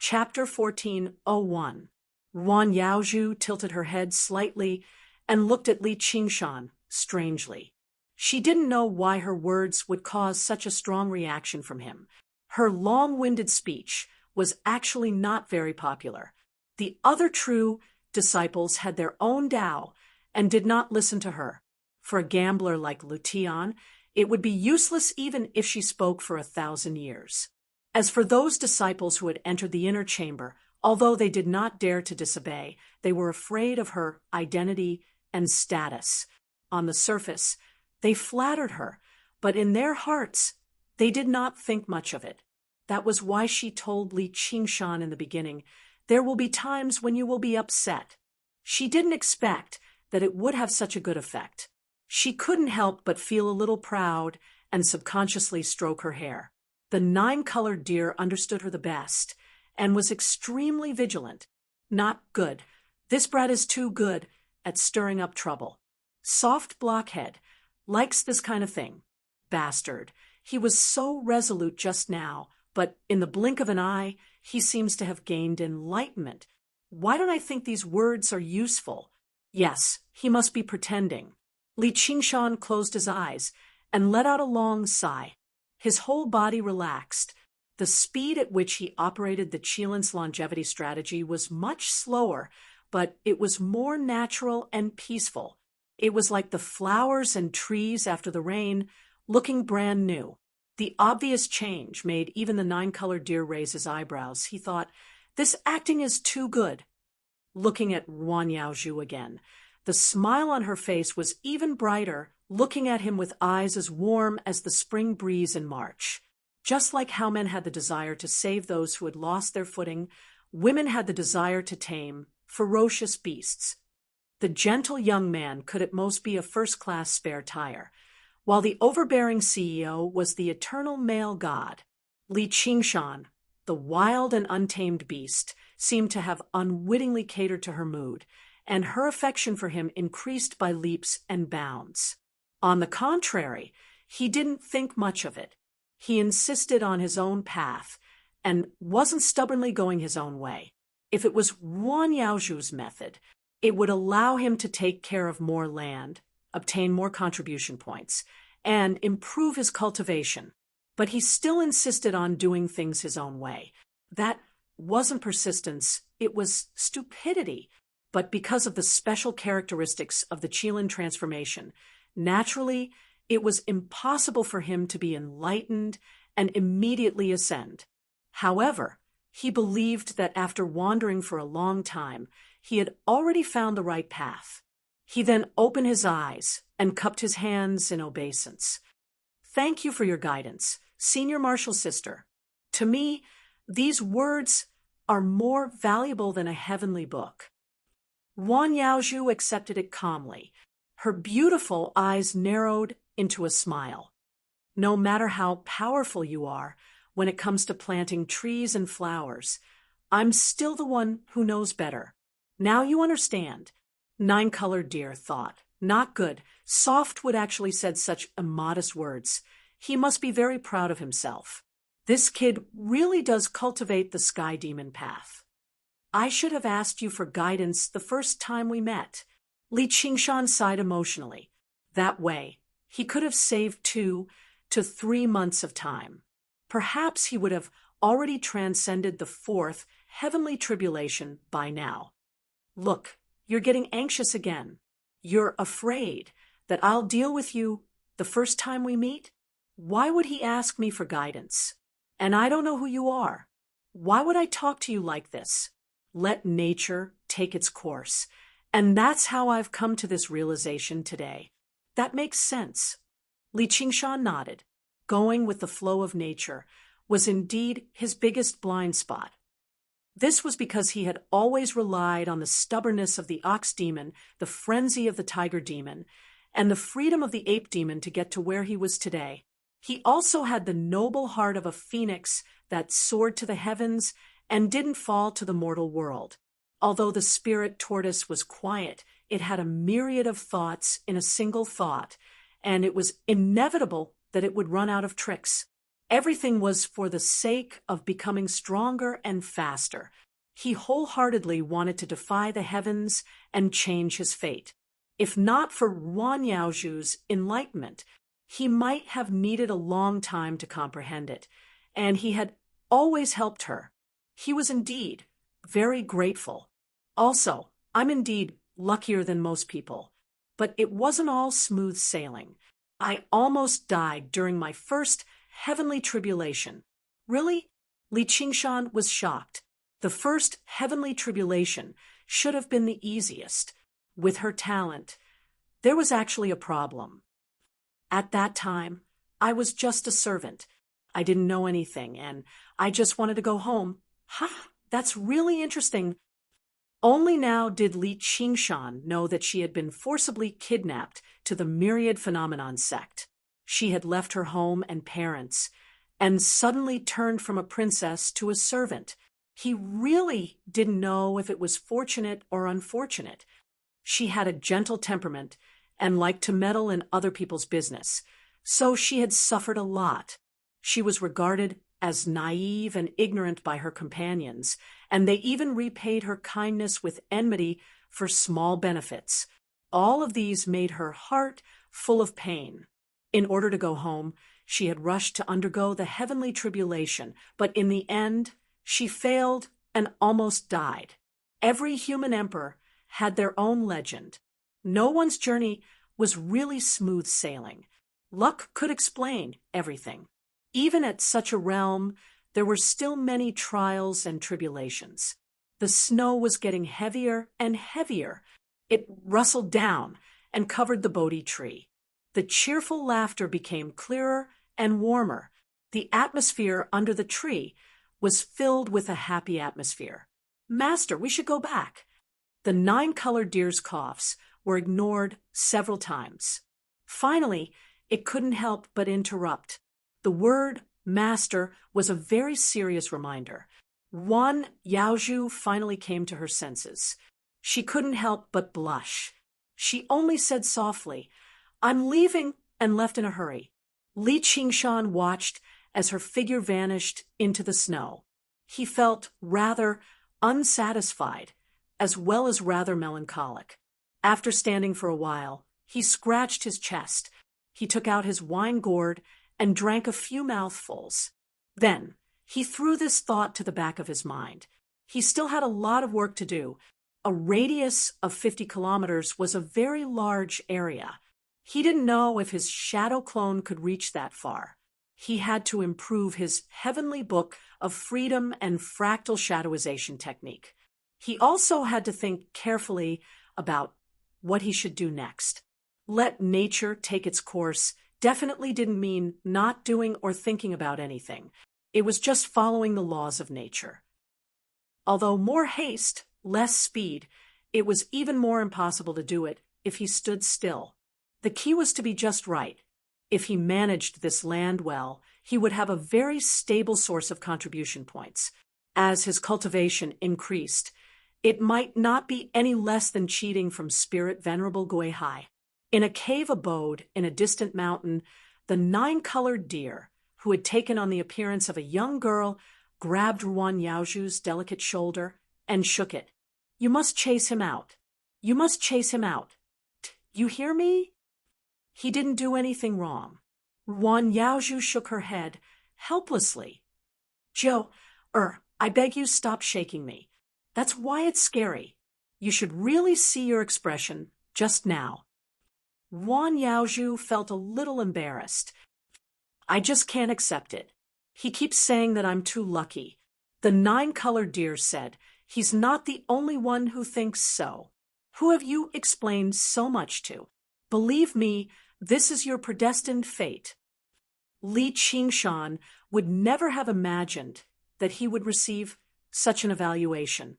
Chapter 14:01. Ruan Yaozhu tilted her head slightly and looked at Li Qingshan strangely. She didn't know why her words would cause such a strong reaction from him. Her long-winded speech was actually not very popular. The other true disciples had their own Tao and did not listen to her. For a gambler like Lu Tian, it would be useless even if she spoke for 1,000 years. As for those disciples who had entered the inner chamber, although they did not dare to disobey, they were afraid of her identity and status. On the surface, they flattered her, but in their hearts, they did not think much of it. That was why she told Li Qingshan in the beginning, "There will be times when you will be upset." She didn't expect that it would have such a good effect. She couldn't help but feel a little proud and subconsciously stroke her hair. The 9-colored deer understood her the best and was extremely vigilant. Not good. This brat is too good at stirring up trouble. Soft blockhead. Likes this kind of thing. Bastard. He was so resolute just now, but in the blink of an eye, he seems to have gained enlightenment. Why don't I think these words are useful? Yes, he must be pretending. Li Qingshan closed his eyes and let out a long sigh. His whole body relaxed. The speed at which he operated the Qilin's longevity strategy was much slower, but it was more natural and peaceful. It was like the flowers and trees after the rain, looking brand new. The obvious change made even the 9-colored deer raise his eyebrows. He thought, this acting is too good. Looking at Ruan Yaozhu again, the smile on her face was even brighter, looking at him with eyes as warm as the spring breeze in March. Just like how men had the desire to save those who had lost their footing, women had the desire to tame ferocious beasts. The gentle young man could at most be a first-class spare tire, while the overbearing CEO was the eternal male god. Li Qingshan, the wild and untamed beast, seemed to have unwittingly catered to her mood, and her affection for him increased by leaps and bounds. On the contrary, he didn't think much of it. He insisted on his own path and wasn't stubbornly going his own way. If it was Ruan Yaozhu's method, it would allow him to take care of more land, obtain more contribution points, and improve his cultivation. But he still insisted on doing things his own way. That wasn't persistence, it was stupidity. But because of the special characteristics of the Qilin transformation, naturally, it was impossible for him to be enlightened and immediately ascend. However, he believed that after wandering for a long time, he had already found the right path. He then opened his eyes and cupped his hands in obeisance. Thank you for your guidance, Senior Marshal Sister. To me, these words are more valuable than a heavenly book. Ruan Yaozhu accepted it calmly. Her beautiful eyes narrowed into a smile. No matter how powerful you are when it comes to planting trees and flowers, I'm still the one who knows better. Now you understand. 9-colored deer thought. Not good. Softwood actually said such immodest words. He must be very proud of himself. This kid really does cultivate the sky demon path. I should have asked you for guidance the first time we met. Li Qingshan sighed emotionally. That way, he could have saved 2 to 3 months of time. Perhaps he would have already transcended the 4th heavenly tribulation by now. Look, you're getting anxious again. You're afraid that I'll deal with you the first time we meet? Why would he ask me for guidance? And I don't know who you are. Why would I talk to you like this? Let nature take its course. And that's how I've come to this realization today. That makes sense. Li Qingshan nodded. Going with the flow of nature was indeed his biggest blind spot. This was because he had always relied on the stubbornness of the ox demon, the frenzy of the tiger demon, and the freedom of the ape demon to get to where he was today. He also had the noble heart of a phoenix that soared to the heavens and didn't fall to the mortal world. Although the spirit tortoise was quiet, it had a myriad of thoughts in a single thought, and it was inevitable that it would run out of tricks. Everything was for the sake of becoming stronger and faster. He wholeheartedly wanted to defy the heavens and change his fate. If not for Wan Yaozhu's enlightenment, he might have needed a long time to comprehend it, and he had always helped her. He was indeed very grateful. Also, I'm indeed luckier than most people. But it wasn't all smooth sailing. I almost died during my first heavenly tribulation. Really? Li Qingshan was shocked. The first heavenly tribulation should have been the easiest. With her talent, there was actually a problem. At that time, I was just a servant. I didn't know anything, and I just wanted to go home. Ha! That's really interesting. Only now did Li Qingshan know that she had been forcibly kidnapped to the Myriad Phenomenon sect. She had left her home and parents, and suddenly turned from a princess to a servant. He really didn't know if it was fortunate or unfortunate. She had a gentle temperament and liked to meddle in other people's business, so she had suffered a lot. She was regarded as naive and ignorant by her companions, and they even repaid her kindness with enmity for small benefits. All of these made her heart full of pain. In order to go home, she had rushed to undergo the heavenly tribulation, but in the end, she failed and almost died. Every human emperor had their own legend. No one's journey was really smooth sailing. Luck could explain everything. Even at such a realm, there were still many trials and tribulations. The snow was getting heavier and heavier. It rustled down and covered the Bodhi tree. The cheerful laughter became clearer and warmer. The atmosphere under the tree was filled with a happy atmosphere. Master, we should go back. The 9-colored deer's coughs were ignored several times. Finally, it couldn't help but interrupt. The word master was a very serious reminder. Wan Yaozhu finally came to her senses. She couldn't help but blush. She only said softly, "I'm leaving," and left in a hurry. Li Qingshan watched as her figure vanished into the snow. He felt rather unsatisfied, as well as rather melancholic. After standing for a while, he scratched his chest. He took out his wine gourd and drank a few mouthfuls. Then he threw this thought to the back of his mind. He still had a lot of work to do. A radius of 50 kilometers was a very large area. He didn't know if his shadow clone could reach that far. He had to improve his heavenly book of freedom and fractal shadowization technique. He also had to think carefully about what he should do next. Let nature take its course definitely didn't mean not doing or thinking about anything. It was just following the laws of nature. Although more haste, less speed, it was even more impossible to do it if he stood still. The key was to be just right. If he managed this land well, he would have a very stable source of contribution points. As his cultivation increased, it might not be any less than cheating from Spirit Venerable Guihai. In a cave abode in a distant mountain, the 9-colored deer, who had taken on the appearance of a young girl, grabbed Wan Yaozhu's delicate shoulder and shook it. "You must chase him out. You must chase him out. You hear me?" He didn't do anything wrong. Wan Yaozhu shook her head helplessly. I beg you stop shaking me. That's why it's scary. You should really see your expression just now." Wan Yaozhu felt a little embarrassed. "I just can't accept it. He keeps saying that I'm too lucky." The 9-colored deer said, "He's not the only one who thinks so. Who have you explained so much to? Believe me, this is your predestined fate." Li Qingshan would never have imagined that he would receive such an evaluation.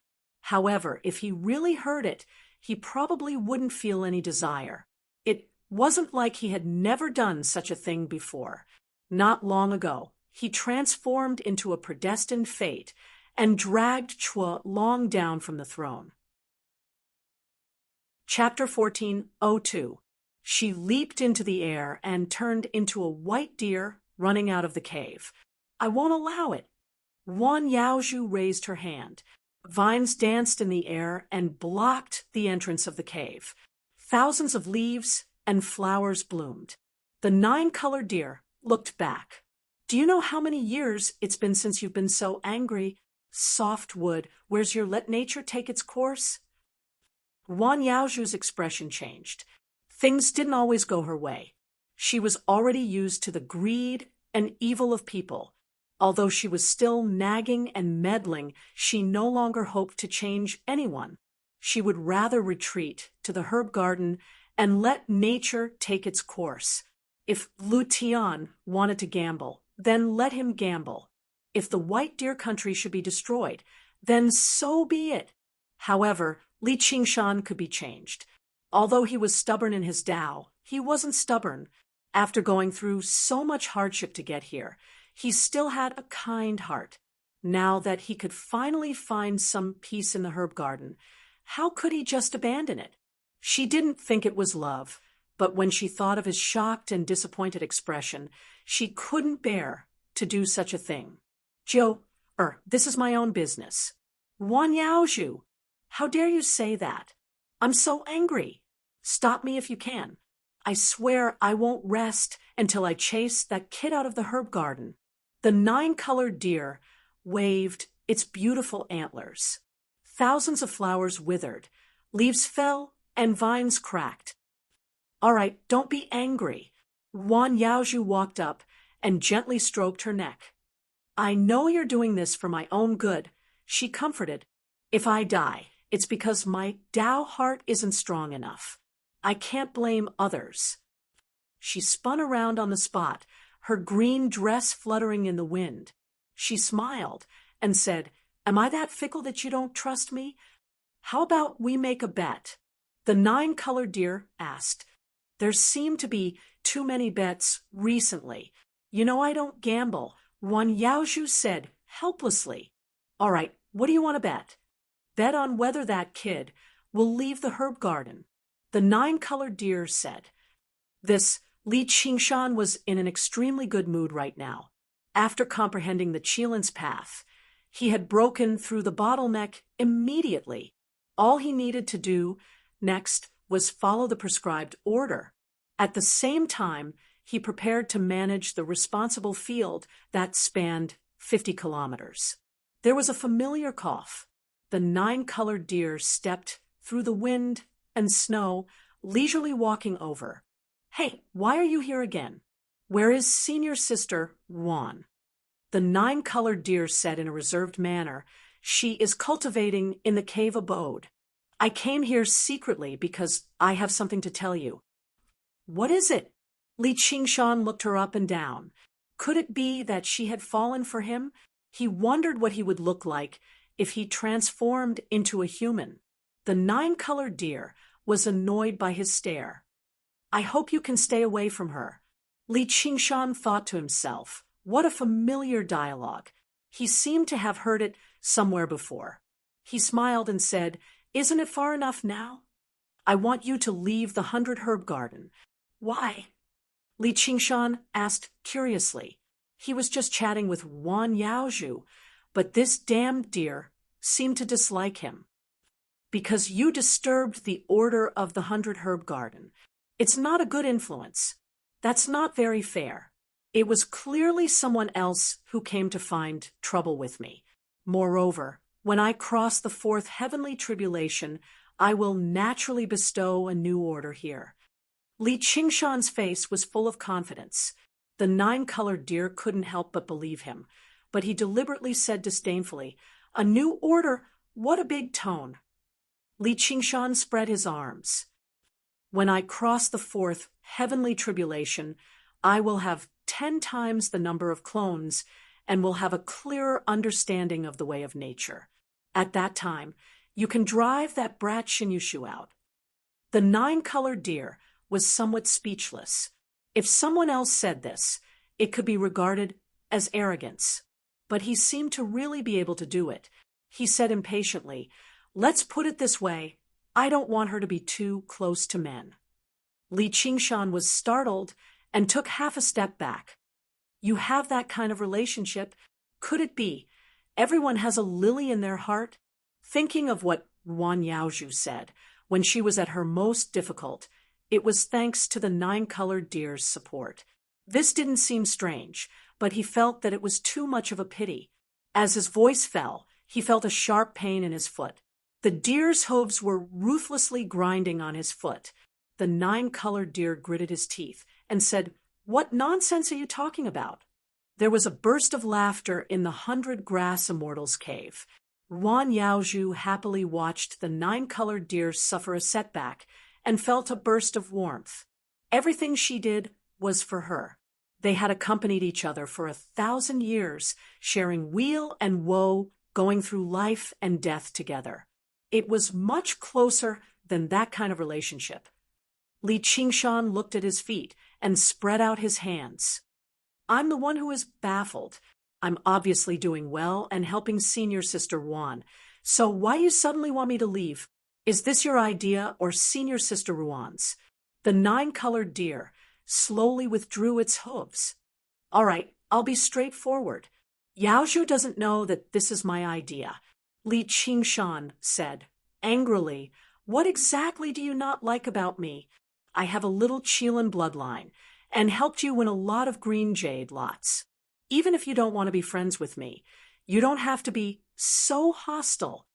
However, if he really heard it, he probably wouldn't feel any desire. It wasn't like he had never done such a thing before. Not long ago, he transformed into a predestined fate and dragged Chua Long down from the throne. Chapter 14:02. She leaped into the air and turned into a white deer running out of the cave. I won't allow it. Wan Yaozhu raised her hand. Vines danced in the air and blocked the entrance of the cave. Thousands of leaves and flowers bloomed. The nine-colored deer looked back. Do you know how many years it's been since you've been so angry? Soft wood, where's your let nature take its course? Wan Yaozhu's expression changed. Things didn't always go her way. She was already used to the greed and evil of people. Although she was still nagging and meddling, she no longer hoped to change anyone. She would rather retreat to the herb garden and let nature take its course. If Lu Tian wanted to gamble, then let him gamble. If the white deer country should be destroyed, then so be it. However, Li Qingshan could be changed. Although he was stubborn in his Tao, he wasn't stubborn. After going through so much hardship to get here, he still had a kind heart. Now that he could finally find some peace in the herb garden, how could he just abandon it? She didn't think it was love, but when she thought of his shocked and disappointed expression, she couldn't bear to do such a thing. This is my own business. Wan Yaozhu, how dare you say that? I'm so angry. Stop me if you can. I swear I won't rest until I chase that kid out of the herb garden. The nine-colored deer waved its beautiful antlers. Thousands of flowers withered, leaves fell, and vines cracked. All right, don't be angry. Wan Yaozhu walked up and gently stroked her neck. I know you're doing this for my own good, she comforted. If I die, it's because my Tao heart isn't strong enough. I can't blame others. She spun around on the spot, her green dress fluttering in the wind. She smiled and said, Am I that fickle that you don't trust me? How about we make a bet? The nine-colored deer asked. There seemed to be too many bets recently. You know I don't gamble, Wan Yaozhu said helplessly. All right, what do you want to bet? Bet on whether that kid will leave the herb garden. The nine-colored deer said. This Li Qingshan was in an extremely good mood right now. After comprehending the Qilin's path, he had broken through the bottleneck immediately. All he needed to do next was follow the prescribed order. At the same time, he prepared to manage the responsible field that spanned 50 kilometers. There was a familiar cough. The nine-colored deer stepped through the wind and snow, leisurely walking over. Hey, why are you here again? Where is senior sister, Wan? The nine-colored deer said in a reserved manner, She is cultivating in the cave abode. I came here secretly because I have something to tell you. What is it? Li Qingshan looked her up and down. Could it be that she had fallen for him? He wondered what he would look like if he transformed into a human. The nine-colored deer was annoyed by his stare. I hope you can stay away from her. Li Qingshan thought to himself, what a familiar dialogue. He seemed to have heard it somewhere before. He smiled and said, Isn't it far enough now? I want you to leave the 100 herb garden. Why? Li Qingshan asked curiously. He was just chatting with Wan Yaozhu, but this damned deer seemed to dislike him. Because you disturbed the order of the 100 herb garden. It's not a good influence. That's not very fair. It was clearly someone else who came to find trouble with me. Moreover, when I cross the fourth heavenly tribulation, I will naturally bestow a new order here. Li Qingshan's face was full of confidence. The nine-colored deer couldn't help but believe him, but he deliberately said disdainfully, A new order? What a big tone. Li Qingshan spread his arms. When I cross the fourth heavenly tribulation, I will have 10 times the number of clones and will have a clearer understanding of the way of nature. At that time, you can drive that brat Shinyushu out. The nine-colored deer was somewhat speechless. If someone else said this, it could be regarded as arrogance. But he seemed to really be able to do it. He said impatiently, Let's put it this way. I don't want her to be too close to men. Li Qingshan was startled and took half a step back. You have that kind of relationship. Could it be? Everyone has a lily in their heart. Thinking of what Wan Yaozhu said when she was at her most difficult, it was thanks to the nine-colored deer's support. This didn't seem strange, but he felt that it was too much of a pity. As his voice fell, he felt a sharp pain in his foot. The deer's hooves were ruthlessly grinding on his foot. The nine-colored deer gritted his teeth and said, "What nonsense are you talking about?" There was a burst of laughter in the 100-grass immortal's cave. Wan Yaozhu happily watched the nine-colored deer suffer a setback and felt a burst of warmth. Everything she did was for her. They had accompanied each other for 1,000 years, sharing weal and woe, going through life and death together. It was much closer than that kind of relationship. Li Qingshan looked at his feet and spread out his hands. "I'm the one who is baffled. I'm obviously doing well and helping senior sister Ruan. So why you suddenly want me to leave? Is this your idea or senior sister Ruan's?" The nine-colored deer slowly withdrew its hooves. "All right, I'll be straightforward. Yaozhu doesn't know that this is my idea," Li Qingshan said, angrily. "What exactly do you not like about me? I have a little Qilin bloodline and helped you win a lot of green jade lots. Even if you don't want to be friends with me, you don't have to be so hostile.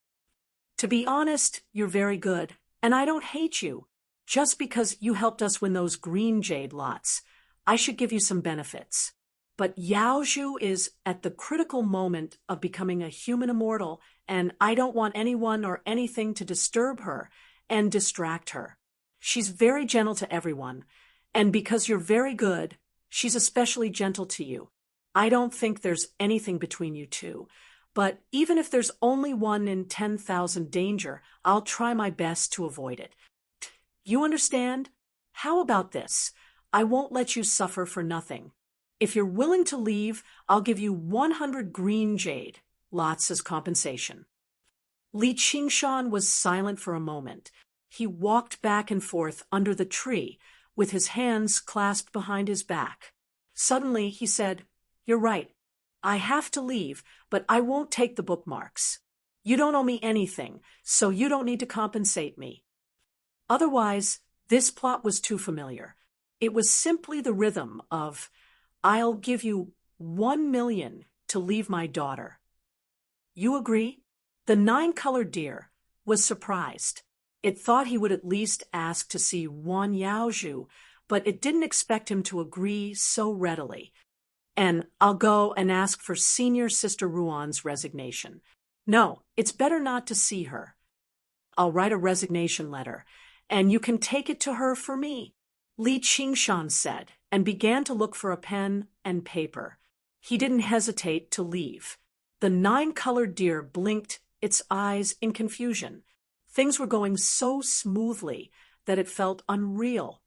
To be honest, you're very good, and I don't hate you. Just because you helped us win those green jade lots, I should give you some benefits. But Yaozhu is at the critical moment of becoming a human immortal, and I don't want anyone or anything to disturb her and distract her. She's very gentle to everyone, and because you're very good, she's especially gentle to you. I don't think there's anything between you two, but even if there's only 1 in 10,000 danger, I'll try my best to avoid it. You understand? How about this? I won't let you suffer for nothing. If you're willing to leave, I'll give you 100 green jade lots as compensation." Li Qingshan was silent for a moment. He walked back and forth under the tree, with his hands clasped behind his back. Suddenly he said, "You're right. I have to leave, but I won't take the bookmarks. You don't owe me anything, so you don't need to compensate me." Otherwise, this plot was too familiar. It was simply the rhythm of, "I'll give you 1,000,000 to leave my daughter. You agree?" The nine-colored deer was surprised. It thought he would at least ask to see Wan Yaozhu, but it didn't expect him to agree so readily. "And I'll go and ask for senior sister Ruan's resignation. No, it's better not to see her. I'll write a resignation letter, and you can take it to her for me," Li Qingshan said, and began to look for a pen and paper. He didn't hesitate to leave. The nine-colored deer blinked its eyes in confusion. Things were going so smoothly that it felt unreal.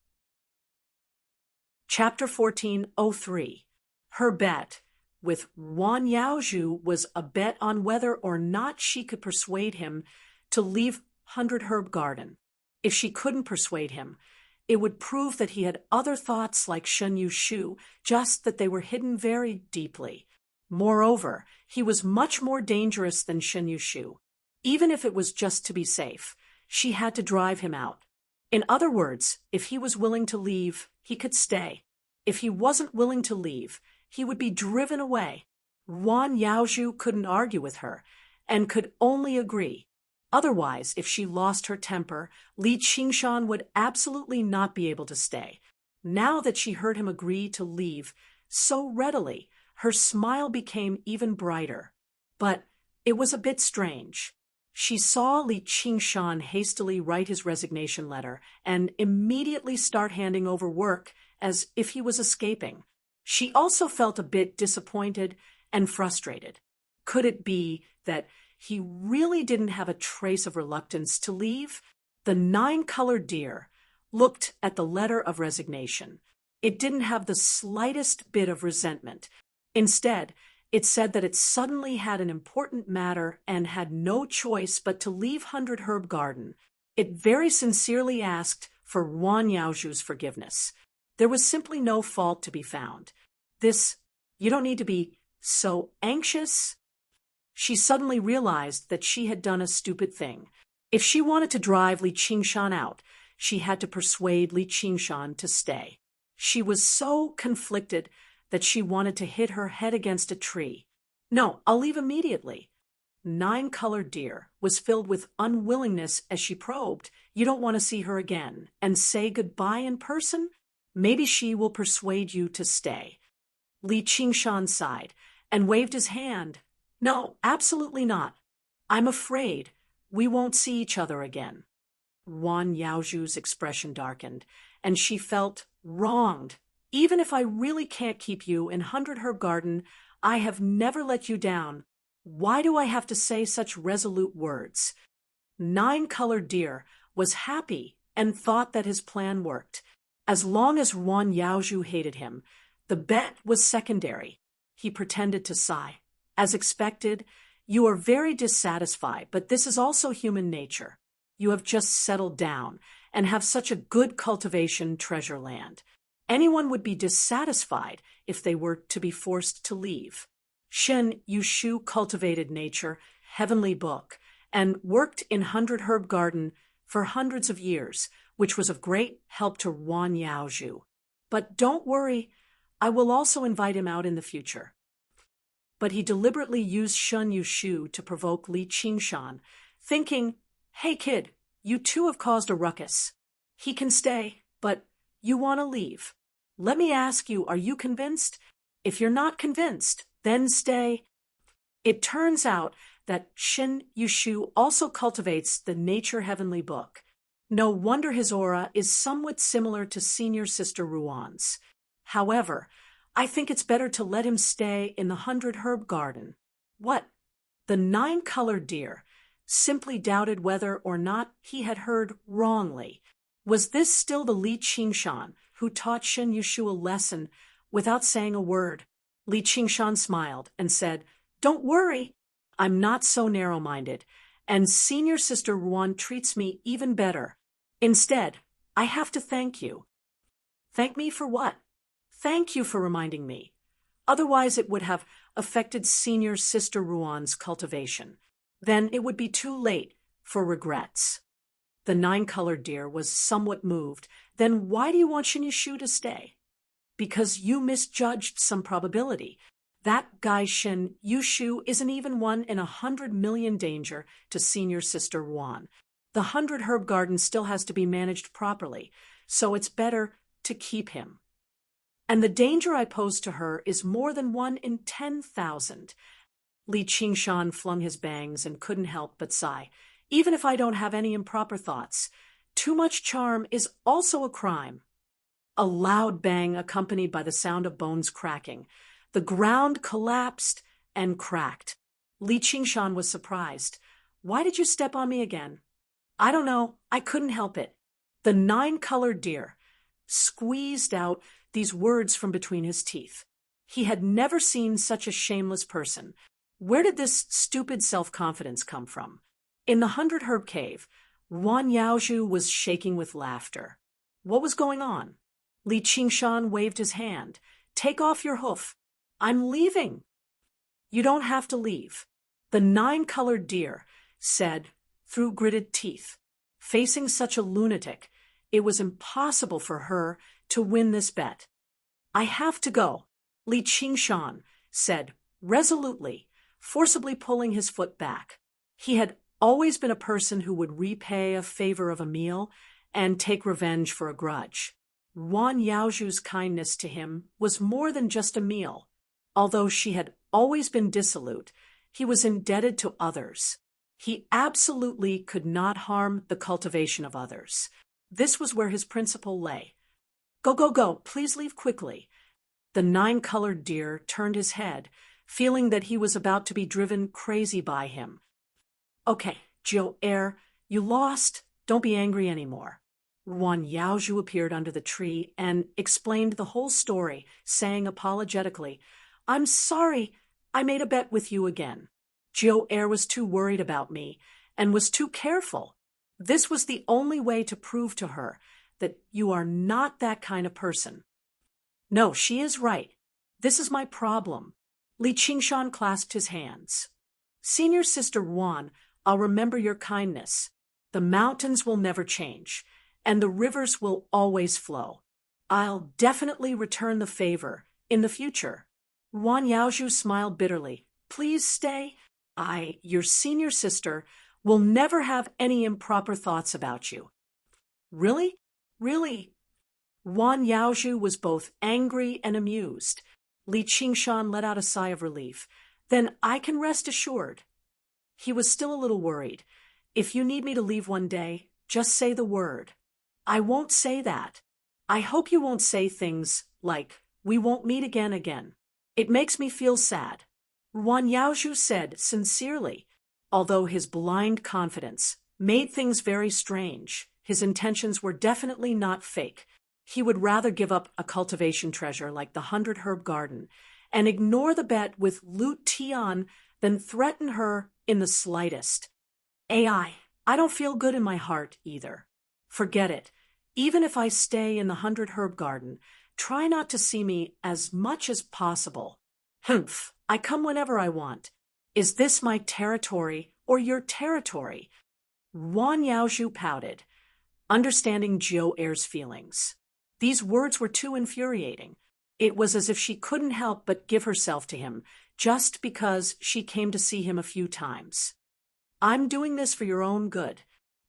Chapter 14:03. Her bet with Wan Yaozhu was a bet on whether or not she could persuade him to leave 100 Herb Garden. If she couldn't persuade him, it would prove that he had other thoughts like Shen Yushu, just that they were hidden very deeply. Moreover, he was much more dangerous than Shen Yushu. Even if it was just to be safe, she had to drive him out. In other words, if he was willing to leave, he could stay. If he wasn't willing to leave, he would be driven away. Wan Yaozhu couldn't argue with her, and could only agree. Otherwise, if she lost her temper, Li Qingshan would absolutely not be able to stay. Now that she heard him agree to leave so readily, her smile became even brighter. But it was a bit strange. She saw Li Qingshan hastily write his resignation letter and immediately start handing over work as if he was escaping. She also felt a bit disappointed and frustrated. Could it be that he really didn't have a trace of reluctance to leave? The nine-colored deer looked at the letter of resignation. It didn't have the slightest bit of resentment. Instead, it said that it suddenly had an important matter and had no choice but to leave 100 Herb Garden. It very sincerely asked for Wan Yaozhu's forgiveness. There was simply no fault to be found. This You don't need to be so anxious. She suddenly realized that she had done a stupid thing. If she wanted to drive Li Qingshan out, she had to persuade Li Qingshan to stay. She was so conflicted that she wanted to hit her head against a tree. No, I'll leave immediately. Nine-colored deer was filled with unwillingness as she probed. You don't want to see her again and say goodbye in person? Maybe she will persuade you to stay. Li Qingshan sighed and waved his hand. No, absolutely not. I'm afraid we won't see each other again. Wan Yaozhu's expression darkened, and she felt wronged. Even if I really can't keep you in 100 Herb Garden, I have never let you down. Why do I have to say such resolute words? Nine-colored deer was happy and thought that his plan worked. As long as Wan Yaozhu hated him, the bet was secondary. He pretended to sigh. As expected, you are very dissatisfied, but this is also human nature. You have just settled down and have such a good cultivation treasure land. Anyone would be dissatisfied if they were to be forced to leave. Shen Yushu cultivated nature, heavenly book, and worked in 100 Herb Garden for hundreds of years, which was of great help to Wan Yaozhu. But don't worry, I will also invite him out in the future. But he deliberately used Shen Yushu to provoke Li Qingshan, thinking, hey kid, you too have caused a ruckus. He can stay, but you want to leave. Let me ask you, are you convinced? If you're not convinced, then stay. It turns out that Shen Yushu also cultivates the Nature Heavenly Book. No wonder his aura is somewhat similar to Senior Sister Ruan's. However, I think it's better to let him stay in the 100 Herb Garden. What? The nine-colored deer simply doubted whether or not he had heard wrongly. Was this still the Li Qingshan who taught Shen Yushu a lesson without saying a word? Li Qingshan smiled and said, don't worry, I'm not so narrow-minded, and Senior Sister Ruan treats me even better. Instead, I have to thank you. Thank me for what? Thank you for reminding me. Otherwise it would have affected Senior Sister Ruan's cultivation. Then it would be too late for regrets. The nine-colored deer was somewhat moved. Then why do you want Shen Yushu to stay? Because you misjudged some probability. That guy Shen Yushu isn't even 1 in 100 million danger to Senior Sister Ruan. The 100 Herb Garden still has to be managed properly, so it's better to keep him. And the danger I pose to her is more than 1 in 10,000. Li Qingshan flung his bangs and couldn't help but sigh. Even if I don't have any improper thoughts, too much charm is also a crime. A loud bang accompanied by the sound of bones cracking. The ground collapsed and cracked. Li Qingshan was surprised. Why did you step on me again? I don't know. I couldn't help it. The nine-colored deer squeezed out these words from between his teeth. He had never seen such a shameless person. Where did this stupid self-confidence come from? In the 100 Herb Cave, Wan Yaozhu was shaking with laughter. What was going on? Li Qingshan waved his hand. Take off your hoof. I'm leaving. You don't have to leave. The nine-colored deer said through gritted teeth. Facing such a lunatic, it was impossible for her to win this bet. I have to go, Li Qingshan said resolutely, forcibly pulling his foot back. He had always been a person who would repay a favor of a meal and take revenge for a grudge. Wan Yaozhu's kindness to him was more than just a meal. Although she had always been dissolute, he was indebted to others. He absolutely could not harm the cultivation of others. This was where his principle lay. Go, go, go, please leave quickly. The nine-colored deer turned his head, feeling that he was about to be driven crazy by him. Okay, Jiu Er, you lost. Don't be angry anymore. Wan Yaozhu appeared under the tree and explained the whole story, saying apologetically, I'm sorry I made a bet with you again. Jiu Er was too worried about me and was too careful. This was the only way to prove to her that you are not that kind of person. No, she is right. This is my problem. Li Qingshan clasped his hands. Senior Sister Wan, I'll remember your kindness. The mountains will never change, and the rivers will always flow. I'll definitely return the favor in the future. Wan Yaozhu smiled bitterly. Please stay. Your senior sister, will never have any improper thoughts about you. Really? Really? Wan Yaozhu was both angry and amused. Li Qingshan let out a sigh of relief. Then I can rest assured. He was still a little worried. If you need me to leave one day, just say the word. I won't say that. I hope you won't say things like, we won't meet again. It makes me feel sad. Wan Yaozhu said sincerely, although his blind confidence made things very strange. His intentions were definitely not fake. He would rather give up a cultivation treasure like the 100-herb garden and ignore the bet with Lu Tian than threaten her in the slightest. I don't feel good in my heart either. Forget it. Even if I stay in the 100-herb garden, try not to see me as much as possible. Humph, I come whenever I want. Is this my territory or your territory? Wan Yaozhu pouted, understanding Jiu Er's feelings. These words were too infuriating. It was as if she couldn't help but give herself to him, just because she came to see him a few times. I'm doing this for your own good.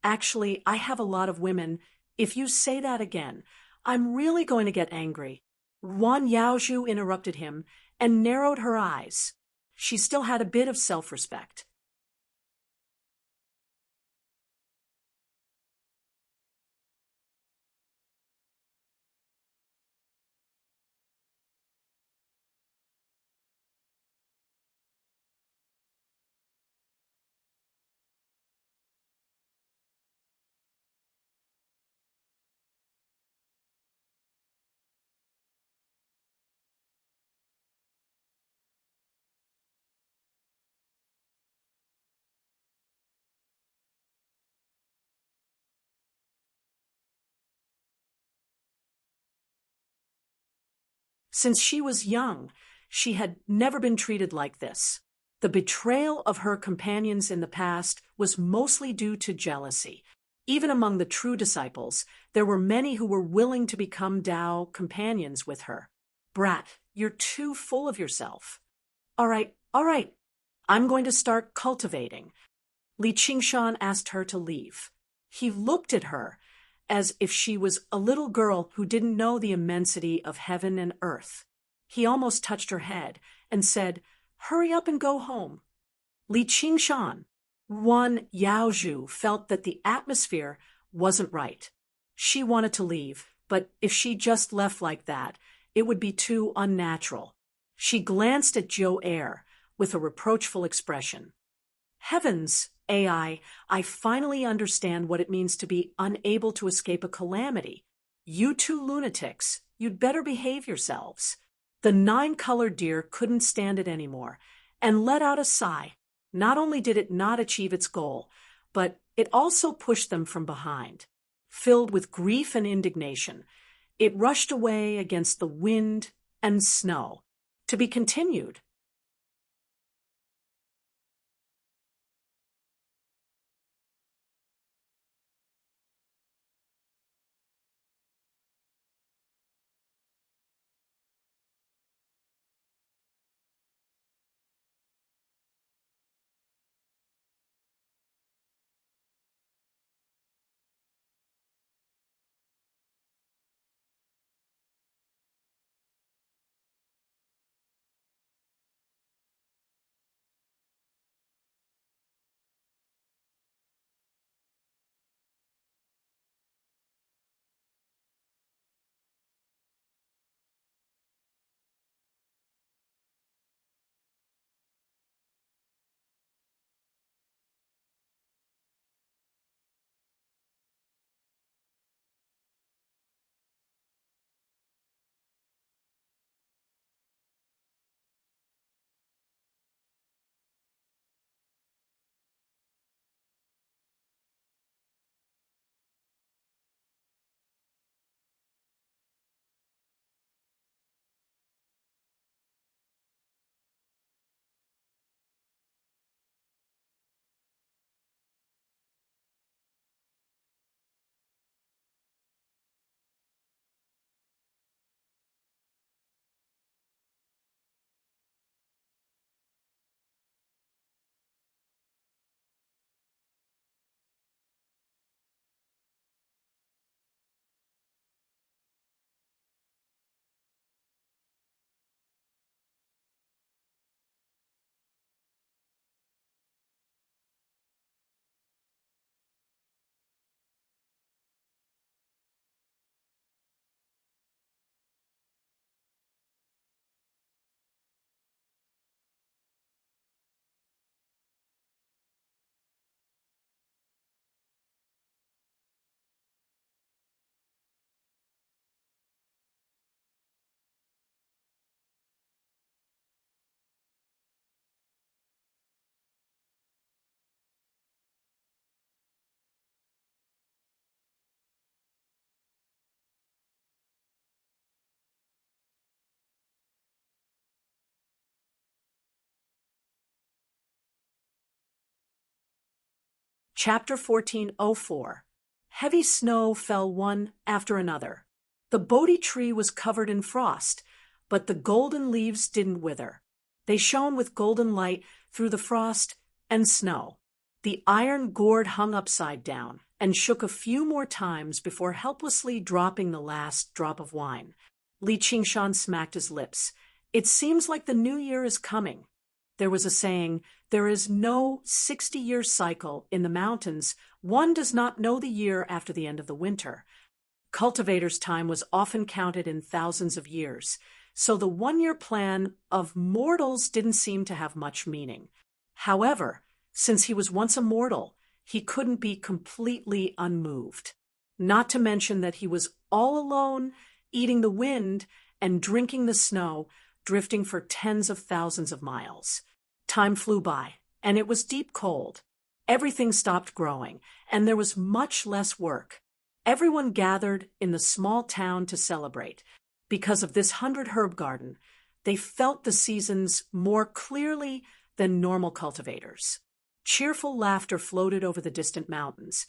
Actually, I have a lot of women. If you say that again, I'm really going to get angry. Wan Yaozhu interrupted him and narrowed her eyes. She still had a bit of self-respect. Since she was young, she had never been treated like this. The betrayal of her companions in the past was mostly due to jealousy. Even among the true disciples, there were many who were willing to become Tao companions with her. Brat, you're too full of yourself. All right. I'm going to start cultivating. Li Qingshan asked her to leave. He looked at her as if she was a little girl who didn't know the immensity of heaven and earth. He almost touched her head and said, Hurry up and go home. Li Qingshan, Wan Yaozhu felt that the atmosphere wasn't right. She wanted to leave, but if she just left like that, it would be too unnatural. She glanced at Jiu Er with a reproachful expression. Heavens, I finally understand what it means to be unable to escape a calamity. You two lunatics, you'd better behave yourselves. The 9-colored deer couldn't stand it anymore and let out a sigh. Not only did it not achieve its goal, but it also pushed them from behind. Filled with grief and indignation, it rushed away against the wind and snow. To be continued. Chapter 1404. Heavy snow fell one after another. The Bodhi tree was covered in frost, but the golden leaves didn't wither. They shone with golden light through the frost and snow. The iron gourd hung upside down and shook a few more times before helplessly dropping the last drop of wine. Li Qingshan smacked his lips. It seems like the new year is coming. There was a saying, there is no 60-year cycle in the mountains. One does not know the year after the end of the winter. Cultivators' time was often counted in thousands of years, so the one-year plan of mortals didn't seem to have much meaning. However, since he was once a mortal, he couldn't be completely unmoved. Not to mention that he was all alone, eating the wind and drinking the snow, drifting for tens of thousands of miles. Time flew by, and it was deep cold. Everything stopped growing, and there was much less work. Everyone gathered in the small town to celebrate. Because of this 100-herb garden, they felt the seasons more clearly than normal cultivators. Cheerful laughter floated over the distant mountains,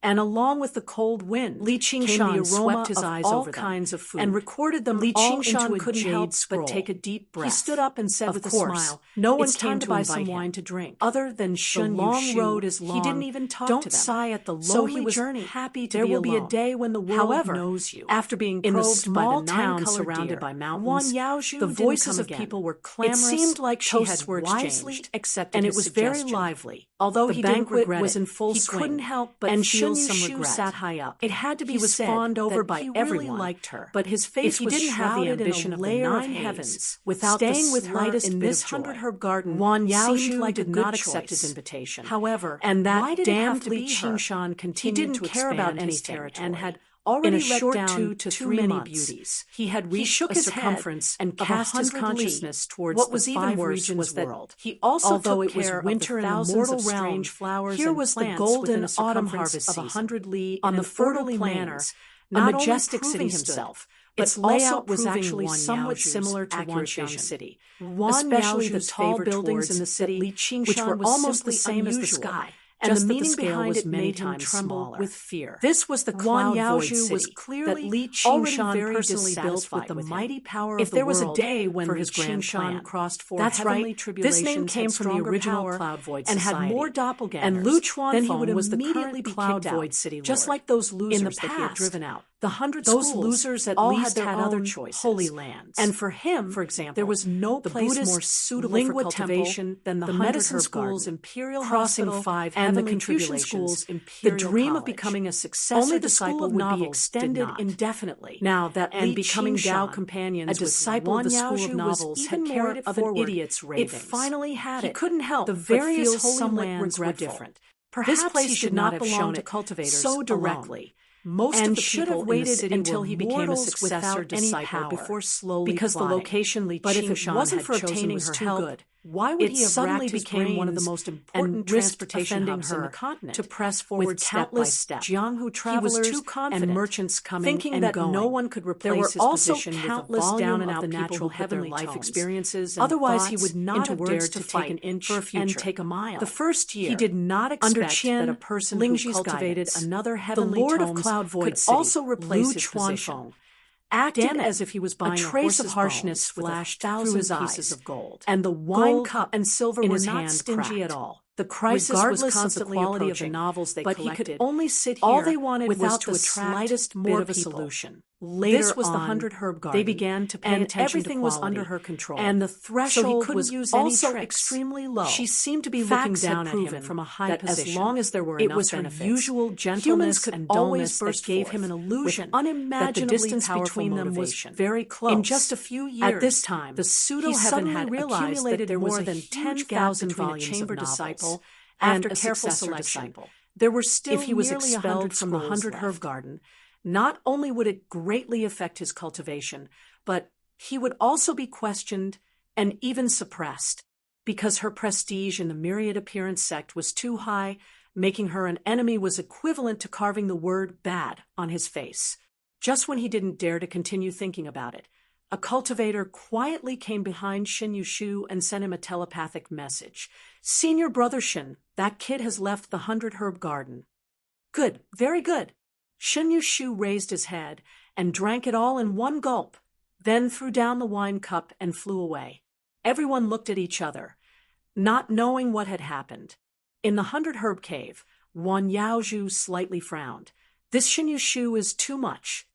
and along with the cold wind, Li Qingshan swept his eyes over kinds of food and recorded them all into a couldn't help but take a deep breath. He stood up and said with a smile, "No one came to buy some wine to drink, other than Shun Yushu. The long road is long. He didn't even talk to them. Don't sigh at the lonely journey. Happy to be alone. There will be a day when the world knows you." After being in the small town surrounded by mountains, the voices of people were clamorous. It seemed like toasts were wisely accepted, and it was very lively. Although he didn't regret it, he couldn't help but feel some regret. Sat high up. It had to be said fawned over by everyone. Really liked her, but his face was shrouded in a layer of heavens. Without staying with her in this 100-herb garden, Wan Yaozhu did not accept his invitation. However, and that damned Li Qingshan continued to care about any territory and had already let down 2 to 3 beauties. He had reached a circumference and cast his consciousness towards what was even worse was that he also took care of winter in the mortal realm. Here was the golden autumn harvest of 100 li on the fertile plains, a majestic city himself. Its layout was actually somewhat similar to Wanxiang City, especially the tall buildings in the city, which were almost the same as the sky. And the meaning behind it made him tremble with fear. This was the cloud void city was clearly that Li Qingshan personally built with the mighty power of the world. If there was a day when Li Qingshan crossed 4 heavenly tribulations, this name came from the original cloud void society and had more doppelgangers. And Lu Chuanfeng was the immediately cloud void city lord, just like those losers in the past, that he had driven out. The 100 those losers at least had other choices, holy lands. And for him, for example, there was no place more suitable for cultivation than the medicine schools, Imperial Crossing 5, and the Confucian schools, Imperial The dream of becoming a successor disciple would be extended indefinitely. Now that and becoming Tao companions, a disciple of the school of novels, had carried it forward. An idiot's ravings. It finally had it. He couldn't help the various holy lands were different. Perhaps this place he should not have shown to cultivators so directly. Most of the should have waited until he became a successor disciple before slowly because the location Li Qingshan had chosen was too good. Why would he have suddenly become one of the most important transportation hubs in the continent to press forward step by step? Jianghu travelers too confident and merchants coming thinking and that going. No one could replace his position with a down and out the natural heavenly life experiences. And otherwise, he would not have dared to take an inch and take a mile. The first year, he did not expect that a person who cultivated another heavenly tomes could also replace his position. Acted as if he was buying a trace of harshness flashed through his pieces of gold, and the wine cup and silver were not stingy at all. The crisis was constantly of the quality of the novels they collected, he could only sit here all they wanted without the slightest bit of a solution. Later this was the 100-herb garden. They began to pay attention everything to quality, was under her control, and the threshold was also extremely low. She seemed to be looking down at him from a high position. As long as there were enough benefits, it was her usual gentleness and dullness that gave him an illusion that the distance between them was very close. In just a few years, at this time, the pseudo-heaven had realized that there was more than 10,000 volumes of disciple after careful selection. There were still if he was expelled from the 100-herb garden. Not only would it greatly affect his cultivation, but he would also be questioned and even suppressed, because her prestige in the myriad appearance sect was too high. Making her an enemy was equivalent to carving the word bad on his face. Just when he didn't dare to continue thinking about it, a cultivator quietly came behind Shin Yushu and sent him a telepathic message. Senior Brother Shin, that kid has left the 100 Herb Garden. Good, very good. Shin Yushu raised his head and drank it all in one gulp, then threw down the wine cup and flew away. Everyone looked at each other, not knowing what had happened. In the 100 Herb Cave, Wan Yaozhu slightly frowned. This Shin Yushu is too much.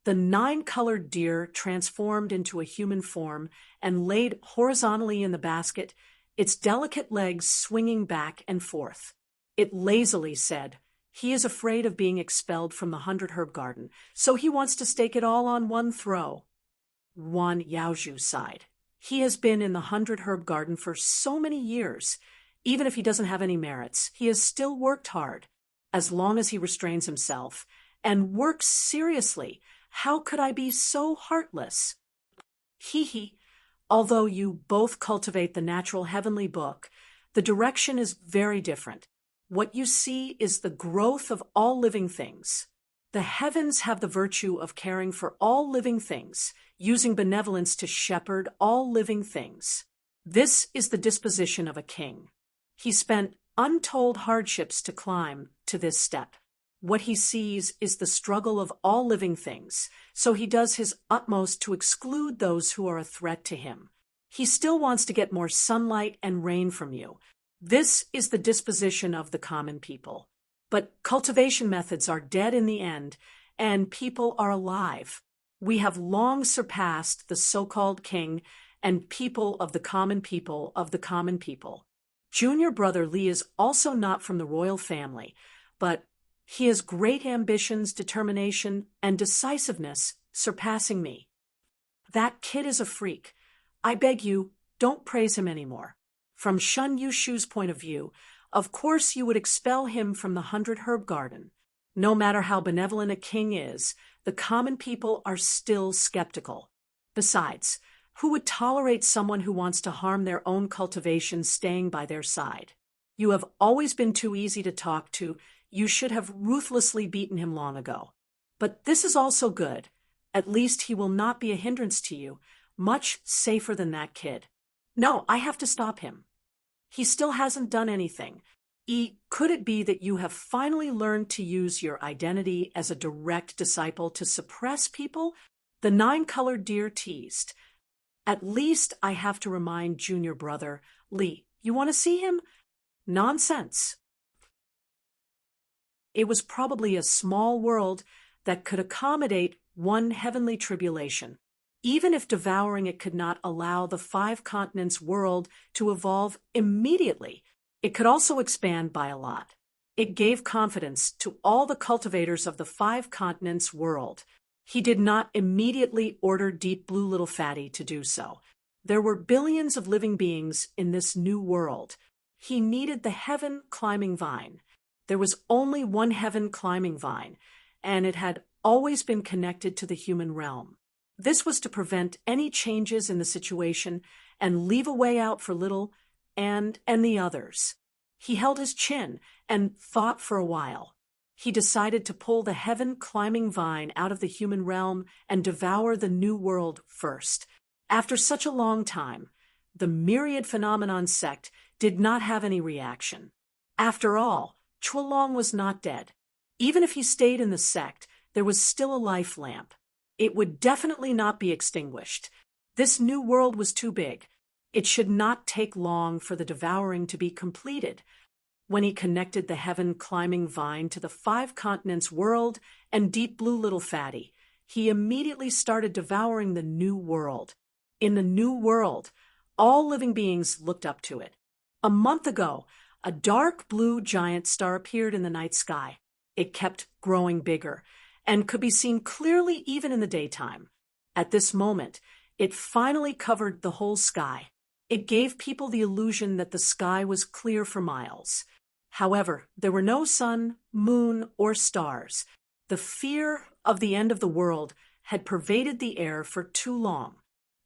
The 9-colored deer transformed into a human form and laid horizontally in the basket, its delicate legs swinging back and forth. It lazily said, "He is afraid of being expelled from the 100 Herb Garden, so he wants to stake it all on one throw." Wan Yaozhu sighed. He has been in the 100 Herb Garden for so many years. Even if he doesn't have any merits, he has still worked hard. As long as he restrains himself and works seriously, how could I be so heartless? Hee. Although you both cultivate the natural heavenly book, the direction is very different. What you see is the growth of all living things. The heavens have the virtue of caring for all living things, using benevolence to shepherd all living things. This is the disposition of a king. He spent untold hardships to climb to this step. What he sees is the struggle of all living things, so he does his utmost to exclude those who are a threat to him. He still wants to get more sunlight and rain from you. This is the disposition of the common people. But cultivation methods are dead in the end, and people are alive. We have long surpassed the so-called king and people of the common people of the common people. Junior brother Li is also not from the royal family, but he has great ambitions, determination, and decisiveness, surpassing me. That kid is a freak. I beg you, don't praise him anymore. From Shin Yushu's point of view, of course you would expel him from the 100 Herb Garden. No matter how benevolent a king is, the common people are still skeptical. Besides, who would tolerate someone who wants to harm their own cultivation staying by their side? You have always been too easy to talk to. You should have ruthlessly beaten him long ago. But this is also good. At least he will not be a hindrance to you, much safer than that kid. No, I have to stop him. He still hasn't done anything. Could it be that you have finally learned to use your identity as a direct disciple to suppress people? The 9-colored deer teased. At least I have to remind junior brother, Li, you want to see him? Nonsense. It was probably a small world that could accommodate one heavenly tribulation. Even if devouring it could not allow the 5 continents world to evolve immediately, it could also expand by a lot. It gave confidence to all the cultivators of the 5 continents world. He did not immediately order Deep Blue Little Fatty to do so. There were billions of living beings in this new world. He needed the heaven climbing vine. There was only one heaven climbing vine, and it had always been connected to the human realm. This was to prevent any changes in the situation and leave a way out for Little and the others. He held his chin and thought for a while. He decided to pull the heaven climbing vine out of the human realm and devour the new world first. After such a long time, the myriad phenomenon sect did not have any reaction. After all, Chualong was not dead. Even if he stayed in the sect, there was still a life lamp. It would definitely not be extinguished. This new world was too big. It should not take long for the devouring to be completed. When he connected the heaven climbing vine to the 5 continents world and Deep Blue Little Fatty, he immediately started devouring the new world. In the new world, all living beings looked up to it. A month ago, a dark blue giant star appeared in the night sky. It kept growing bigger and could be seen clearly even in the daytime. At this moment, it finally covered the whole sky. It gave people the illusion that the sky was clear for miles. However, there were no sun, moon, or stars. The fear of the end of the world had pervaded the air for too long.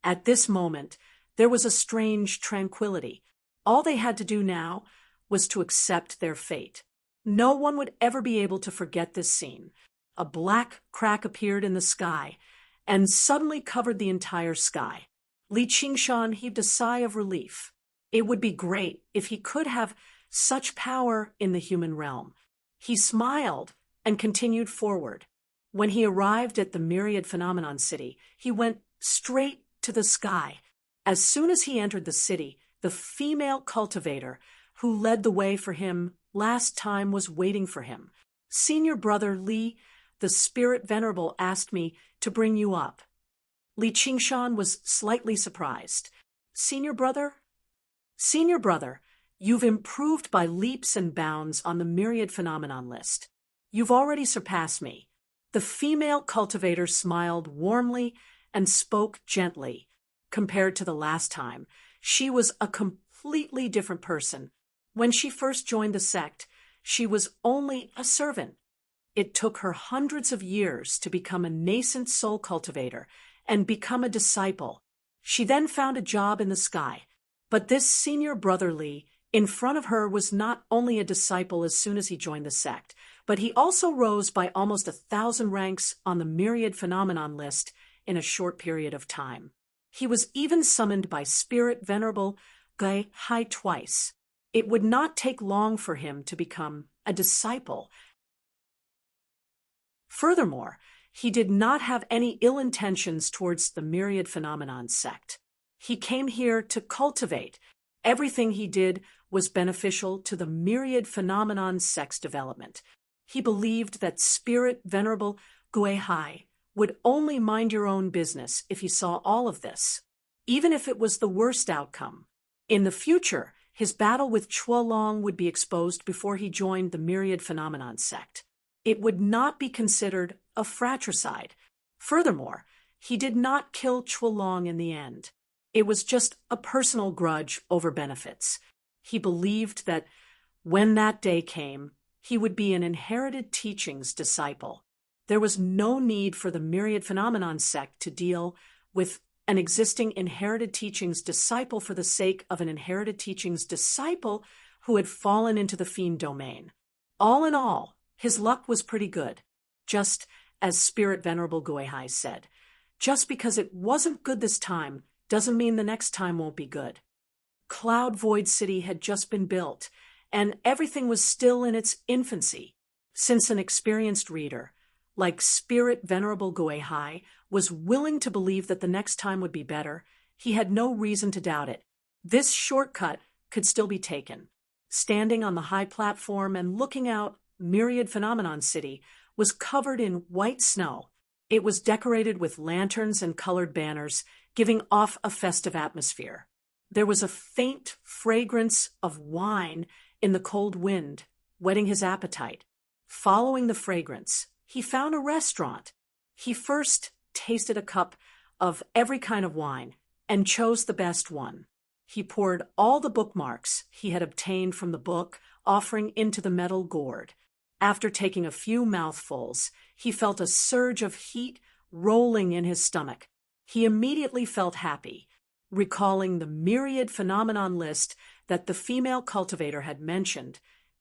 At this moment, there was a strange tranquility. All they had to do now was to accept their fate. No one would ever be able to forget this scene. A black crack appeared in the sky, and suddenly covered the entire sky. Li Qingshan heaved a sigh of relief. It would be great if he could have such power in the human realm. He smiled and continued forward. When he arrived at the Myriad Phenomenon City, he went straight to the sky. As soon as he entered the city, the female cultivator who led the way for him last time was waiting for him. "Senior brother Li, the spirit venerable asked me to bring you up." Li Qingshan was slightly surprised. "Senior brother?" "Senior brother, you've improved by leaps and bounds on the Myriad Phenomenon list. You've already surpassed me." The female cultivator smiled warmly and spoke gently. Compared to the last time, she was a completely different person. When she first joined the sect, she was only a servant. It took her hundreds of years to become a nascent soul cultivator and become a disciple. She then found a job in the sky. But this senior brother Li in front of her was not only a disciple as soon as he joined the sect, but he also rose by almost 1,000 ranks on the Myriad Phenomenon list in a short period of time. He was even summoned by Spirit Venerable Gai Hai twice. It would not take long for him to become a disciple. Furthermore, he did not have any ill intentions towards the Myriad Phenomenon sect. He came here to cultivate. Everything he did was beneficial to the Myriad Phenomenon sect's development. He believed that Spirit Venerable Guihai would only mind your own business if he saw all of this, even if it was the worst outcome. In the future, his battle with Chuolong would be exposed before he joined the Myriad Phenomenon sect. It would not be considered a fratricide. Furthermore, he did not kill Chuolong in the end. It was just a personal grudge over benefits. He believed that when that day came, he would be an inherited teachings disciple. There was no need for the Myriad Phenomenon sect to deal with an existing inherited teachings disciple for the sake of an inherited teachings disciple who had fallen into the fiend domain. All in all, his luck was pretty good. Just as Spirit Venerable Guihai said, just because it wasn't good this time doesn't mean the next time won't be good. Cloud Void City had just been built, and everything was still in its infancy. Since an experienced reader, like Spirit Venerable Guihai, was willing to believe that the next time would be better, he had no reason to doubt it. This shortcut could still be taken. Standing on the high platform and looking out, Myriad Phenomenon City was covered in white snow. It was decorated with lanterns and colored banners, giving off a festive atmosphere. There was a faint fragrance of wine in the cold wind, whetting his appetite. Following the fragrance, he found a restaurant. He first tasted a cup of every kind of wine and chose the best one. He poured all the bookmarks he had obtained from the book offering into the metal gourd. After taking a few mouthfuls, he felt a surge of heat rolling in his stomach. He immediately felt happy, recalling the Myriad Phenomenon list that the female cultivator had mentioned.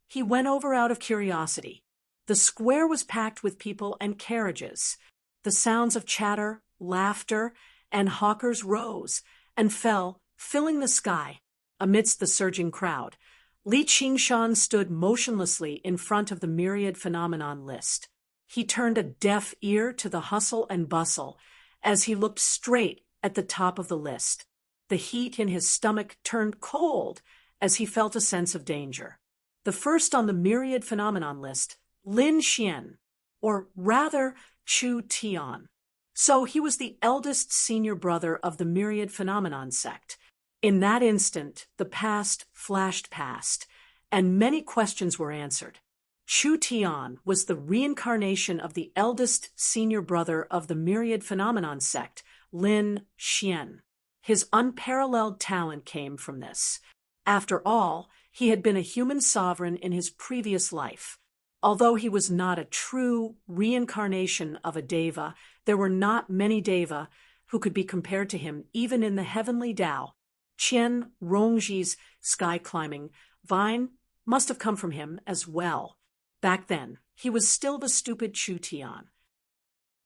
He went over out of curiosity. The square was packed with people and carriages. The sounds of chatter, laughter, and hawkers rose and fell, filling the sky. Amidst the surging crowd, Li Qingshan stood motionlessly in front of the Myriad Phenomenon list. He turned a deaf ear to the hustle and bustle as he looked straight at the top of the list. The heat in his stomach turned cold as he felt a sense of danger. The first on the Myriad Phenomenon list, Lin Xian, or rather Chu Tian. So he was the eldest senior brother of the Myriad Phenomenon sect. In that instant, the past flashed past, and many questions were answered. Chu Tian was the reincarnation of the eldest senior brother of the Myriad Phenomenon sect, Lin Xian. His unparalleled talent came from this. After all, he had been a human sovereign in his previous life. Although he was not a true reincarnation of a deva, there were not many deva who could be compared to him even in the heavenly Tao. Qian Rongji's sky-climbing vine must have come from him as well. Back then, he was still the stupid Chu Tian.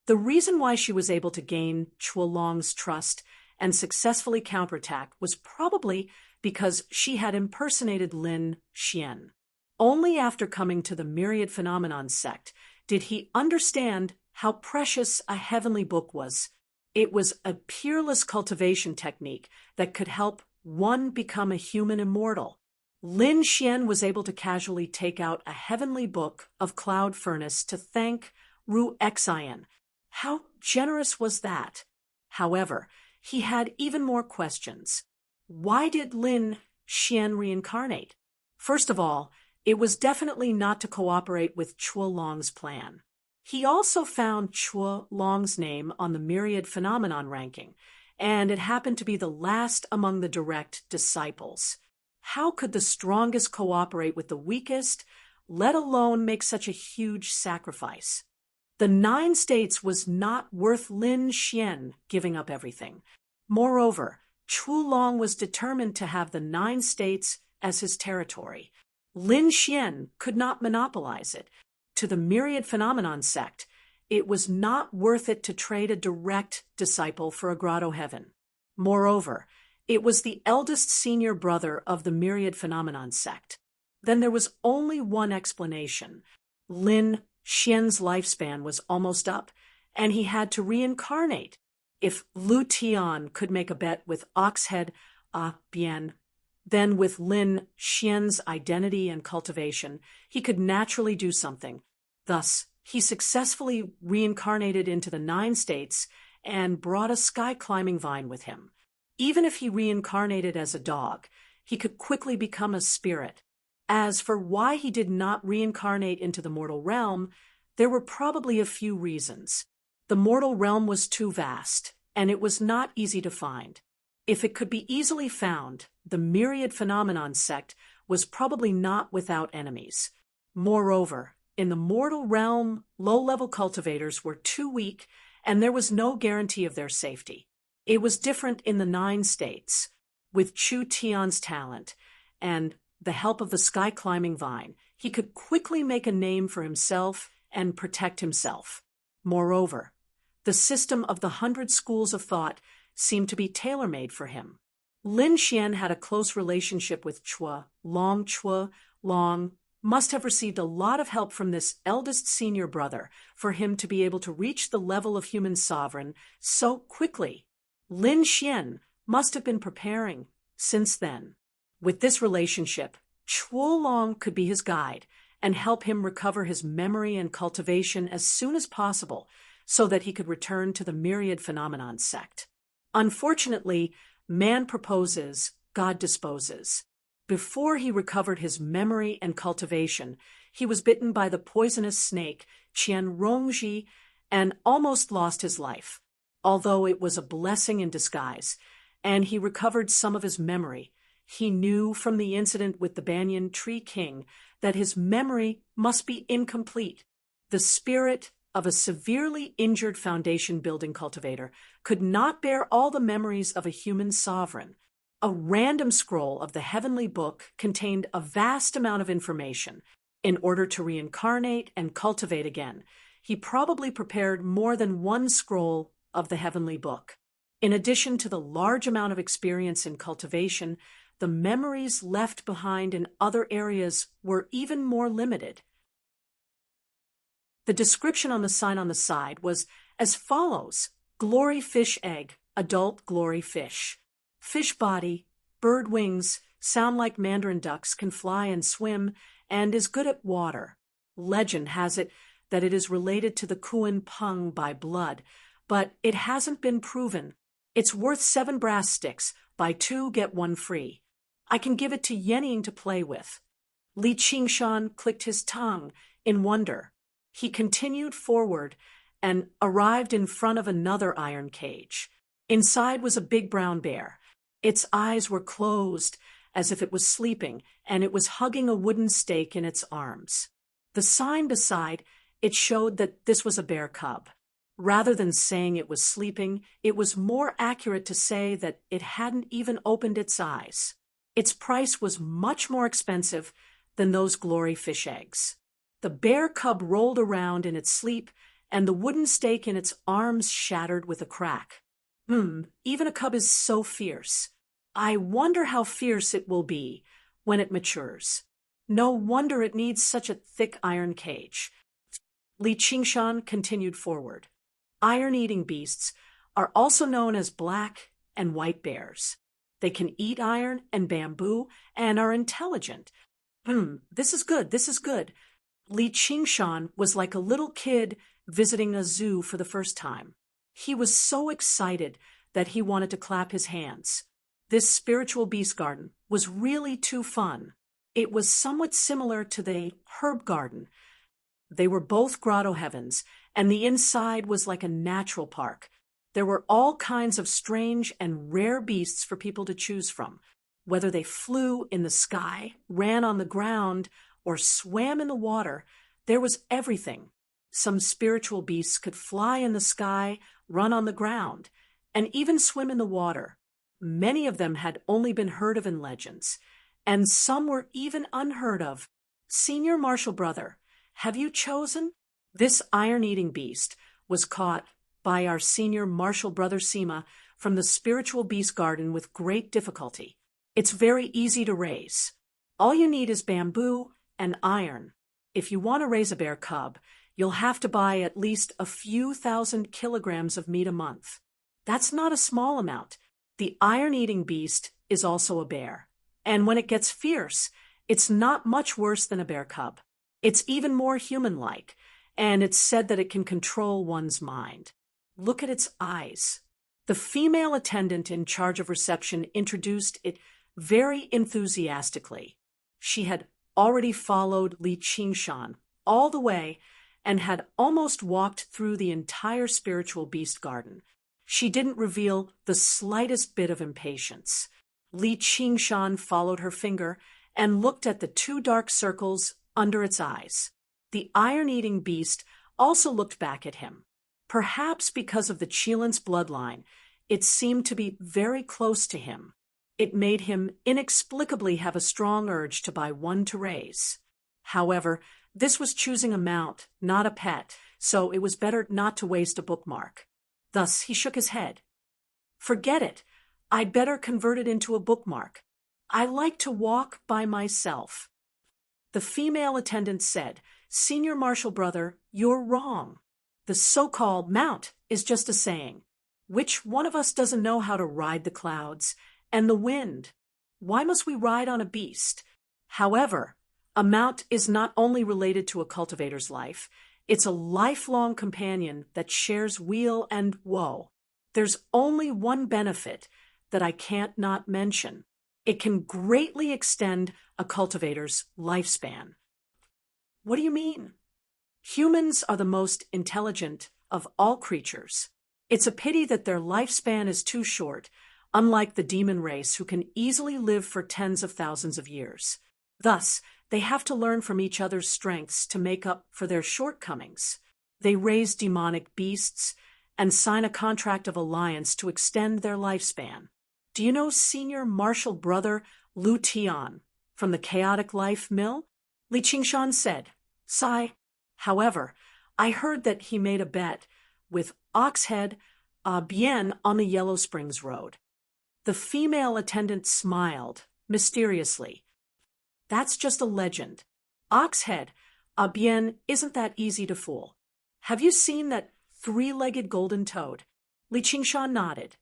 The reason why she was able to gain Chuolong's trust and successfully counterattack was probably because she had impersonated Lin Xian. Only after coming to the Myriad Phenomenon sect did he understand how precious a heavenly book was. It was a peerless cultivation technique that could help one become a human immortal. Lin Xian was able to casually take out a heavenly book of Cloud Furnace to thank Ru Xian. How generous was that? However, he had even more questions. Why did Lin Xian reincarnate? First of all, it was definitely not to cooperate with Chuolong's plan. He also found Chuolong's name on the Myriad Phenomenon ranking, and it happened to be the last among the direct disciples. How could the strongest cooperate with the weakest, let alone make such a huge sacrifice? The 9 states was not worth Lin Xian giving up everything. Moreover, Chuolong was determined to have the 9 states as his territory. Lin Xian could not monopolize it. To the Myriad Phenomenon sect, it was not worth it to trade a direct disciple for a grotto heaven. Moreover, it was the eldest senior brother of the Myriad Phenomenon sect. Then there was only one explanation. Lin Xian's lifespan was almost up, and he had to reincarnate. If Lu Tian could make a bet with Oxhead Bian, then with Lin Xian's identity and cultivation, he could naturally do something. Thus, he successfully reincarnated into the 9 states and brought a sky-climbing vine with him. Even if he reincarnated as a dog, he could quickly become a spirit. As for why he did not reincarnate into the mortal realm, there were probably a few reasons. The mortal realm was too vast, and it was not easy to find. If it could be easily found, the Myriad Phenomenon sect was probably not without enemies. Moreover, in the mortal realm, low-level cultivators were too weak, and there was no guarantee of their safety. It was different in the 9 states. With Chu Tian's talent and the help of the sky-climbing vine, he could quickly make a name for himself and protect himself. Moreover, the system of the 100 schools of thought seemed to be tailor-made for him. Lin Xian had a close relationship with Chuolong. Chuolong must have received a lot of help from this eldest senior brother for him to be able to reach the level of human sovereign so quickly. Lin Xian must have been preparing since then. With this relationship, Chuolong could be his guide and help him recover his memory and cultivation as soon as possible so that he could return to the Myriad Phenomenon sect. Unfortunately, man proposes, God disposes. Before he recovered his memory and cultivation, he was bitten by the poisonous snake Qian Rongji and almost lost his life. Although it was a blessing in disguise, and he recovered some of his memory, he knew from the incident with the Banyan Tree King that his memory must be incomplete. The spirit of a severely injured foundation-building cultivator could not bear all the memories of a human sovereign. A random scroll of the heavenly book contained a vast amount of information. In order to reincarnate and cultivate again, he probably prepared more than one scroll of the heavenly book. In addition to the large amount of experience in cultivation, the memories left behind in other areas were even more limited. The description on the sign on the side was as follows: glory fish egg, adult glory fish. Fish body, bird wings, sound like mandarin ducks, can fly and swim, and is good at water. Legend has it that it is related to the Kuan Peng by blood, but it hasn't been proven. It's worth 7 brass sticks. Buy 2, get 1 free. I can give it to Yening to play with. Li Qingshan clicked his tongue in wonder. He continued forward and arrived in front of another iron cage. Inside was a big brown bear. Its eyes were closed as if it was sleeping, and it was hugging a wooden stake in its arms. The sign beside it showed that this was a bear cub. Rather than saying it was sleeping, it was more accurate to say that it hadn't even opened its eyes. Its price was much more expensive than those glory fish eggs. The bear cub rolled around in its sleep and the wooden stake in its arms shattered with a crack. Even a cub is so fierce. I wonder how fierce it will be when it matures. No wonder it needs such a thick iron cage. Li Qingshan continued forward. Iron-eating beasts are also known as black and white bears. They can eat iron and bamboo and are intelligent. This is good, this is good. Li Qingshan was like a little kid visiting a zoo for the first time. He was so excited that he wanted to clap his hands. This spiritual beast garden was really too fun. It was somewhat similar to the herb garden. They were both grotto heavens, and the inside was like a natural park. There were all kinds of strange and rare beasts for people to choose from. Whether they flew in the sky, ran on the ground, or swam in the water, there was everything. Some spiritual beasts could fly in the sky, run on the ground, and even swim in the water. Many of them had only been heard of in legends, and some were even unheard of. Senior Marshal Brother, have you chosen? This iron-eating beast was caught by our Senior Marshal Brother Sima from the spiritual beast garden with great difficulty. It's very easy to raise. All you need is bamboo and iron. If you want to raise a bear cub, you'll have to buy at least a few thousand kilograms of meat a month. That's not a small amount. The iron-eating beast is also a bear. And when it gets fierce, it's not much worse than a bear cub. It's even more human-like, and it's said that it can control one's mind. Look at its eyes. The female attendant in charge of reception introduced it very enthusiastically. She had already followed Li Qingshan all the way and had almost walked through the entire spiritual beast garden. She didn't reveal the slightest bit of impatience. Li Qingshan followed her finger and looked at the two dark circles under its eyes. The iron-eating beast also looked back at him. Perhaps because of the Qilin's bloodline, it seemed to be very close to him. It made him inexplicably have a strong urge to buy one to raise. However, this was choosing a mount, not a pet, so it was better not to waste a bookmark. Thus, he shook his head. Forget it. I'd better convert it into a bookmark. I like to walk by myself. The female attendant said, Senior Marshal Brother, you're wrong. The so-called mount is just a saying. Which one of us doesn't know how to ride the clouds and the wind? Why must we ride on a beast? However, a mount is not only related to a cultivator's life, it's a lifelong companion that shares weal and woe. There's only one benefit that I can't not mention. It can greatly extend a cultivator's lifespan. What do you mean? Humans are the most intelligent of all creatures. It's a pity that their lifespan is too short, unlike the demon race who can easily live for tens of thousands of years. Thus, they have to learn from each other's strengths to make up for their shortcomings. They raise demonic beasts and sign a contract of alliance to extend their lifespan. Do you know Senior Marshal Brother Lu Tian from the Chaotic Life Mill? Li Qingshan said, Sigh. However, I heard that he made a bet with Oxhead Bien on the Yellow Springs Road. The female attendant smiled mysteriously. That's just a legend. Oxhead Bien isn't that easy to fool. Have you seen that three-legged golden toad? Li Qingshan nodded.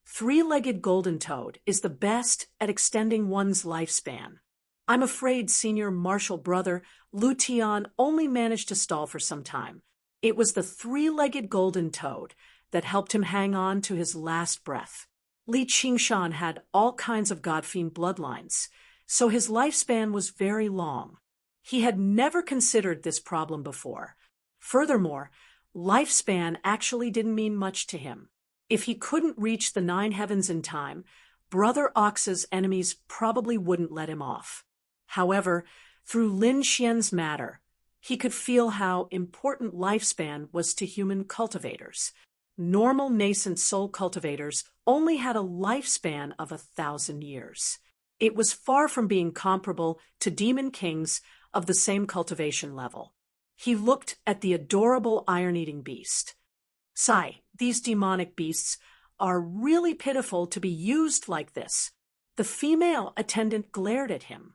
Three-legged golden toad is the best at extending one's lifespan. I'm afraid Senior Marshal Brother Lu Tian only managed to stall for some time. It was the three-legged golden toad that helped him hang on to his last breath. Li Qingshan had all kinds of godfiend bloodlines, so his lifespan was very long. He had never considered this problem before. Furthermore, lifespan actually didn't mean much to him. If he couldn't reach the 9 heavens in time, Brother Ox's enemies probably wouldn't let him off. However, through Lin Xian's matter, he could feel how important lifespan was to human cultivators. Normal nascent soul cultivators only had a lifespan of 1,000 years. It was far from being comparable to demon kings of the same cultivation level. He looked at the adorable iron-eating beast. Sigh, these demonic beasts are really pitiful to be used like this. The female attendant glared at him.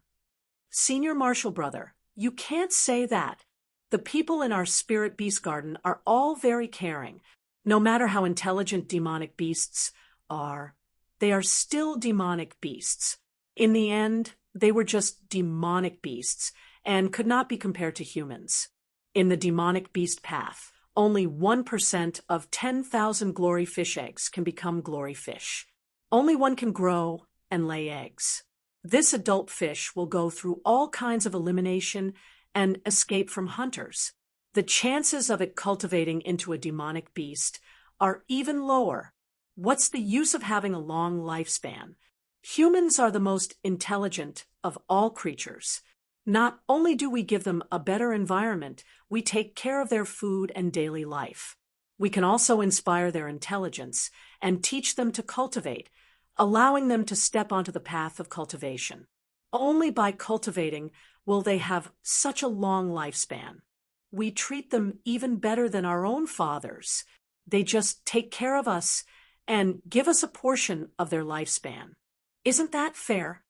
Senior Marshal Brother, you can't say that. The people in our spirit beast garden are all very caring. No matter how intelligent demonic beasts are, they are still demonic beasts. In the end, they were just demonic beasts and could not be compared to humans. In the demonic beast path, only 1% of 10,000 glory fish eggs can become glory fish. Only one can grow and lay eggs. This adult fish will go through all kinds of elimination and escape from hunters. The chances of it cultivating into a demonic beast are even lower. What's the use of having a long lifespan? Humans are the most intelligent of all creatures. Not only do we give them a better environment, we take care of their food and daily life. We can also inspire their intelligence and teach them to cultivate, allowing them to step onto the path of cultivation. Only by cultivating will they have such a long lifespan. We treat them even better than our own fathers. They just take care of us and give us a portion of their lifespan. Isn't that fair?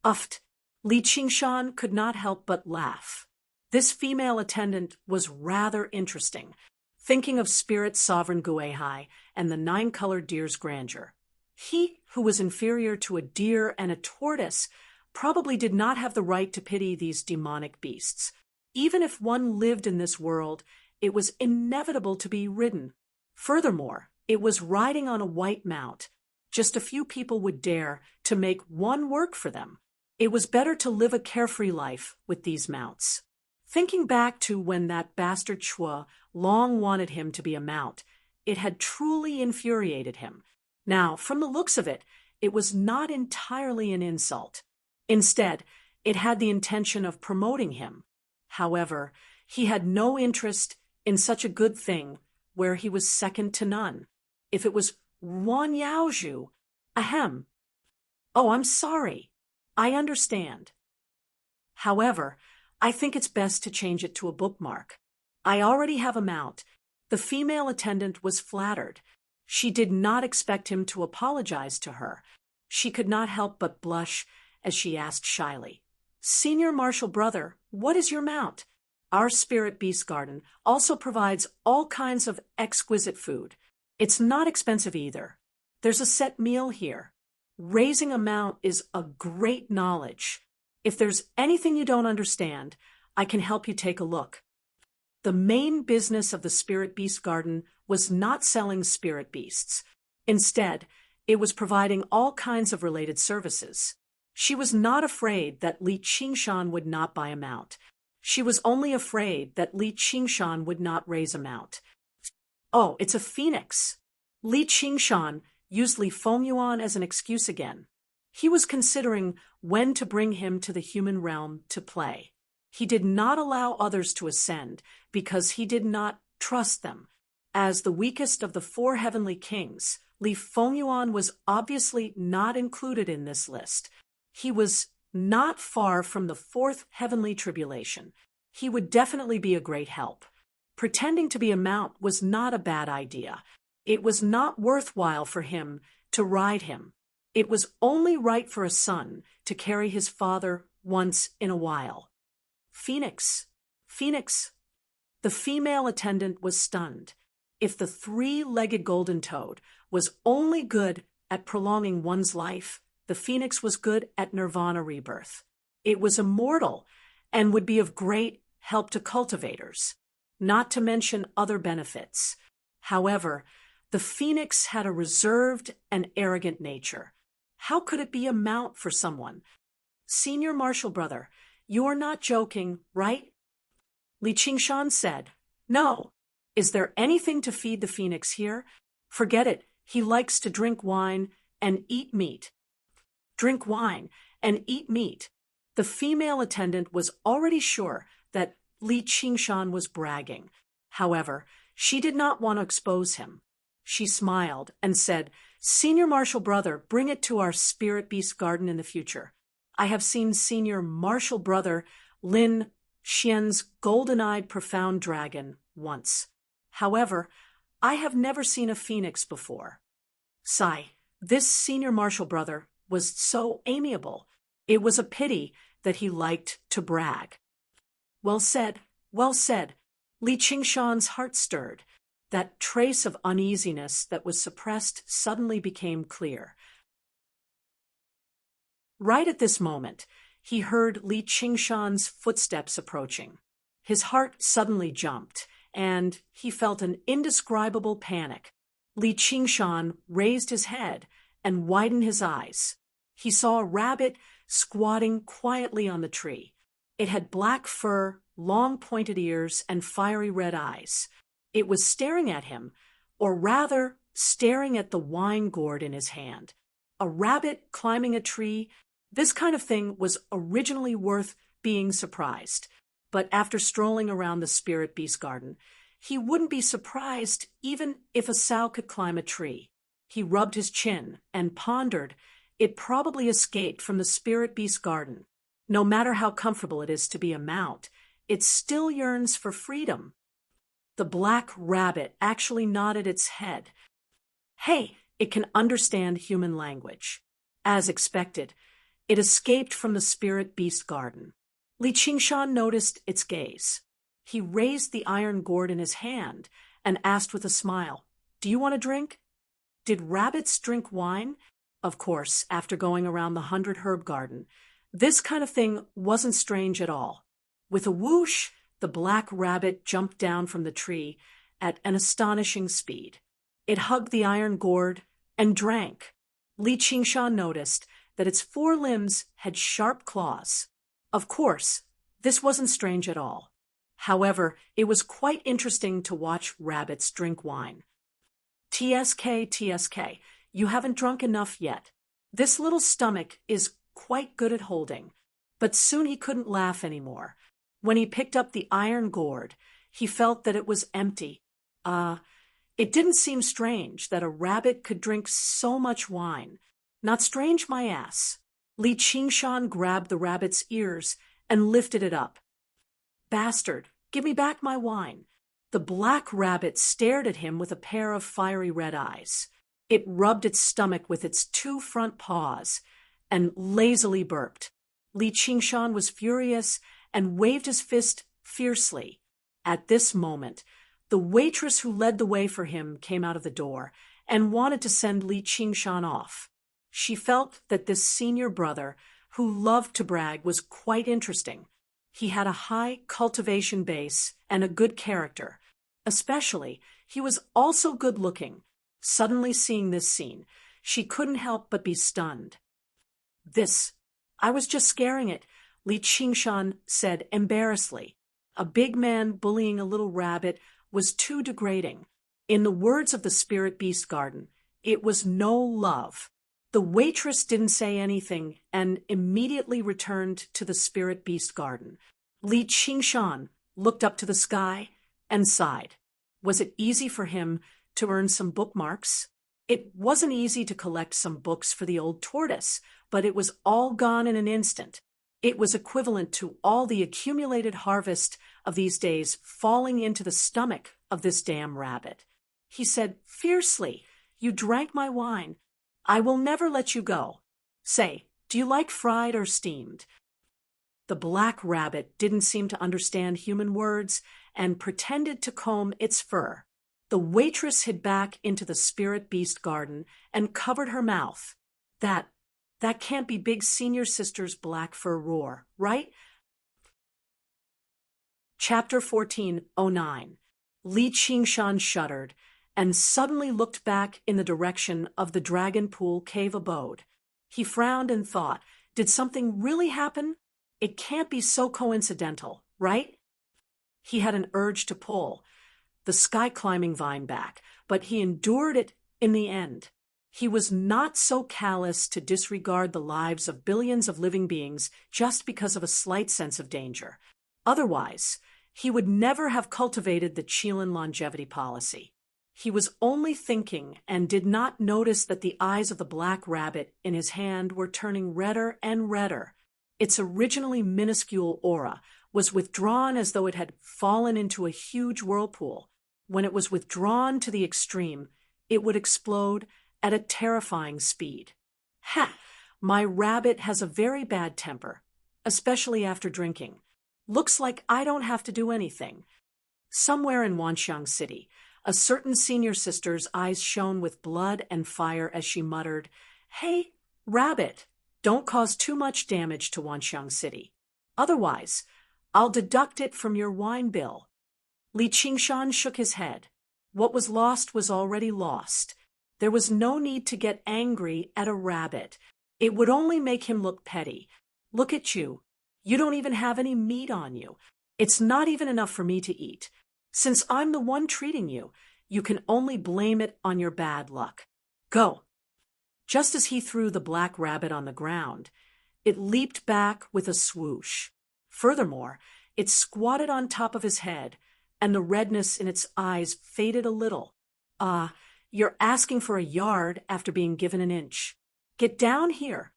Uffed. Li Qingshan could not help but laugh. This female attendant was rather interesting, thinking of Spirit Sovereign Guihai and the 9-colored deer's grandeur. He, who was inferior to a deer and a tortoise, probably did not have the right to pity these demonic beasts. Even if one lived in this world, it was inevitable to be ridden. Furthermore, it was riding on a white mount. Just a few people would dare to make one work for them. It was better to live a carefree life with these mounts. Thinking back to when that bastard Chua long wanted him to be a mount, it had truly infuriated him. Now, from the looks of it, it was not entirely an insult. Instead, it had the intention of promoting him. However, he had no interest in such a good thing where he was second to none. If it was Wan Yaozhu, ahem. Oh, I'm sorry. I understand. However, I think it's best to change it to a bookmark. I already have a mount. The female attendant was flattered. She did not expect him to apologize to her. She could not help but blush as she asked shyly, Senior Marshal Brother, what is your mount? Our Spirit Beast Garden also provides all kinds of exquisite food. It's not expensive either. There's a set meal here. Raising a mount is a great knowledge. If there's anything you don't understand, I can help you take a look. The main business of the Spirit Beast Garden was not selling spirit beasts. Instead, it was providing all kinds of related services. She was not afraid that Li Qingshan would not buy a mount. She was only afraid that Li Qingshan would not raise a mount. Oh, it's a phoenix. Li Qingshan used Li Fengyuan as an excuse again. He was considering when to bring him to the human realm to play. He did not allow others to ascend because he did not trust them. As the weakest of the 4 heavenly kings, Li Fengyuan was obviously not included in this list. He was not far from the 4th heavenly tribulation. He would definitely be a great help. Pretending to be a mount was not a bad idea. It was not worthwhile for him to ride him. It was only right for a son to carry his father once in a while. Phoenix, Phoenix. The female attendant was stunned. If the 3-legged golden toad was only good at prolonging one's life, the phoenix was good at nirvana rebirth. It was immortal and would be of great help to cultivators, not to mention other benefits. However, the phoenix had a reserved and arrogant nature. How could it be a mount for someone? Senior Marshal Brother, you're not joking, right? Li Qingshan said, No. Is there anything to feed the phoenix here? Forget it. He likes to drink wine and eat meat. Drink wine and eat meat. The female attendant was already sure that Li Qingshan was bragging. However, she did not want to expose him. She smiled and said, Senior Marshal Brother, bring it to our Spirit Beast Garden in the future. I have seen Senior Marshal Brother Lin Xian's golden-eyed profound dragon, once. However, I have never seen a phoenix before. Sigh, this senior marshal brother was so amiable. It was a pity that he liked to brag. Well said, well said. Li Qingshan's heart stirred. That trace of uneasiness that was suppressed suddenly became clear. Right at this moment, he heard Li Qingshan's footsteps approaching. His heart suddenly jumped, and he felt an indescribable panic. Li Qingshan raised his head and widened his eyes. He saw a rabbit squatting quietly on the tree. It had black fur, long pointed ears, and fiery red eyes. It was staring at him, or rather, staring at the wine gourd in his hand. A rabbit climbing a tree, this kind of thing was originally worth being surprised. But after strolling around the spirit beast garden, he wouldn't be surprised even if a sow could climb a tree. He rubbed his chin and pondered. It probably escaped from the spirit beast garden. No matter how comfortable it is to be a mount, it still yearns for freedom. The black rabbit actually nodded its head. Hey, it can understand human language. As expected, it escaped from the spirit beast garden. Li Qingshan noticed its gaze. He raised the iron gourd in his hand and asked with a smile, "Do you want a drink?" Did rabbits drink wine? Of course, after going around the 100 herb garden, this kind of thing wasn't strange at all. With a whoosh, the black rabbit jumped down from the tree at an astonishing speed. It hugged the iron gourd and drank. Li Qingshan noticed that its 4 limbs had sharp claws. Of course, this wasn't strange at all. However, it was quite interesting to watch rabbits drink wine. TSK, TSK, you haven't drunk enough yet. This little stomach is quite good at holding. But soon he couldn't laugh anymore. When he picked up the iron gourd, he felt that it was empty. It didn't seem strange that a rabbit could drink so much wine. Not strange, my ass. Li Qingshan grabbed the rabbit's ears and lifted it up. Bastard, give me back my wine. The black rabbit stared at him with a pair of fiery red eyes. It rubbed its stomach with its 2 front paws and lazily burped. Li Qingshan was furious and waved his fist fiercely. At this moment, the waitress who led the way for him came out of the door and wanted to send Li Qingshan off. She felt that this senior brother, who loved to brag, was quite interesting. He had a high cultivation base and a good character. Especially, he was also good-looking. Suddenly seeing this scene, she couldn't help but be stunned. I was just scaring it, Li Qingshan said embarrassedly. A big man bullying a little rabbit was too degrading. In the words of the spirit beast garden, it was no love. The waitress didn't say anything and immediately returned to the spirit beast garden. Li Qingshan looked up to the sky and sighed. Was it easy for him to earn some bookmarks? It wasn't easy to collect some books for the old tortoise, but it was all gone in an instant. It was equivalent to all the accumulated harvest of these days falling into the stomach of this damn rabbit. He said fiercely, "You drank my wine. I will never let you go. Say, do you like fried or steamed?" The black rabbit didn't seem to understand human words and pretended to comb its fur. The waitress hid back into the spirit beast garden and covered her mouth. That can't be Big Senior Sister's black fur roar, right? Chapter 14:09. Li Qingshan shuddered and suddenly looked back in the direction of the Dragon Pool cave abode. He frowned and thought, did something really happen? It can't be so coincidental, right? He had an urge to pull the sky-climbing vine back, but he endured it in the end. He was not so callous to disregard the lives of billions of living beings just because of a slight sense of danger. Otherwise, he would never have cultivated the Qilin longevity policy. He was only thinking and did not notice that the eyes of the black rabbit in his hand were turning redder and redder. Its originally minuscule aura was withdrawn as though it had fallen into a huge whirlpool. When it was withdrawn to the extreme, it would explode at a terrifying speed. Ha! My rabbit has a very bad temper, especially after drinking. Looks like I don't have to do anything. Somewhere in Wanxiang City, a certain senior sister's eyes shone with blood and fire as she muttered, "Hey, rabbit, don't cause too much damage to Wanxiang City. Otherwise, I'll deduct it from your wine bill." Li Qingshan shook his head. What was lost was already lost. There was no need to get angry at a rabbit. It would only make him look petty. Look at you. You don't even have any meat on you. It's not even enough for me to eat. Since I'm the one treating you, you can only blame it on your bad luck. Go. Just as he threw the black rabbit on the ground, it leaped back with a swoosh. Furthermore, it squatted on top of his head, and the redness in its eyes faded a little. You're asking for a yard after being given an inch. Get down here.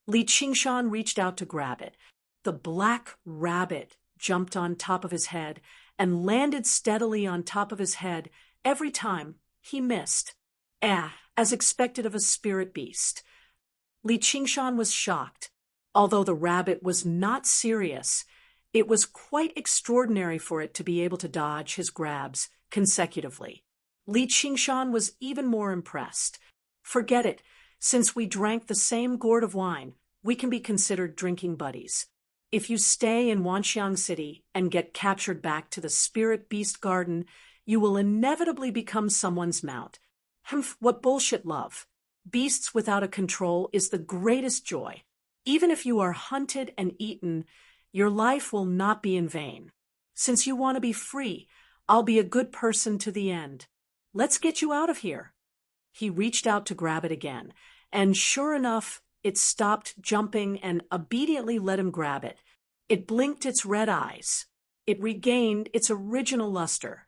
Li Qingshan reached out to grab it. The black rabbit jumped on top of his head and landed steadily on top of his head every time he missed. As expected of a spirit beast. Li Qingshan was shocked. Although the rabbit was not serious, it was quite extraordinary for it to be able to dodge his grabs consecutively. Li Qingshan was even more impressed. Forget it. Since we drank the same gourd of wine, we can be considered drinking buddies. If you stay in Wanxiang City and get captured back to the Spirit Beast Garden, you will inevitably become someone's mount. Humph, what bullshit, love. Beasts without a control is the greatest joy. Even if you are hunted and eaten, your life will not be in vain. Since you want to be free, I'll be a good person to the end. Let's get you out of here. He reached out to grab it again, and sure enough, it stopped jumping and obediently let him grab it. It blinked its red eyes. It regained its original luster.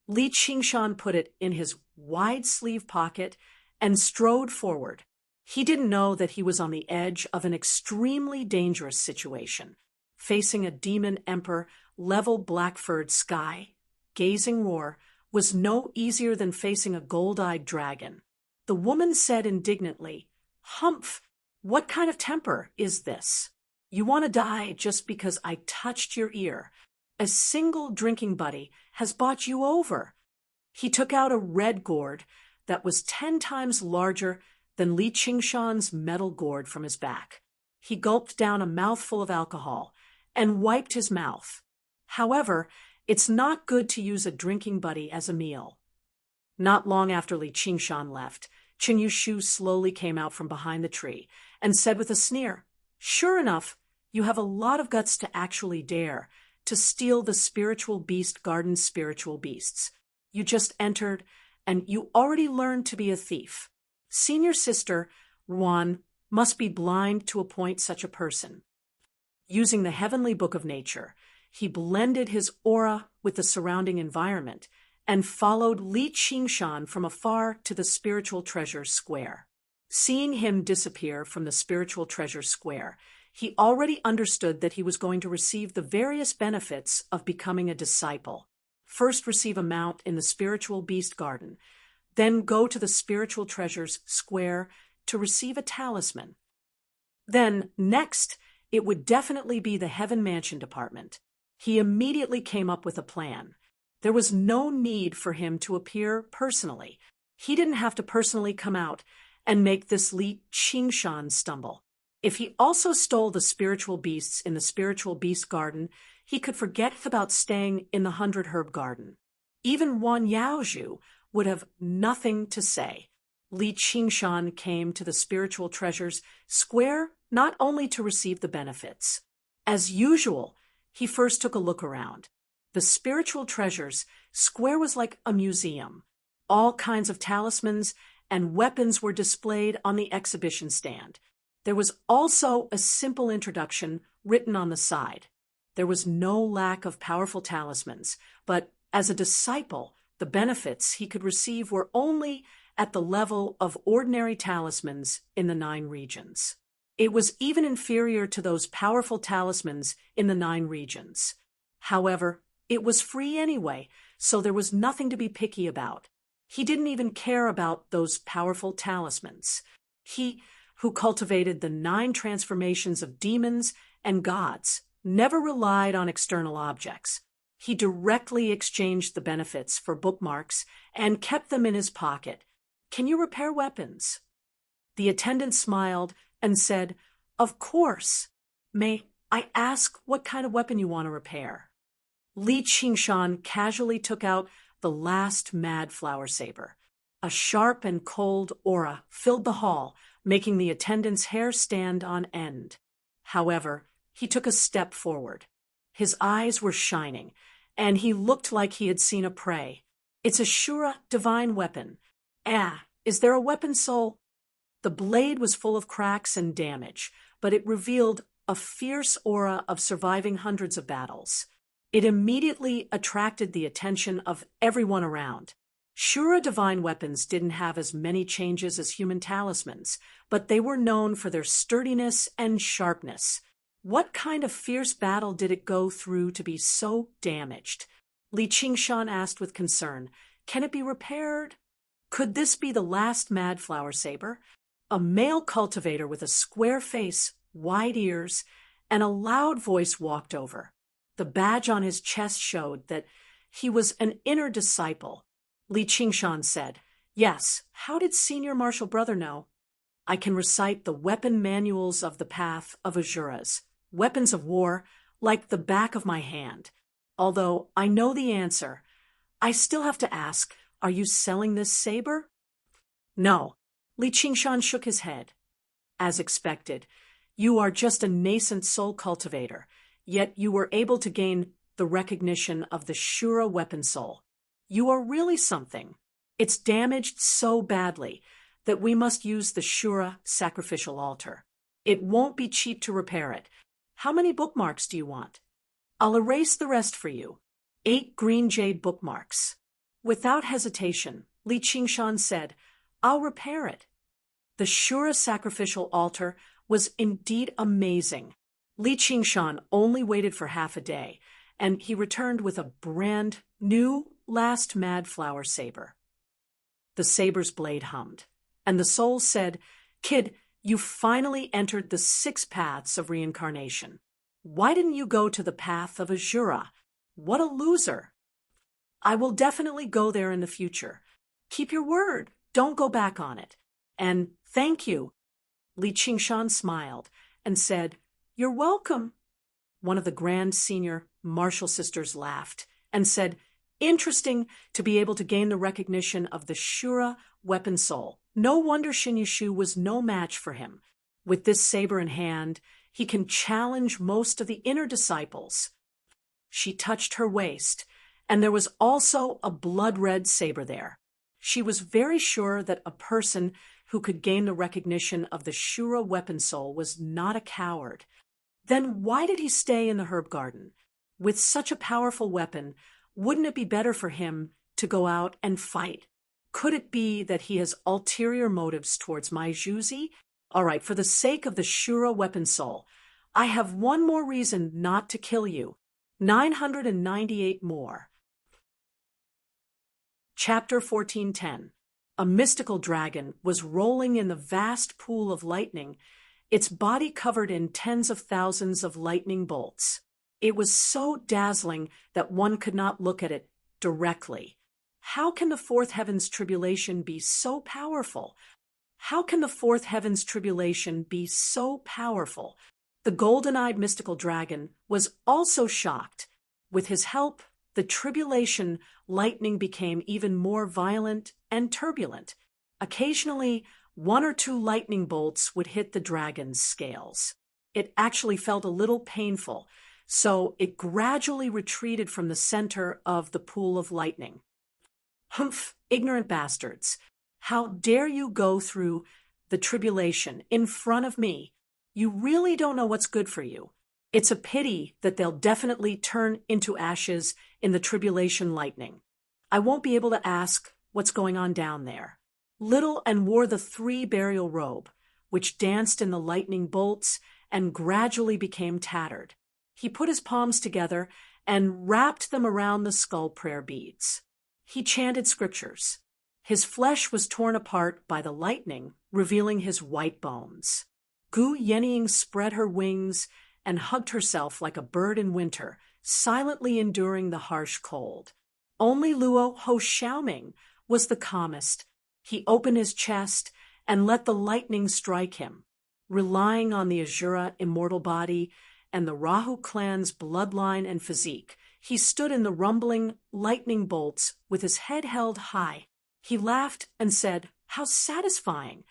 Li Qingshan put it in his wide-sleeve pocket and strode forward. He didn't know that he was on the edge of an extremely dangerous situation, facing a demon emperor, level black-furred sky. Gazing roar was no easier than facing a gold-eyed dragon. The woman said indignantly, "Humph, what kind of temper is this? You want to die just because I touched your ear. A single drinking buddy has bought you over." He took out a red gourd that was 10 times larger than Li Qingshan's metal gourd from his back. He gulped down a mouthful of alcohol and wiped his mouth. However, it's not good to use a drinking buddy as a meal. Not long after Li Qingshan left, Chen Yushu slowly came out from behind the tree and said with a sneer, "Sure enough, you have a lot of guts to actually dare to steal the Spiritual Beast Garden's spiritual beasts. You just entered, and you already learned to be a thief. Senior Sister Ruan must be blind to appoint such a person." Using the Heavenly Book of Nature, he blended his aura with the surrounding environment and followed Li Qingshan from afar to the Spiritual Treasure Square. Seeing him disappear from the Spiritual Treasure Square, he already understood that he was going to receive the various benefits of becoming a disciple. First, receive a mount in the Spiritual Beast Garden, then go to the Spiritual Treasures Square to receive a talisman. Then, next, it would definitely be the Heaven Mansion Department. He immediately came up with a plan. There was no need for him to appear personally. He didn't have to personally come out and make this Li Qingshan stumble. If he also stole the spiritual beasts in the Spiritual Beast Garden, he could forget about staying in the 100 Herb Garden. Even Wan Yaozhu would have nothing to say. Li Qingshan came to the Spiritual Treasures Square not only to receive the benefits. As usual, he first took a look around. The Spiritual Treasures Square was like a museum. All kinds of talismans and weapons were displayed on the exhibition stand. There was also a simple introduction written on the side. There was no lack of powerful talismans, but as a disciple, the benefits he could receive were only at the level of ordinary talismans in the 9 regions. It was even inferior to those powerful talismans in the 9 regions. However, it was free anyway, so there was nothing to be picky about. He didn't even care about those powerful talismans. He, who cultivated the 9 transformations of demons and gods, never relied on external objects. He directly exchanged the benefits for bookmarks and kept them in his pocket. "Can you repair weapons?" The attendant smiled and said, "Of course. May I ask what kind of weapon you want to repair?" Li Qingshan casually took out the last mad flower saber. A sharp and cold aura filled the hall, making the attendant's hair stand on end. However, he took a step forward. His eyes were shining, and he looked like he had seen a prey. "It's a Shura divine weapon. Is there a weapon soul?" The blade was full of cracks and damage, but it revealed a fierce aura of surviving hundreds of battles. It immediately attracted the attention of everyone around. Shura divine weapons didn't have as many changes as human talismans, but they were known for their sturdiness and sharpness. What kind of fierce battle did it go through to be so damaged? Li Qingshan asked with concern. "Can it be repaired?" Could this be the last mad flower saber? A male cultivator with a square face, wide ears, and a loud voice walked over. The badge on his chest showed that he was an inner disciple. Li Qingshan said, "Yes, how did Senior Martial Brother know?" "I can recite the weapon manuals of the path of Azuras, weapons of war, like the back of my hand. Although I know the answer, I still have to ask, are you selling this saber?" "No." Li Qingshan shook his head. "As expected, you are just a nascent soul cultivator, yet you were able to gain the recognition of the Shura weapon soul. You are really something. It's damaged so badly that we must use the Shura sacrificial altar. It won't be cheap to repair it. How many bookmarks do you want?" "I'll erase the rest for you. 8 green jade bookmarks." Without hesitation, Li Qingshan said, "I'll repair it." The Shura sacrificial altar was indeed amazing. Li Qingshan only waited for half a day, and he returned with a brand new last mad flower saber. The saber's blade hummed, and the soul said, "Kid, you finally entered the 6 paths of reincarnation. Why didn't you go to the path of Azura? What a loser." "I will definitely go there in the future. Keep your word. Don't go back on it. And thank you." Li Qingshan smiled and said, "You're welcome." One of the grand senior martial sisters laughed and said, "Interesting to be able to gain the recognition of the Shura weapon soul. No wonder Shin Yushu was no match for him. With this saber in hand, he can challenge most of the inner disciples." She touched her waist, and there was also a blood-red saber there. She was very sure that a person who could gain the recognition of the Shura weapon soul was not a coward. Then why did he stay in the herb garden? With such a powerful weapon, wouldn't it be better for him to go out and fight? Could it be that he has ulterior motives towards Mai Juzi? All right, for the sake of the Shura weapon soul, I have one more reason not to kill you. 998 more. Chapter 1410. A mystical dragon was rolling in the vast pool of lightning, its body covered in tens of thousands of lightning bolts. It was so dazzling that one could not look at it directly. How can the fourth heaven's tribulation be so powerful? How can the fourth heaven's tribulation be so powerful? The golden-eyed mystical dragon was also shocked. With his help, the tribulation lightning became even more violent and turbulent. Occasionally, 1 or 2 lightning bolts would hit the dragon's scales. It actually felt a little painful, so it gradually retreated from the center of the pool of lightning. "Humph, ignorant bastards! How dare you go through the tribulation in front of me? You really don't know what's good for you. It's a pity that they'll definitely turn into ashes in the tribulation lightning. I won't be able to ask what's going on down there." Little and wore the 3 burial robe. which danced in the lightning bolts and gradually became tattered. He put his palms together and wrapped them around the skull prayer beads. He chanted scriptures. His flesh was torn apart by the lightning, revealing his white bones. Gu Yenying spread her wings and hugged herself like a bird in winter, silently enduring the harsh cold. Only Luo Ho Xiaoming was the calmest. He opened his chest and let the lightning strike him. Relying on the Azura immortal body and the Rahu clan's bloodline and physique, he stood in the rumbling lightning bolts with his head held high. He laughed and said, "How satisfying!"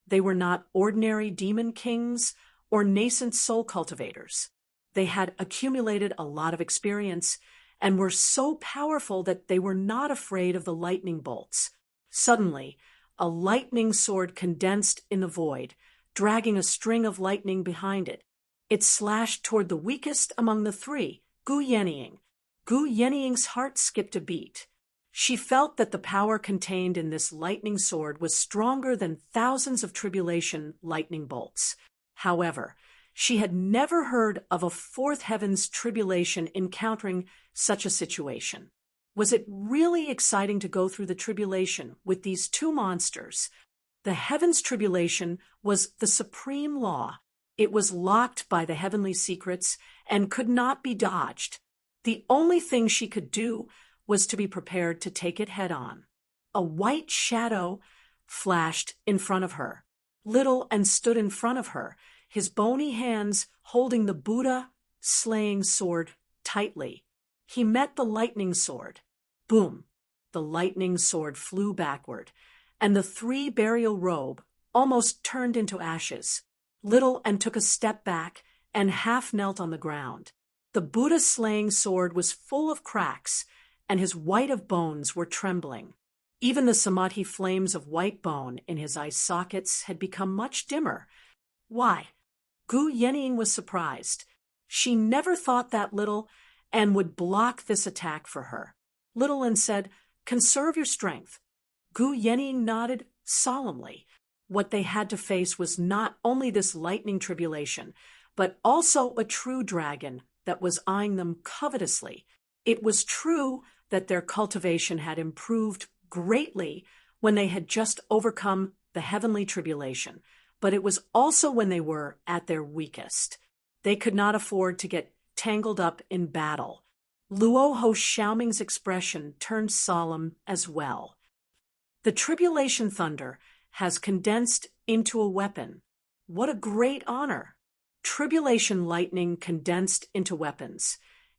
They were not ordinary demon kings or nascent soul cultivators. They had accumulated a lot of experience and were so powerful that they were not afraid of the lightning bolts. Suddenly, a lightning sword condensed in the void, dragging a string of lightning behind it. It slashed toward the weakest among the three, Gu Yenying. Gu Yenying's heart skipped a beat. She felt that the power contained in this lightning sword was stronger than thousands of tribulation lightning bolts. However, she had never heard of a fourth heaven's tribulation encountering such a situation. Was it really exciting to go through the tribulation with these two monsters? The heaven's tribulation was the supreme law. It was locked by the heavenly secrets and could not be dodged. The only thing she could do was to be prepared to take it head on. A white shadow flashed in front of her. Little and stood in front of her, his bony hands holding the Buddha slaying sword tightly. He met the lightning sword. Boom! The lightning sword flew backward, and the three burial robe almost turned into ashes. Little and took a step back and half knelt on the ground. The Buddha slaying sword was full of cracks, and his white of bones were trembling. Even the samadhi flames of white bone in his eye sockets had become much dimmer. Why? Gu Yenying was surprised. She never thought that Little and would block this attack for her. Little and said, "Conserve your strength." Gu Yenying nodded solemnly. What they had to face was not only this lightning tribulation, but also a true dragon that was eyeing them covetously. It was true that their cultivation had improved greatly when they had just overcome the heavenly tribulation, but it was also when they were at their weakest. They could not afford to get tangled up in battle. Luo Ho Xiaoming's expression turned solemn as well. The tribulation thunder has condensed into a weapon. What a great honor! Tribulation lightning condensed into weapons.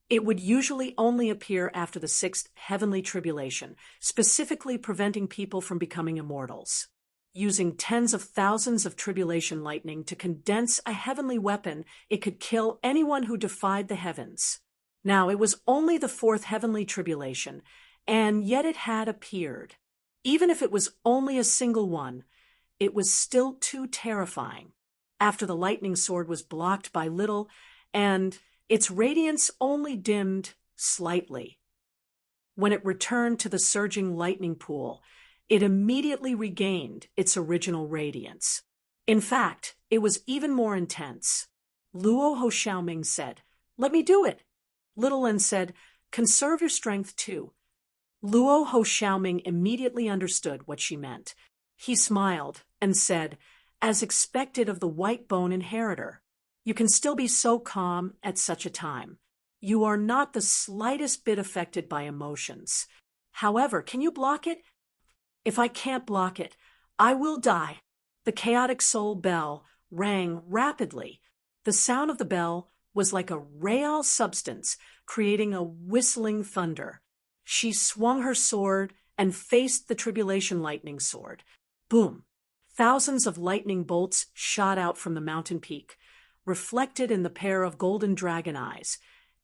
It would usually only appear after the sixth heavenly tribulation, specifically preventing people from becoming immortals. Using tens of thousands of tribulation lightning to condense a heavenly weapon, it could kill anyone who defied the heavens. Now, it was only the fourth heavenly tribulation, and yet it had appeared. Even if it was only a single one, it was still too terrifying. After the lightning sword was blocked by Little, and its radiance only dimmed slightly. When it returned to the surging lightning pool, it immediately regained its original radiance. In fact, it was even more intense. Luo Ho Xiaoming said, "Let me do it." Little and said, "Conserve your strength too." Luo Ho Xiaoming immediately understood what she meant. He smiled and said, as expected of the white bone inheritor, "You can still be so calm at such a time. You are not the slightest bit affected by emotions. However, can you block it?" "If I can't block it, I will die." The chaotic soul bell rang rapidly. The sound of the bell was like a real substance, creating a whistling thunder. She swung her sword and faced the tribulation lightning sword. Boom! Thousands of lightning bolts shot out from the mountain peak, reflected in the pair of golden dragon eyes,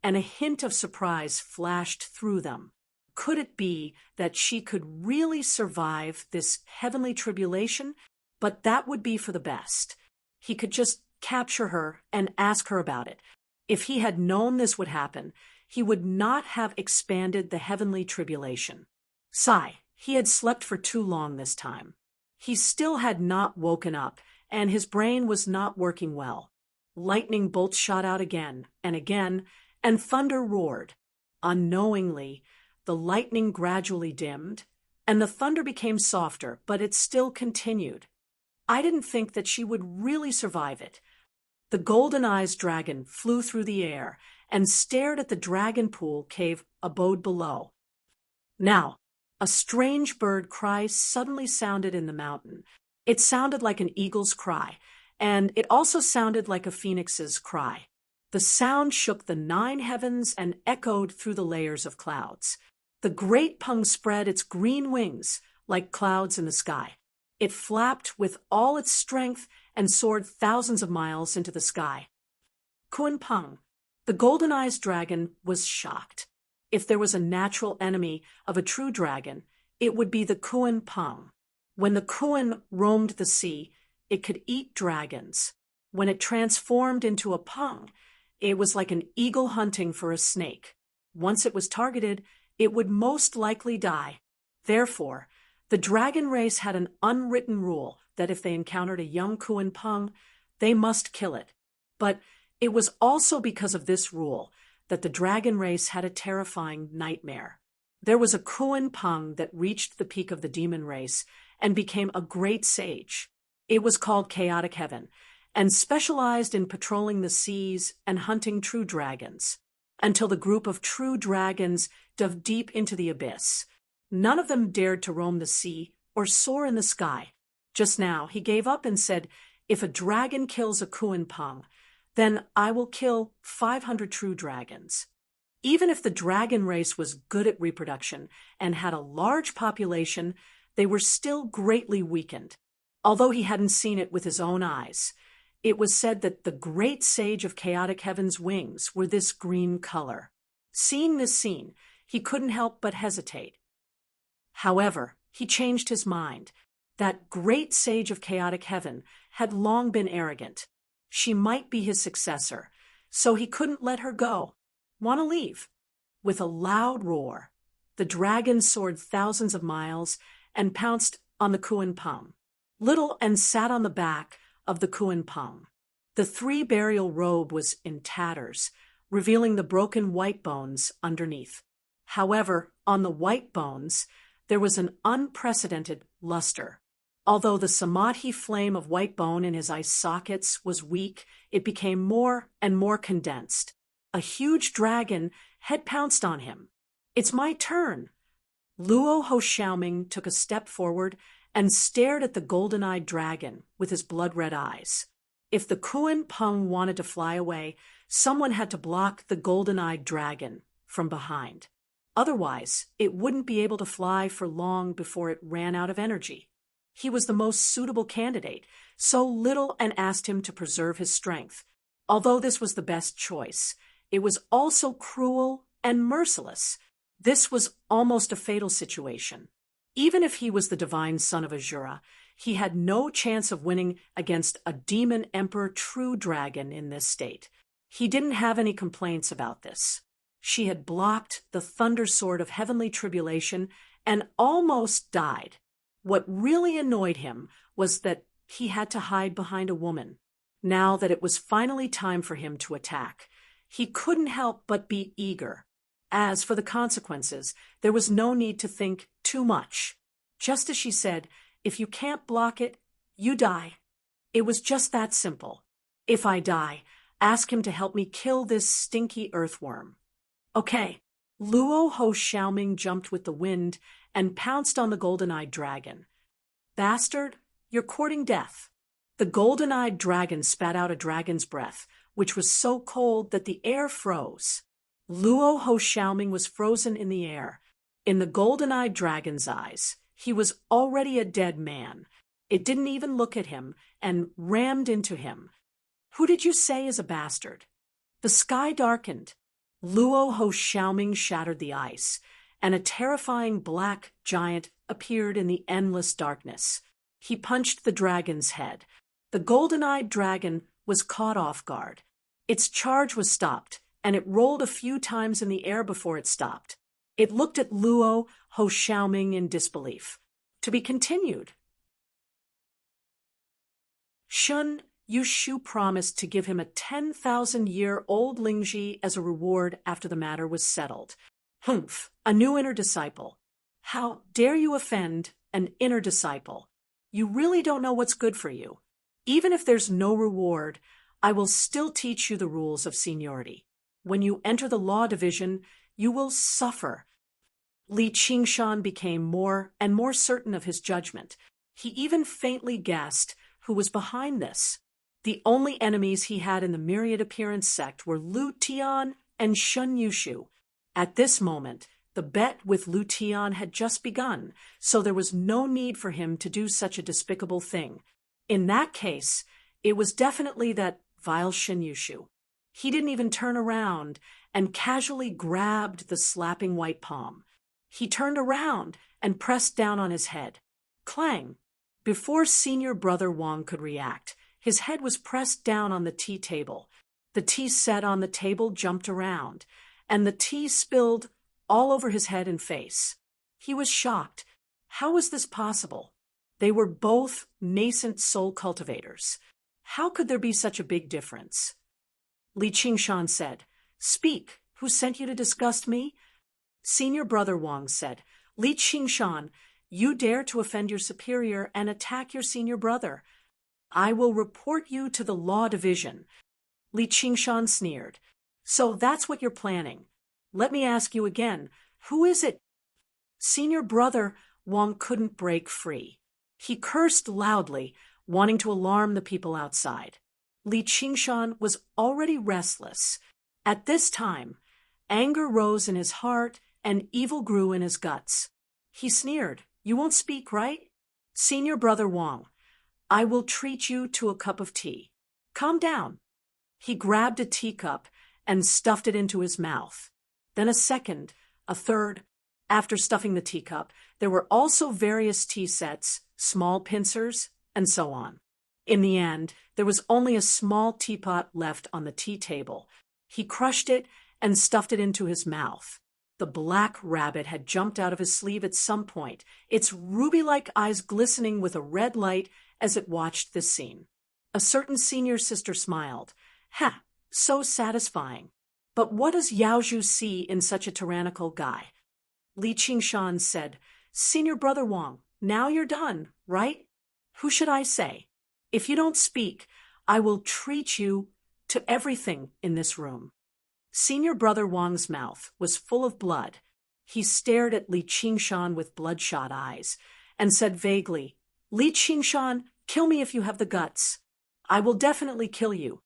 and a hint of surprise flashed through them. Could it be that she could really survive this heavenly tribulation? But that would be for the best. He could just capture her and ask her about it. If he had known this would happen, he would not have expanded the heavenly tribulation. Sigh, he had slept for too long this time. He still had not woken up, and his brain was not working well. Lightning bolts shot out again, and thunder roared. Unknowingly, the lightning gradually dimmed, and the thunder became softer, but it still continued. I didn't think that she would really survive it. The golden-eyed dragon flew through the air and stared at the dragon pool cave abode below. Now, a strange bird cry suddenly sounded in the mountain. It sounded like an eagle's cry, and it also sounded like a phoenix's cry. The sound shook the 9 heavens and echoed through the layers of clouds. The great Pung spread its green wings like clouds in the sky. It flapped with all its strength and soared thousands of miles into the sky. Kun Pung, the golden-eyed dragon, was shocked. If there was a natural enemy of a true dragon, it would be the Kun Pung. When the Kun roamed the sea, it could eat dragons. When it transformed into a Pung, it was like an eagle hunting for a snake. Once it was targeted, it would most likely die. Therefore, the dragon race had an unwritten rule that if they encountered a young Kun Pung, they must kill it. But it was also because of this rule that the dragon race had a terrifying nightmare. There was a Kun Pung that reached the peak of the demon race and became a great sage. It was called Chaotic Heaven and specialized in patrolling the seas and hunting true dragons, until the group of true dragons dove deep into the abyss. None of them dared to roam the sea or soar in the sky. Just now, he gave up and said, "If a dragon kills a Kun Pung, then I will kill 500 true dragons." Even if the dragon race was good at reproduction and had a large population, they were still greatly weakened. Although he hadn't seen it with his own eyes, it was said that the great sage of Chaotic Heaven's wings were this green color. Seeing this scene, he couldn't help but hesitate. However, he changed his mind. That great sage of Chaotic Heaven had long been arrogant. She might be his successor, so he couldn't let her go. Want to leave? With a loud roar, the dragon soared thousands of miles and pounced on the Kun Pung. Little and sat on the back of the Kun Pung. The 3 burial robe was in tatters, revealing the broken white bones underneath. However, on the white bones, there was an unprecedented luster. Although the samadhi flame of white bone in his eye sockets was weak, it became more and more condensed. A huge dragon had pounced on him. "It's my turn." Luo Ho Xiaoming took a step forward and stared at the golden-eyed dragon with his blood-red eyes. If the Kun Pung wanted to fly away, someone had to block the golden-eyed dragon from behind. Otherwise, it wouldn't be able to fly for long before it ran out of energy. He was the most suitable candidate, so Little and asked him to preserve his strength. Although this was the best choice, it was also cruel and merciless. This was almost a fatal situation. Even if he was the divine son of Azura, he had no chance of winning against a demon emperor true dragon in this state. He didn't have any complaints about this. She had blocked the thunder sword of heavenly tribulation and almost died. What really annoyed him was that he had to hide behind a woman. Now that it was finally time for him to attack, he couldn't help but be eager. As for the consequences, there was no need to think too much. Just as she said, "If you can't block it, you die." It was just that simple. "If I die, ask him to help me kill this stinky earthworm." "Okay." Luo Ho Xiaoming jumped with the wind and pounced on the golden-eyed dragon. "Bastard, you're courting death." The golden-eyed dragon spat out a dragon's breath, which was so cold that the air froze. Luo Ho Xiaoming was frozen in the air. In the golden-eyed dragon's eyes, he was already a dead man. It didn't even look at him and rammed into him. "Who did you say is a bastard?" The sky darkened. Luo Ho Xiaoming shattered the ice, and a terrifying black giant appeared in the endless darkness. He punched the dragon's head. The golden-eyed dragon was caught off guard. Its charge was stopped, and it rolled a few times in the air before it stopped. It looked at Luo Ho Xiaoming in disbelief. To be continued. Shun Yushu promised to give him a 10,000-year-old Lingji as a reward after the matter was settled. Humph, a new inner disciple. How dare you offend an inner disciple? You really don't know what's good for you. Even if there's no reward, I will still teach you the rules of seniority. When you enter the law division, you will suffer. Li Qingshan became more and more certain of his judgment. He even faintly guessed who was behind this. The only enemies he had in the myriad appearance sect were Lu Tian and Shun Yushu. At this moment, the bet with Lu Tian had just begun, so there was no need for him to do such a despicable thing. In that case, it was definitely that vile Shun Yushu. He didn't even turn around and casually grabbed the slapping white palm. He turned around and pressed down on his head. Clang! Before senior brother Wang could react, his head was pressed down on the tea table. The tea set on the table jumped around, and the tea spilled all over his head and face. He was shocked. How was this possible? They were both nascent soul cultivators. How could there be such a big difference? Li Qingshan said, "Speak, who sent you to disgust me?" Senior brother Wang said, "Li Qingshan, you dare to offend your superior and attack your senior brother. I will report you to the law division." Li Qingshan sneered. "So that's what you're planning. Let me ask you again, who is it?" Senior brother Wang couldn't break free. He cursed loudly, wanting to alarm the people outside. Li Qingshan was already restless. At this time, anger rose in his heart and evil grew in his guts. He sneered, "You won't speak, right? Senior brother Wang, I will treat you to a cup of tea. Calm down." He grabbed a teacup and stuffed it into his mouth. Then a second, a third. After stuffing the teacup, there were also various tea sets, small pincers, and so on. In the end, there was only a small teapot left on the tea table. He crushed it and stuffed it into his mouth. The black rabbit had jumped out of his sleeve at some point, its ruby-like eyes glistening with a red light as it watched this scene. A certain senior sister smiled. "Ha, so satisfying. But what does Yaozhu see in such a tyrannical guy?" Li Qingshan said, "Senior brother Wang, now you're done, right? Who should I say? If you don't speak, I will treat you to everything in this room." Senior brother Wang's mouth was full of blood. He stared at Li Qingshan with bloodshot eyes and said vaguely, "Li Qingshan, kill me if you have the guts. I will definitely kill you."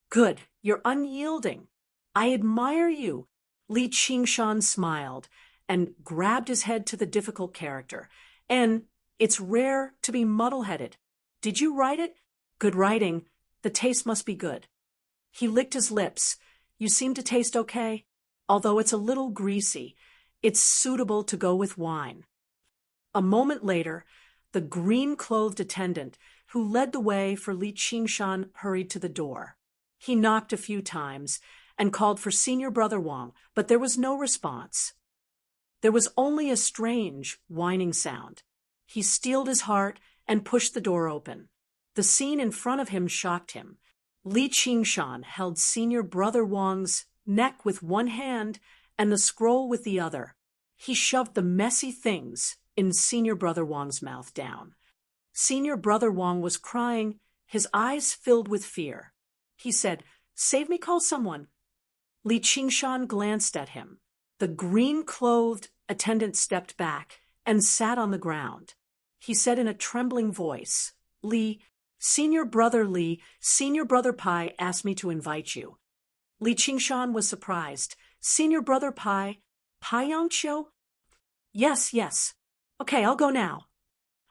"Good, you're unyielding. I admire you." Li Qingshan smiled and grabbed his head to the difficult character. "And it's rare to be muddle-headed. Did you write it? Good writing. The taste must be good." He licked his lips. "You seem to taste okay. Although it's a little greasy, it's suitable to go with wine." A moment later, the green-clothed attendant who led the way for Li Qingshan hurried to the door. He knocked a few times and called for senior brother Wang, but there was no response. There was only a strange, whining sound. He steeled his heart and pushed the door open. The scene in front of him shocked him. Li Qingshan held senior brother Wang's neck with one hand and the scroll with the other. He shoved the messy things in senior brother Wang's mouth down. Senior brother Wang was crying, his eyes filled with fear. He said, "Save me, call someone." Li Qingshan glanced at him. The green-clothed attendant stepped back and sat on the ground. He said in a trembling voice, Senior brother Pai asked me to invite you." Li Qingshan was surprised. "Senior brother Pai Yangqiu?" Yes. Okay, I'll go now."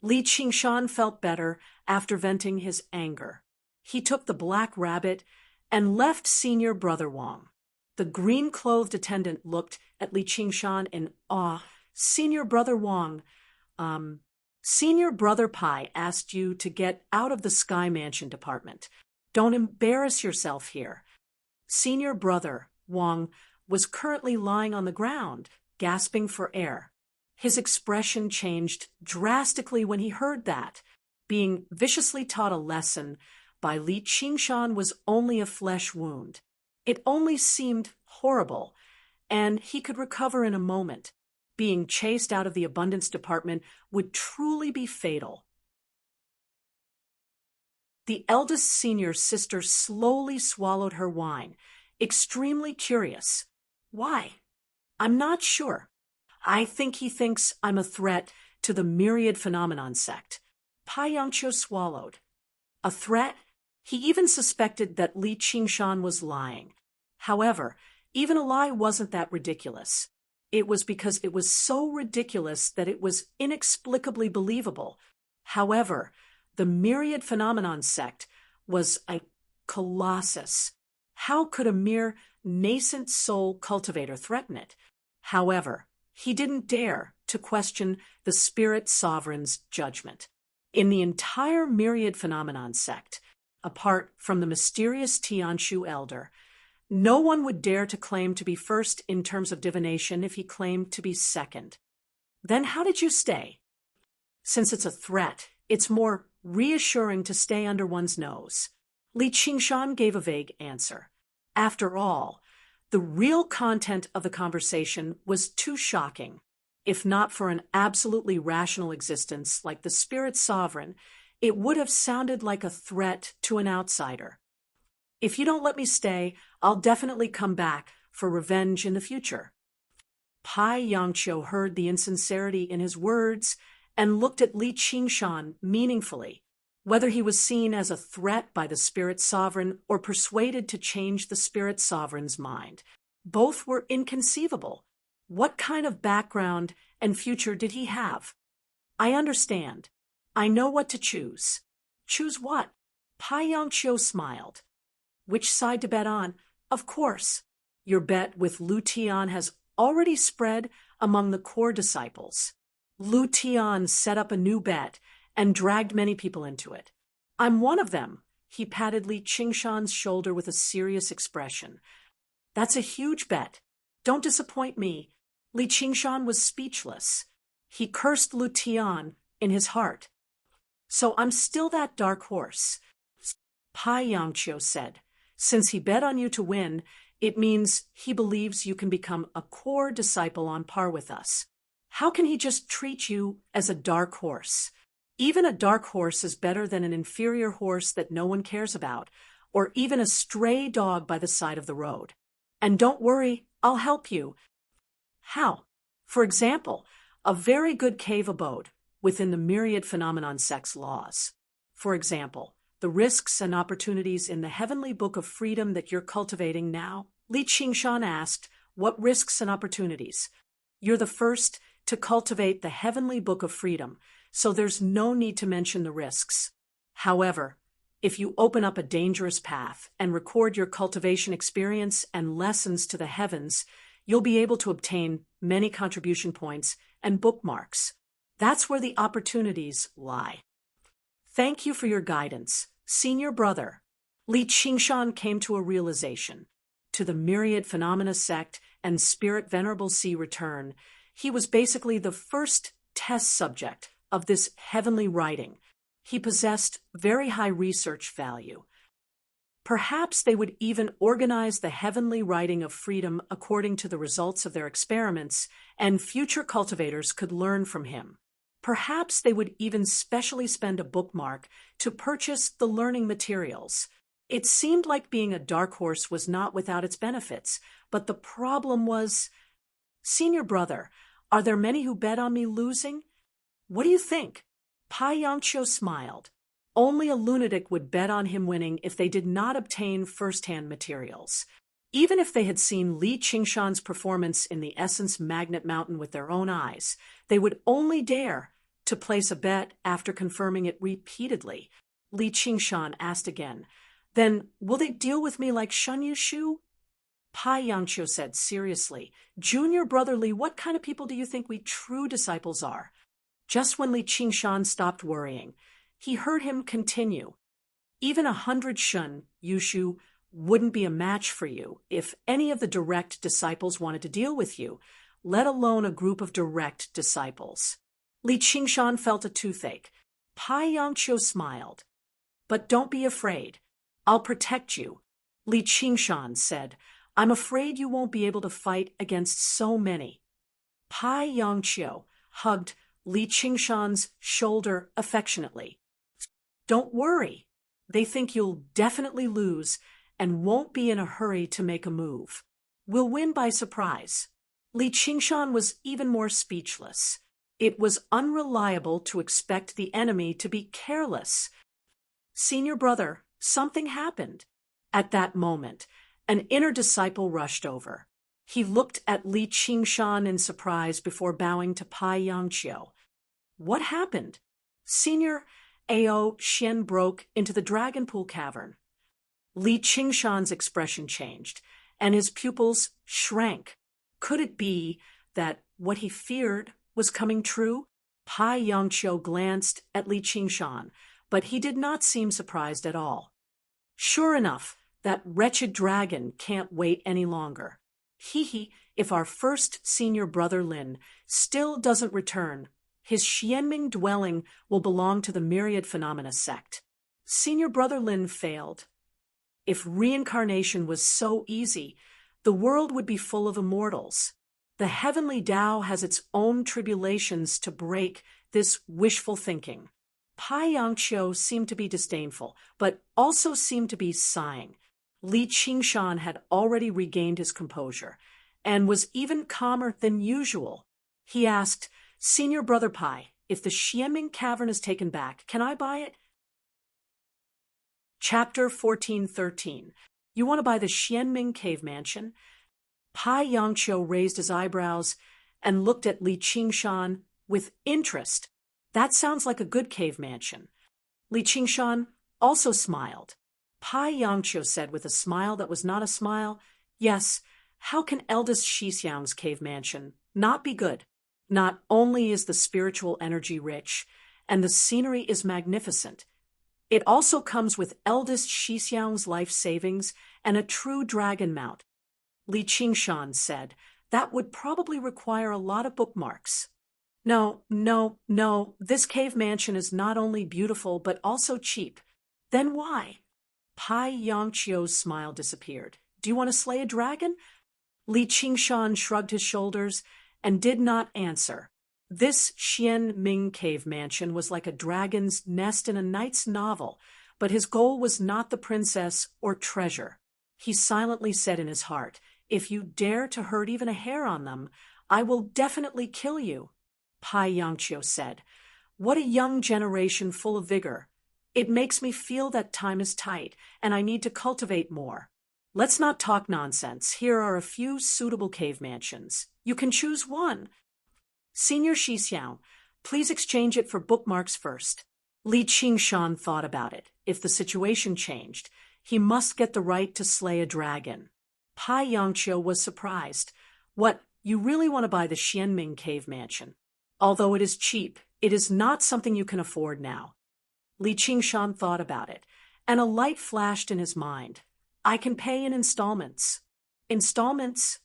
Li Qingshan felt better after venting his anger. He took the black rabbit and left senior brother Wang. The green-clothed attendant looked at Li Qingshan in awe. "Senior brother Wang, Senior brother Pai asked you to get out of the Sky Mansion department. Don't embarrass yourself here." Senior brother Wang was currently lying on the ground, gasping for air. His expression changed drastically when he heard that. being viciously taught a lesson by Li Qingshan was only a flesh wound. It only seemed horrible, and he could recover in a moment. Being chased out of the abundance department would truly be fatal. The eldest senior sister slowly swallowed her wine, extremely curious. Why? I'm not sure. I think he thinks I'm a threat to the myriad phenomenon sect. Pai Yangqiu swallowed. A threat? He even suspected that Li Qingshan was lying. However, even a lie wasn't that ridiculous. It was because it was so ridiculous that it was inexplicably believable. However, the myriad phenomenon sect was a colossus. How could a mere nascent soul cultivator threaten it? However, he didn't dare to question the spirit sovereign's judgment. In the entire myriad phenomenon sect, apart from the mysterious Tianshu elder, no one would dare to claim to be first in terms of divination if he claimed to be second. Then how did you stay? Since it's a threat, it's more reassuring to stay under one's nose. Li Qingshan gave a vague answer. After all, the real content of the conversation was too shocking. If not for an absolutely rational existence like the spirit sovereign, it would have sounded like a threat to an outsider. If you don't let me stay, I'll definitely come back for revenge in the future. Pai Yangqiu heard the insincerity in his words and looked at Li Qingshan meaningfully. Whether he was seen as a threat by the spirit sovereign or persuaded to change the spirit sovereign's mind, both were inconceivable. What kind of background and future did he have? I understand. I know what to choose. Choose what? Pai Yangqiu smiled. Which side to bet on? Of course. Your bet with Lu Tian has already spread among the core disciples. Lu Tian set up a new bet and dragged many people into it. I'm one of them. He patted Li Qingshan's shoulder with a serious expression. That's a huge bet. Don't disappoint me. Li Qingshan was speechless. He cursed Lu Tian in his heart. So I'm still that dark horse. Pai Yangqiu said. Since he bet on you to win, it means he believes you can become a core disciple on par with us. How can he just treat you as a dark horse? Even a dark horse is better than an inferior horse that no one cares about, or even a stray dog by the side of the road. And don't worry, I'll help you. How? For example, a very good cave abode within the myriad phenomenon sect's laws. For example, the risks and opportunities in the heavenly book of freedom that you're cultivating now. Li Qingshan asked, what risks and opportunities? You're the first to cultivate the heavenly book of freedom, so there's no need to mention the risks. However, if you open up a dangerous path and record your cultivation experience and lessons to the heavens, you'll be able to obtain many contribution points and bookmarks. That's where the opportunities lie. Thank you for your guidance, senior brother. Li Qingshan came to a realization. To the myriad phenomena sect and Spirit Venerable Sea return, he was basically the first test subject of this heavenly writing. He possessed very high research value. Perhaps they would even organize the heavenly writing of freedom according to the results of their experiments, and future cultivators could learn from him. Perhaps they would even specially spend a bookmark to purchase the learning materials. It seemed like being a dark horse was not without its benefits, but the problem was, senior brother, are there many who bet on me losing? What do you think? Pai Yangqiu smiled. Only a lunatic would bet on him winning if they did not obtain first-hand materials. Even if they had seen Li Qingshan's performance in the Essence Magnet Mountain with their own eyes, they would only dare to place a bet after confirming it repeatedly. Li Qingshan asked again, then will they deal with me like Shen Yushu? Pai Yangqiu said seriously, Junior Brother Li, what kind of people do you think we true disciples are? Just when Li Qingshan stopped worrying, he heard him continue. Even 100 Shen Yushu wouldn't be a match for you if any of the direct disciples wanted to deal with you, let alone a group of direct disciples. Li Qingshan felt a toothache. Pai Yongqiu smiled. But don't be afraid. I'll protect you. Li Qingshan said, I'm afraid you won't be able to fight against so many. Pai Yongqiu hugged Li Qingshan's shoulder affectionately. Don't worry. They think you'll definitely lose and won't be in a hurry to make a move. We'll win by surprise. Li Qingshan was even more speechless. It was unreliable to expect the enemy to be careless. Senior brother, something happened. At that moment, an inner disciple rushed over. He looked at Li Qingshan in surprise before bowing to Pai Yongqiu. What happened? Senior Ao Xian broke into the Dragon Pool cavern. Li Qingshan's expression changed, and his pupils shrank. Could it be that what he feared was coming true? Pai Yongqiu glanced at Li Qingshan, but he did not seem surprised at all. Sure enough, that wretched dragon can't wait any longer. If our first senior brother Lin still doesn't return, his Xianming dwelling will belong to the Myriad Phenomena sect. Senior brother Lin failed. If reincarnation was so easy, the world would be full of immortals. The heavenly Tao has its own tribulations to break this wishful thinking. Pai Yongqiu seemed to be disdainful, but also seemed to be sighing. Li Qingshan had already regained his composure, and was even calmer than usual. He asked, Senior brother Pai, if the Xianming cavern is taken back, can I buy it? Chapter 1413. You want to buy the Xianming cave mansion? Pai Yongqiu raised his eyebrows and looked at Li Qingshan with interest. That sounds like a good cave mansion. Li Qingshan also smiled. Pai Yongqiu said with a smile that was not a smile, Yes, how can eldest Shixiang's cave mansion not be good? Not only is the spiritual energy rich, and the scenery is magnificent, it also comes with eldest Shixiang's life savings and a true dragon mount. Li Qingshan said, That would probably require a lot of bookmarks. No, this cave mansion is not only beautiful but also cheap. Then why? Pai Yongqiu's smile disappeared. Do you want to slay a dragon? Li Qingshan shrugged his shoulders and did not answer. This Xianming cave mansion was like a dragon's nest in a knight's novel, but his goal was not the princess or treasure. He silently said in his heart, If you dare to hurt even a hair on them, I will definitely kill you. Pai Yongqiu said, What a young generation full of vigor. It makes me feel that time is tight, and I need to cultivate more. Let's not talk nonsense. Here are a few suitable cave mansions. You can choose one. Senior Shixiang, please exchange it for bookmarks first. Li Qingshan thought about it. If the situation changed, he must get the right to slay a dragon. Pai Yongqiu was surprised. What, you really want to buy the Xianming cave mansion? Although it is cheap, it is not something you can afford now. Li Qingshan thought about it, and a light flashed in his mind. I can pay in installments. Installments?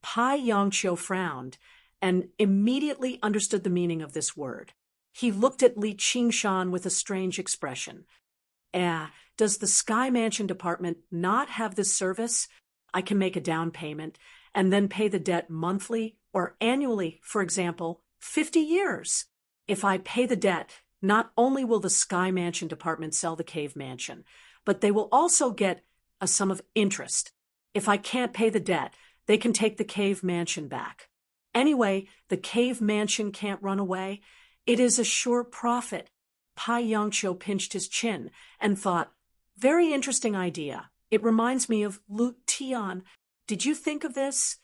Pai Yongqiu frowned and immediately understood the meaning of this word. He looked at Li Qingshan with a strange expression. Does the Sky Mansion department not have this service? I can make a down payment and then pay the debt monthly or annually, for example, 50 years. If I pay the debt, not only will the Sky Mansion department sell the cave mansion, but they will also get a sum of interest. If I can't pay the debt, they can take the cave mansion back. Anyway, the cave mansion can't run away. It is a sure profit. Pai Yongqiu pinched his chin and thought, Very interesting idea. It reminds me of Lu Tian. Did you think of this?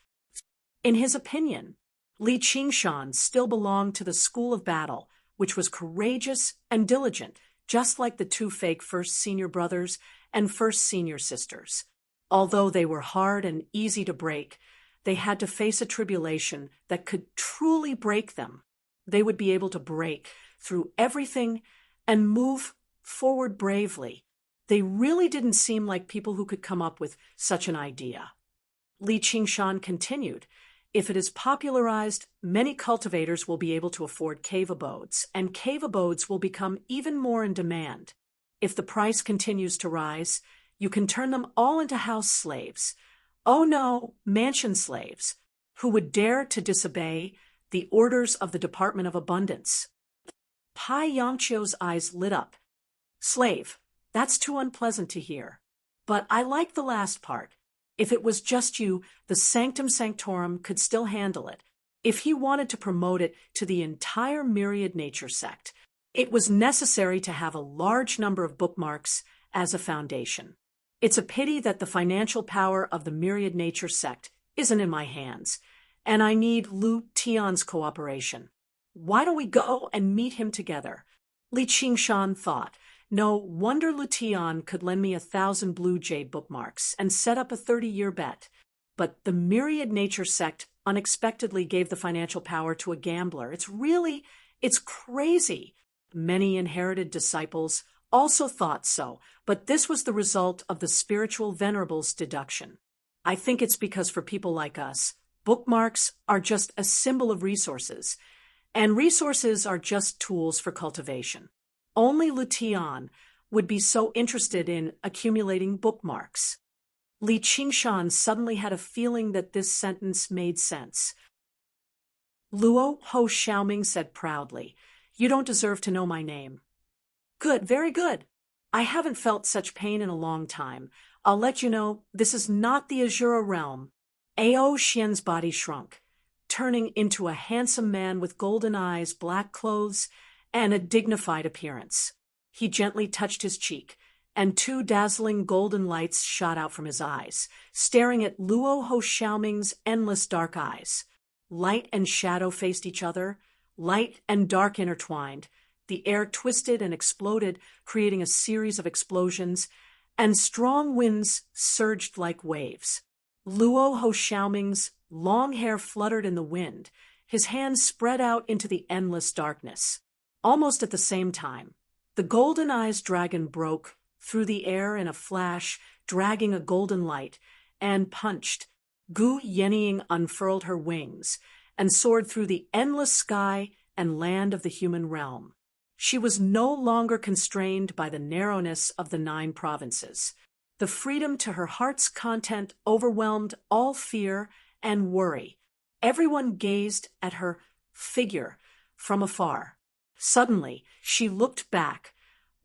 In his opinion, Li Qingshan still belonged to the school of battle, which was courageous and diligent, just like the two fake first senior brothers and first senior sisters. Although they were hard and easy to break, they had to face a tribulation that could truly break them. They would be able to break through everything and move forward bravely. They really didn't seem like people who could come up with such an idea. Li Qingshan continued, If it is popularized, many cultivators will be able to afford cave abodes, and cave abodes will become even more in demand. If the price continues to rise, you can turn them all into house slaves. Oh no, mansion slaves, who would dare to disobey the orders of the Department of Abundance. Pai Yongchio's eyes lit up. Slave, that's too unpleasant to hear. But I like the last part. If it was just you, the Sanctum Sanctorum could still handle it. If he wanted to promote it to the entire Myriad Nature sect, it was necessary to have a large number of bookmarks as a foundation. It's a pity that the financial power of the Myriad Nature sect isn't in my hands, and I need Lu Tian's cooperation. Why don't we go and meet him together? Li Qingshan thought. No wonder Lu Tian could lend me 1,000 blue jade bookmarks and set up a 30-year bet. But the Myriad Nature sect unexpectedly gave the financial power to a gambler. It's crazy. Many inherited disciples also thought so, but this was the result of the spiritual venerables deduction. I think it's because for people like us, bookmarks are just a symbol of resources, and resources are just tools for cultivation. Only Lu Tian would be so interested in accumulating bookmarks. Li Qingshan suddenly had a feeling that this sentence made sense. Luo Ho Xiaoming said proudly, "You don't deserve to know my name." "Good, very good. I haven't felt such pain in a long time. I'll let you know, this is not the Azura realm." Ao Xian's body shrunk, turning into a handsome man with golden eyes, black clothes, and a dignified appearance. He gently touched his cheek, and 2 dazzling golden lights shot out from his eyes, staring at Luo Ho Xiaoming's endless dark eyes. Light and shadow faced each other, light and dark intertwined. The air twisted and exploded, creating a series of explosions, and strong winds surged like waves. Luo Ho Xiaoming's long hair fluttered in the wind, his hands spread out into the endless darkness. Almost at the same time, the golden-eyes dragon broke through the air in a flash, dragging a golden light, and punched. Gu Yenying unfurled her wings and soared through the endless sky and land of the human realm. She was no longer constrained by the narrowness of the 9 provinces. The freedom to her heart's content overwhelmed all fear and worry. Everyone gazed at her figure from afar. Suddenly, she looked back,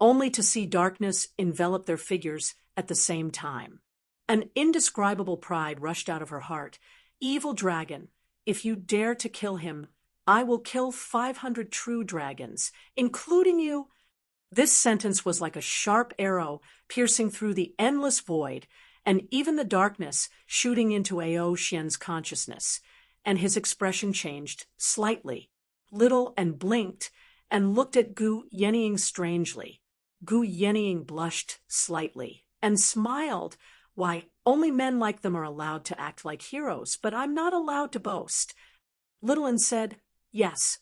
only to see darkness envelop their figures at the same time. An indescribable pride rushed out of her heart. "Evil dragon, if you dare to kill him, I will kill 500 true dragons, including you." This sentence was like a sharp arrow piercing through the endless void, and even the darkness shooting into Ao Xian's consciousness, and his expression changed slightly, little, and blinked, and looked at Gu Yenying strangely. Gu Yenying blushed slightly and smiled. "Why, only men like them are allowed to act like heroes, but I'm not allowed to boast." Littlin said, "Yes."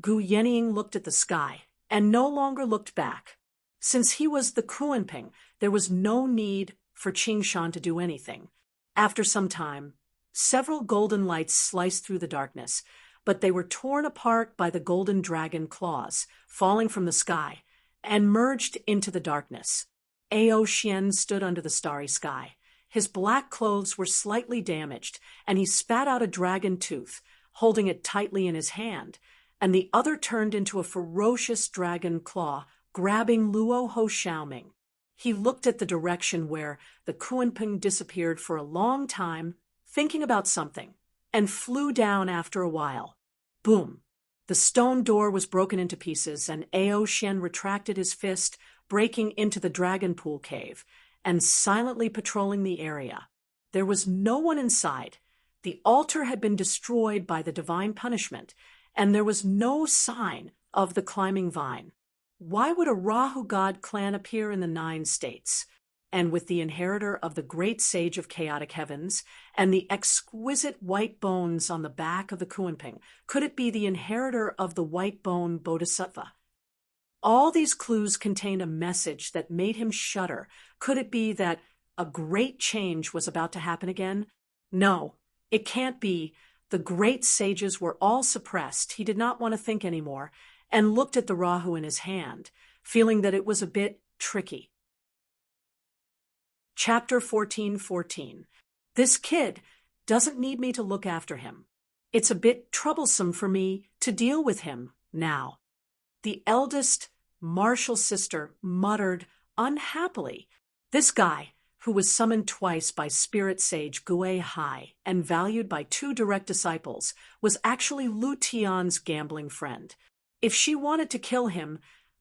Gu Yenying looked at the sky and no longer looked back. Since he was the Kuanping, there was no need for Qingshan to do anything. After some time, several golden lights sliced through the darkness, but they were torn apart by the golden dragon claws, falling from the sky, and merged into the darkness. Ao Xian stood under the starry sky. His black clothes were slightly damaged, and he spat out a dragon tooth, holding it tightly in his hand, and the other turned into a ferocious dragon claw, grabbing Luo Ho Xiaoming. He looked at the direction where the Kuanping disappeared for a long time, thinking about something, and flew down after a while. Boom! The stone door was broken into pieces, and Ao Xian retracted his fist, breaking into the dragon pool cave, and silently patrolling the area. There was no one inside. The altar had been destroyed by the divine punishment, and there was no sign of the climbing vine. Why would a Rahu god clan appear in the 9 states? And with the inheritor of the great sage of chaotic heavens and the exquisite white bones on the back of the Kuanping, could it be the inheritor of the white bone bodhisattva? All these clues contained a message that made him shudder. Could it be that a great change was about to happen again? No, it can't be. The great sages were all suppressed. He did not want to think anymore, and looked at the rahu in his hand, feeling that it was a bit tricky. Chapter 14:14. This kid doesn't need me to look after him. It's a bit troublesome for me to deal with him now. The eldest martial sister muttered unhappily. This guy, who was summoned twice by spirit sage Gui Hai and valued by 2 direct disciples, was actually Lu Tian's gambling friend. If she wanted to kill him,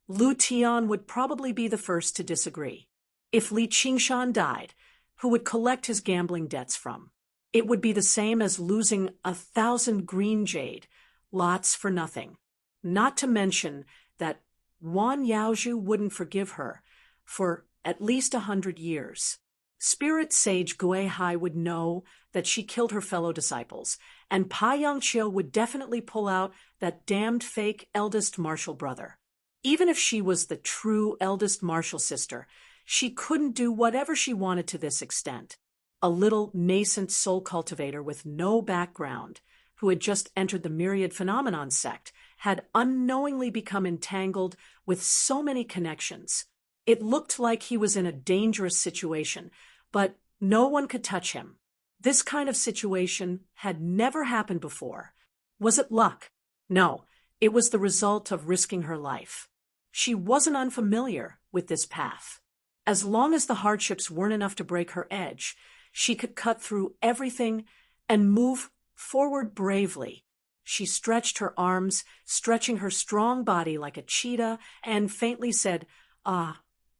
Lu Tian would probably be the first to disagree. If Li Qingshan died, who would collect his gambling debts from? It would be the same as losing 1,000 green jade, lots for nothing. Not to mention that Wan Yaozhu wouldn't forgive her for at least 100 years. Spirit sage Gui Hai would know that she killed her fellow disciples, and Pa Yongqiu would definitely pull out that damned fake eldest martial brother. Even if she was the true eldest martial sister, she couldn't do whatever she wanted to this extent. A little nascent soul cultivator with no background, who had just entered the myriad phenomenon sect, had unknowingly become entangled with so many connections. It looked like he was in a dangerous situation, but no one could touch him. This kind of situation had never happened before. Was it luck? No, it was the result of risking her life. She wasn't unfamiliar with this path. As long as the hardships weren't enough to break her edge, she could cut through everything and move forward bravely. She stretched her arms, stretching her strong body like a cheetah, and faintly said, I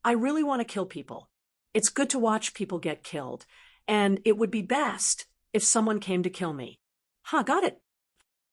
really want to kill people. It's good to watch people get killed, and it would be best if someone came to kill me. Got it.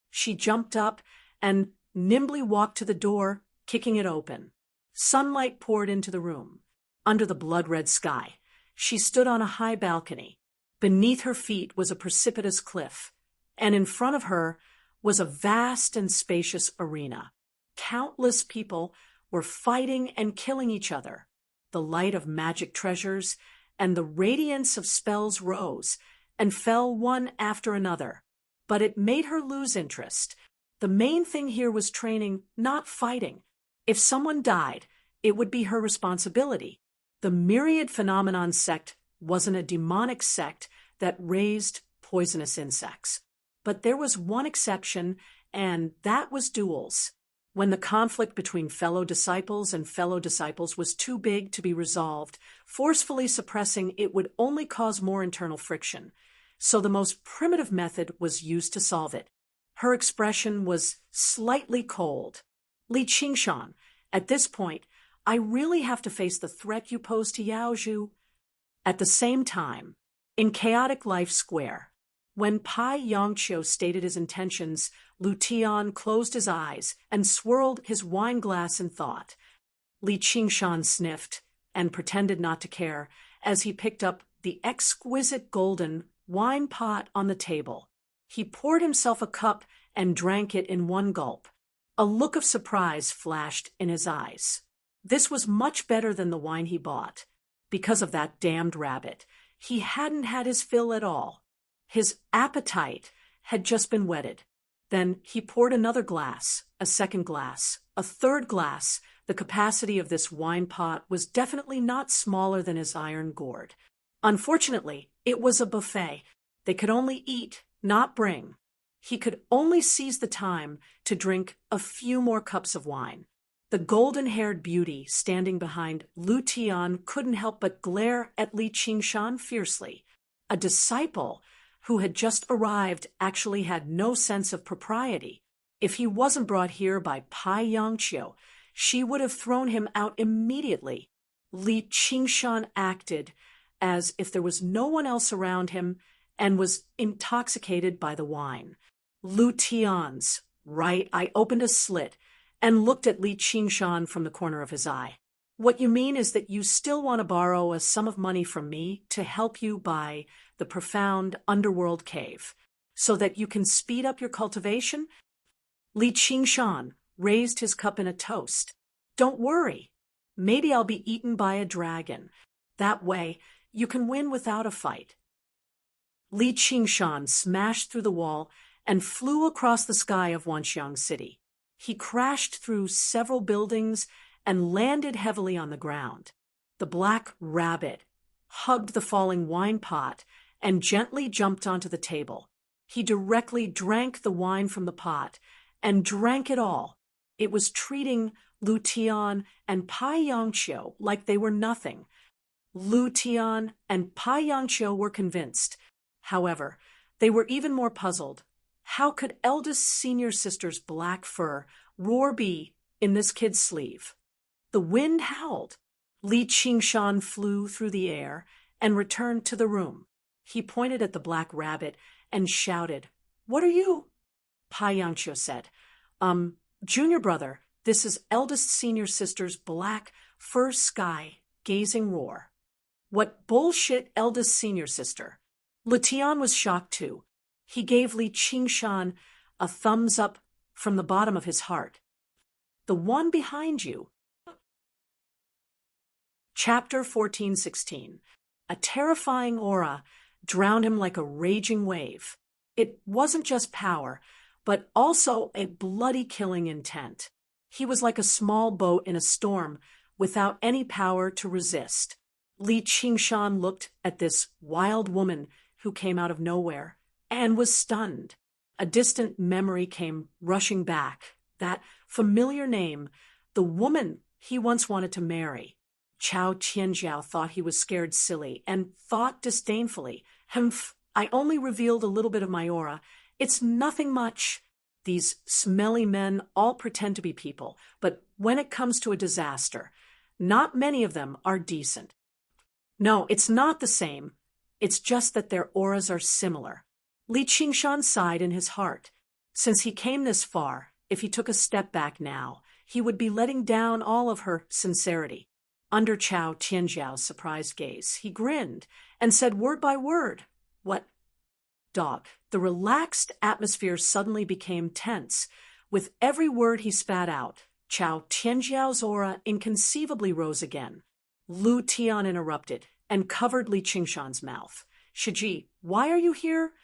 She jumped up and nimbly walked to the door, kicking it open. Sunlight poured into the room. Under the blood-red sky, she stood on a high balcony. Beneath her feet was a precipitous cliff, and in front of her was a vast and spacious arena. Countless people were fighting and killing each other. The light of magic treasures and the radiance of spells rose and fell one after another. But it made her lose interest. The main thing here was training, not fighting. If someone died, it would be her responsibility. The myriad phenomenon sect wasn't a demonic sect that raised poisonous insects. But there was one exception, and that was duels. When the conflict between fellow disciples and fellow disciples was too big to be resolved, forcefully suppressing it would only cause more internal friction. So the most primitive method was used to solve it. Her expression was slightly cold. Li Qingshan, at this point, I really have to face the threat you pose to Yaozhu. At the same time, in Chaotic Life Square, when Pa Yongqiu stated his intentions, Lu Tian closed his eyes and swirled his wine glass in thought. Li Qingshan sniffed and pretended not to care as he picked up the exquisite golden wine pot on the table. He poured himself a cup and drank it in one gulp. A look of surprise flashed in his eyes. This was much better than the wine he bought. Because of that damned rabbit, he hadn't had his fill at all. His appetite had just been whetted. Then he poured another glass, a second glass, a third glass. The capacity of this wine pot was definitely not smaller than his iron gourd. Unfortunately, it was a buffet. They could only eat, not bring. He could only seize the time to drink a few more cups of wine. The golden-haired beauty standing behind Lu Tian couldn't help but glare at Li Qingshan fiercely. A disciple who had just arrived actually had no sense of propriety. If he wasn't brought here by Pa Yongqiu, she would have thrown him out immediately. Li Qingshan acted as if there was no one else around him and was intoxicated by the wine. Lu Tian's right eye opened a slit and looked at Li Qingshan from the corner of his eye. What you mean is that you still want to borrow a sum of money from me to help you buy the profound underworld cave, so that you can speed up your cultivation? Li Qingshan raised his cup in a toast. Don't worry. Maybe I'll be eaten by a dragon. That way, you can win without a fight. Li Qingshan smashed through the wall and flew across the sky of Wanxiang City. He crashed through several buildings and landed heavily on the ground. The black rabbit hugged the falling wine pot and gently jumped onto the table. He directly drank the wine from the pot and drank it all. It was treating Lu Tian and Pai Yangqiu like they were nothing. Lu Tian and Pai Yangqiu were convinced. However, they were even more puzzled. How could eldest senior sister's black fur roar be in this kid's sleeve? The wind howled. Li Qingshan flew through the air and returned to the room. He pointed at the black rabbit and shouted, "What are you?" Pai Yangqiu said, Junior brother, this is eldest senior sister's black fur sky gazing roar." "What bullshit, eldest senior sister." Lu Tian was shocked too. He gave Li Qingshan a thumbs up from the bottom of his heart. "The one behind you." Chapter 14:16. A terrifying aura drowned him like a raging wave. It wasn't just power, but also a bloody killing intent. He was like a small boat in a storm without any power to resist. Li Qingshan looked at this wild woman who came out of nowhere and was stunned. A distant memory came rushing back. That familiar name, the woman he once wanted to marry. Chao Tianjiao thought he was scared silly and thought disdainfully, "Humph, I only revealed a little bit of my aura. It's nothing much." These smelly men all pretend to be people, but when it comes to a disaster, not many of them are decent. No, it's not the same. It's just that their auras are similar. Li Qingshan sighed in his heart. Since he came this far, if he took a step back now, he would be letting down all of her sincerity. Under Chao Tianjiao's surprised gaze, he grinned and said word by word, "What?" "Dog." The relaxed atmosphere suddenly became tense. With every word he spat out, Chao Tianjiao's aura inconceivably rose again. Lu Tian interrupted and covered Li Qingshan's mouth. "Shiji, why are you here?"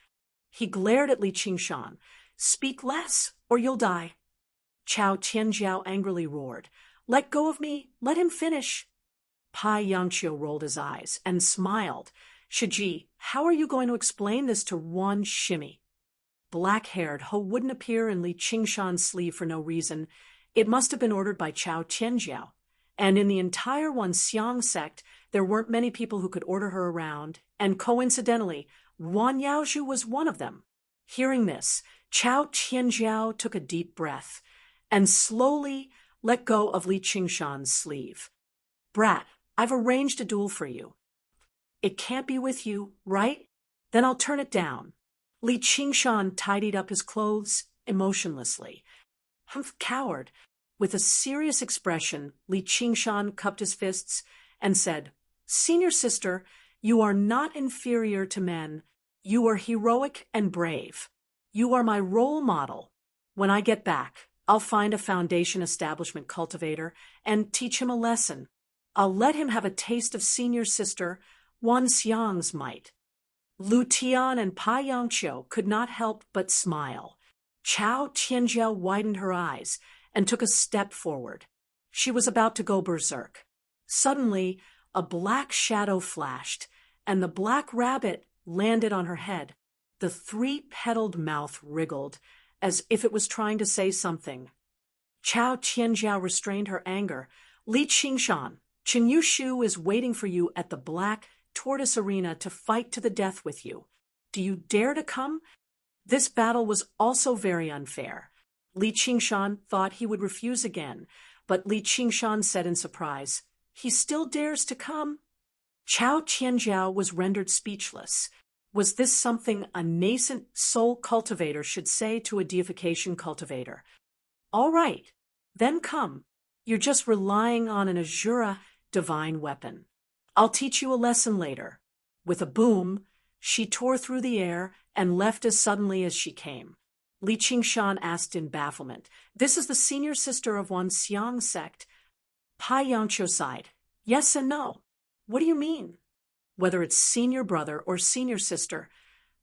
He glared at Li Qingshan. "Speak less, or you'll die." Chao Tianjiao angrily roared, "Let go of me, let him finish." Pai Yangqiu rolled his eyes and smiled. "Shiji, how are you going to explain this to Wan Shimi?" Black-haired Ho wouldn't appear in Li Qingshan's sleeve for no reason. It must have been ordered by Chao Tianjiao. And in the entire Wanxiang sect, there weren't many people who could order her around, and coincidentally, Wan Yaozhu was one of them. Hearing this, Chao Tianjiao took a deep breath and slowly let go of Li Qingshan's sleeve. "Brat, I've arranged a duel for you." "It can't be with you, right? Then I'll turn it down." Li Qingshan tidied up his clothes emotionlessly. "Humph, coward." With a serious expression, Li Qingshan cupped his fists and said, "Senior sister, you are not inferior to men. You are heroic and brave. You are my role model. When I get back, I'll find a foundation establishment cultivator and teach him a lesson. I'll let him have a taste of senior sister Wan Xiang's might." Lu Tian and Pai Yangqiu could not help but smile. Chao Tianjiao widened her eyes and took a step forward. She was about to go berserk. Suddenly, a black shadow flashed, and the black rabbit landed on her head. The three-petaled mouth wriggled, as if it was trying to say something. Chao Tianjiao restrained her anger. "Li Qingshan, Chen Yushu is waiting for you at the Black Tortoise Arena to fight to the death with you. Do you dare to come?" This battle was also very unfair. Li Qingshan thought he would refuse again, but Li Qingshan said in surprise, "He still dares to come?" Chao Tianjiao was rendered speechless. Was this something a nascent soul cultivator should say to a deification cultivator? "All right, then come. You're just relying on an Azura divine weapon. I'll teach you a lesson later." With a boom, she tore through the air and left as suddenly as she came. Li Qingshan asked in bafflement, "This is the senior sister of Wanxiang sect." Pai Yangqiu sighed. "Yes and no. What do you mean?" "Whether it's senior brother or senior sister,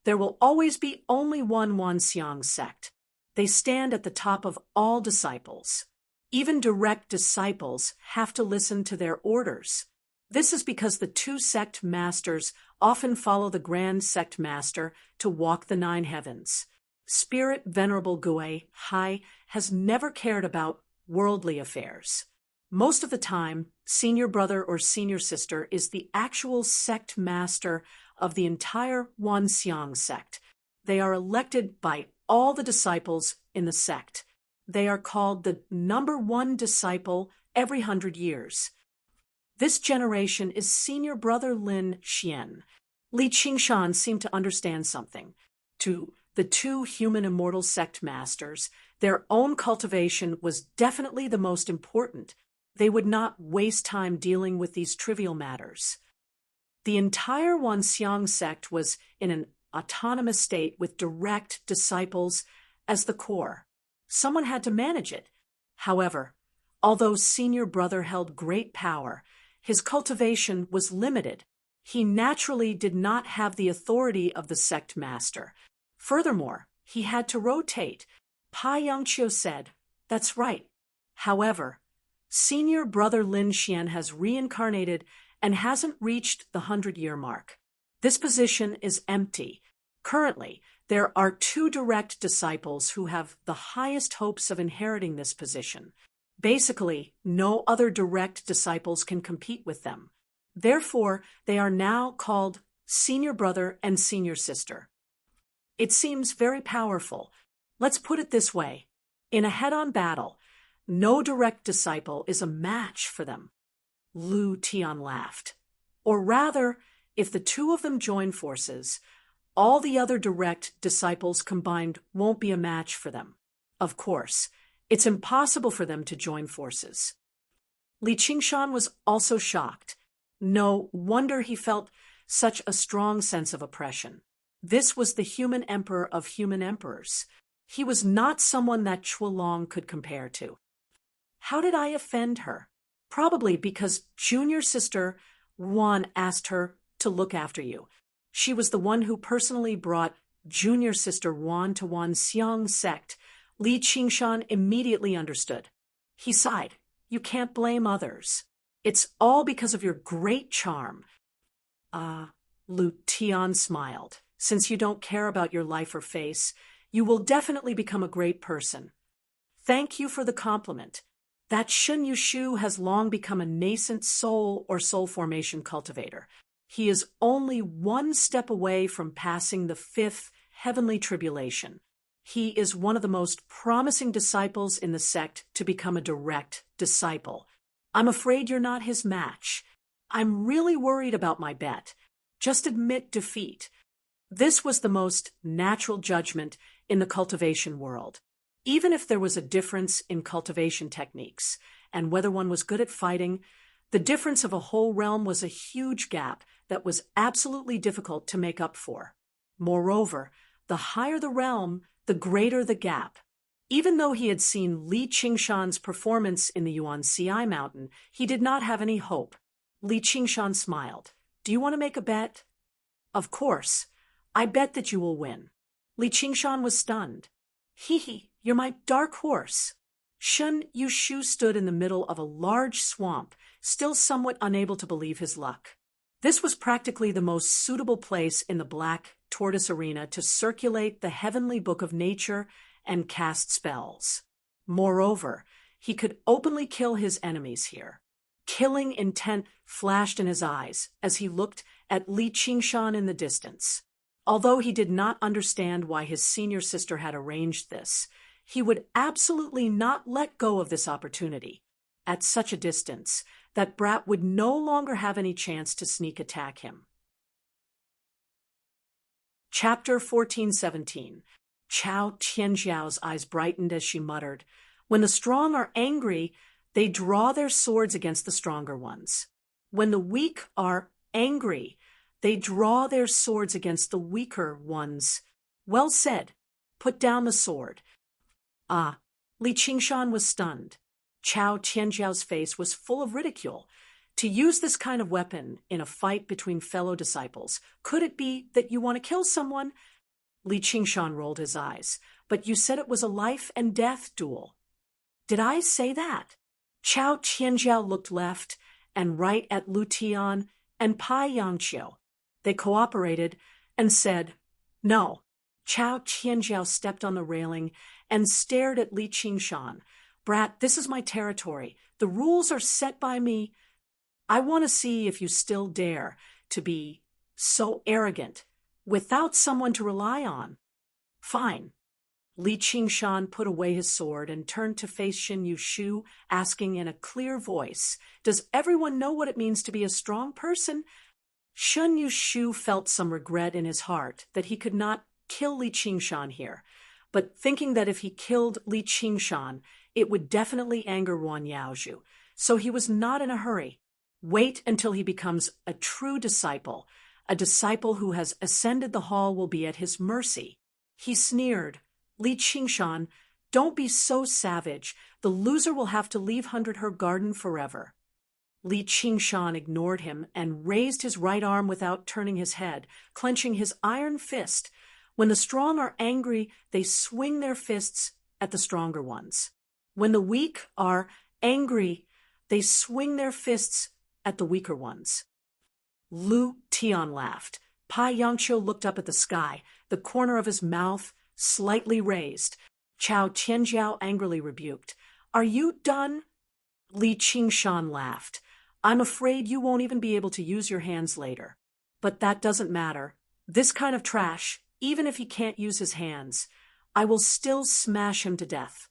There will always be only one Wanxiang sect. They stand at the top of all disciples. Even direct disciples have to listen to their orders. This is because the two sect masters often follow the grand sect master to walk the nine heavens. Spirit Venerable Gui Hai has never cared about worldly affairs. Most of the time, senior brother or senior sister is the actual sect master of the entire Wanxiang sect. They are elected by all the disciples in the sect. They are called the number one disciple every 100 years. This generation is senior brother Lin Xian. Li Qingshan seemed to understand something. To the two human immortal sect masters, their own cultivation was definitely the most important. They would not waste time dealing with these trivial matters. The entire Wanxiang sect was in an autonomous state with direct disciples as the core. Someone had to manage it. However, although senior brother held great power, his cultivation was limited. He naturally did not have the authority of the sect master. Furthermore, he had to rotate. Pai Yangqiu said, "That's right." However, senior brother Lin Xian has reincarnated and hasn't reached the 100-year mark. This position is empty. Currently, there are two direct disciples who have the highest hopes of inheriting this position. Basically, no other direct disciples can compete with them. Therefore, they are now called senior brother and senior sister. It seems very powerful. Let's put it this way. In a head-on battle, no direct disciple is a match for them. Lu Tian laughed. Or rather, if the two of them join forces, all the other direct disciples combined won't be a match for them. Of course, it's impossible for them to join forces. Li Qingshan was also shocked. No wonder he felt such a strong sense of oppression. This was the human emperor of human emperors. He was not someone that Chuelong could compare to. How did I offend her? Probably because junior sister Wan asked her to look after you. She was the one who personally brought junior sister Wan to Wanxiang sect. Li Qingshan immediately understood. He sighed. You can't blame others. It's all because of your great charm. Lu Tian smiled. Since you don't care about your life or face, you will definitely become a great person. Thank you for the compliment. That Shun Yushu has long become a nascent soul or soul formation cultivator. He is only one step away from passing the 5th heavenly tribulation. He is one of the most promising disciples in the sect to become a direct disciple. I'm afraid you're not his match. I'm really worried about my bet. Just admit defeat. This was the most natural judgment in the cultivation world. Even if there was a difference in cultivation techniques and whether one was good at fighting, the difference of a whole realm was a huge gap that was absolutely difficult to make up for. Moreover, the higher the realm, the greater the gap. Even though he had seen Li Qingshan's performance in the Yuan-Ci mountain, he did not have any hope. Li Qingshan smiled. Do you want to make a bet? Of course. I bet that you will win. Li Qingshan was stunned. Hee, you're my dark horse. Shun Yushu stood in the middle of a large swamp, still somewhat unable to believe his luck. This was practically the most suitable place in the Black Tortoise Arena to circulate the heavenly book of nature and cast spells. Moreover, he could openly kill his enemies here. Killing intent flashed in his eyes as he looked at Li Qingshan in the distance. Although he did not understand why his senior sister had arranged this, he would absolutely not let go of this opportunity. At such a distance, that brat would no longer have any chance to sneak attack him. Chapter 1417. Chao Tianjiao's eyes brightened as she muttered, "When the strong are angry, they draw their swords against the stronger ones. When the weak are angry, they draw their swords against the weaker ones. Well said. Put down the sword." Li Qingshan was stunned. Chao Tianjiao's face was full of ridicule. To use this kind of weapon in a fight between fellow disciples, could it be that you want to kill someone? Li Qingshan rolled his eyes. But you said it was a life and death duel. Did I say that? Chao Tianjiao looked left and right at Lu Tian and Pai Yangqiu. They cooperated and said, no. Chao Tianjiao stepped on the railing and stared at Li Qingshan. Brat, this is my territory. The rules are set by me. I want to see if you still dare to be so arrogant without someone to rely on. Fine. Li Qingshan put away his sword and turned to face Shin Yushu, asking in a clear voice, does everyone know what it means to be a strong person? Shin Yushu felt some regret in his heart that he could not kill Li Qingshan here, but thinking that if he killed Li Qingshan, it would definitely anger Wan Yaozhu, so he was not in a hurry. Wait until he becomes a true disciple. A disciple who has ascended the hall will be at his mercy. He sneered, Li Qingshan, don't be so savage. The loser will have to leave 100 Her Garden forever. Li Qingshan ignored him and raised his right arm without turning his head, clenching his iron fist. When the strong are angry, they swing their fists at the stronger ones. When the weak are angry, they swing their fists at the weaker ones. Lu Tian laughed. Pai Yangqiu looked up at the sky, the corner of his mouth slightly raised. Chao Tianjiao angrily rebuked. Are you done? Li Qingshan laughed. I'm afraid you won't even be able to use your hands later. But that doesn't matter. This kind of trash, even if he can't use his hands, I will still smash him to death.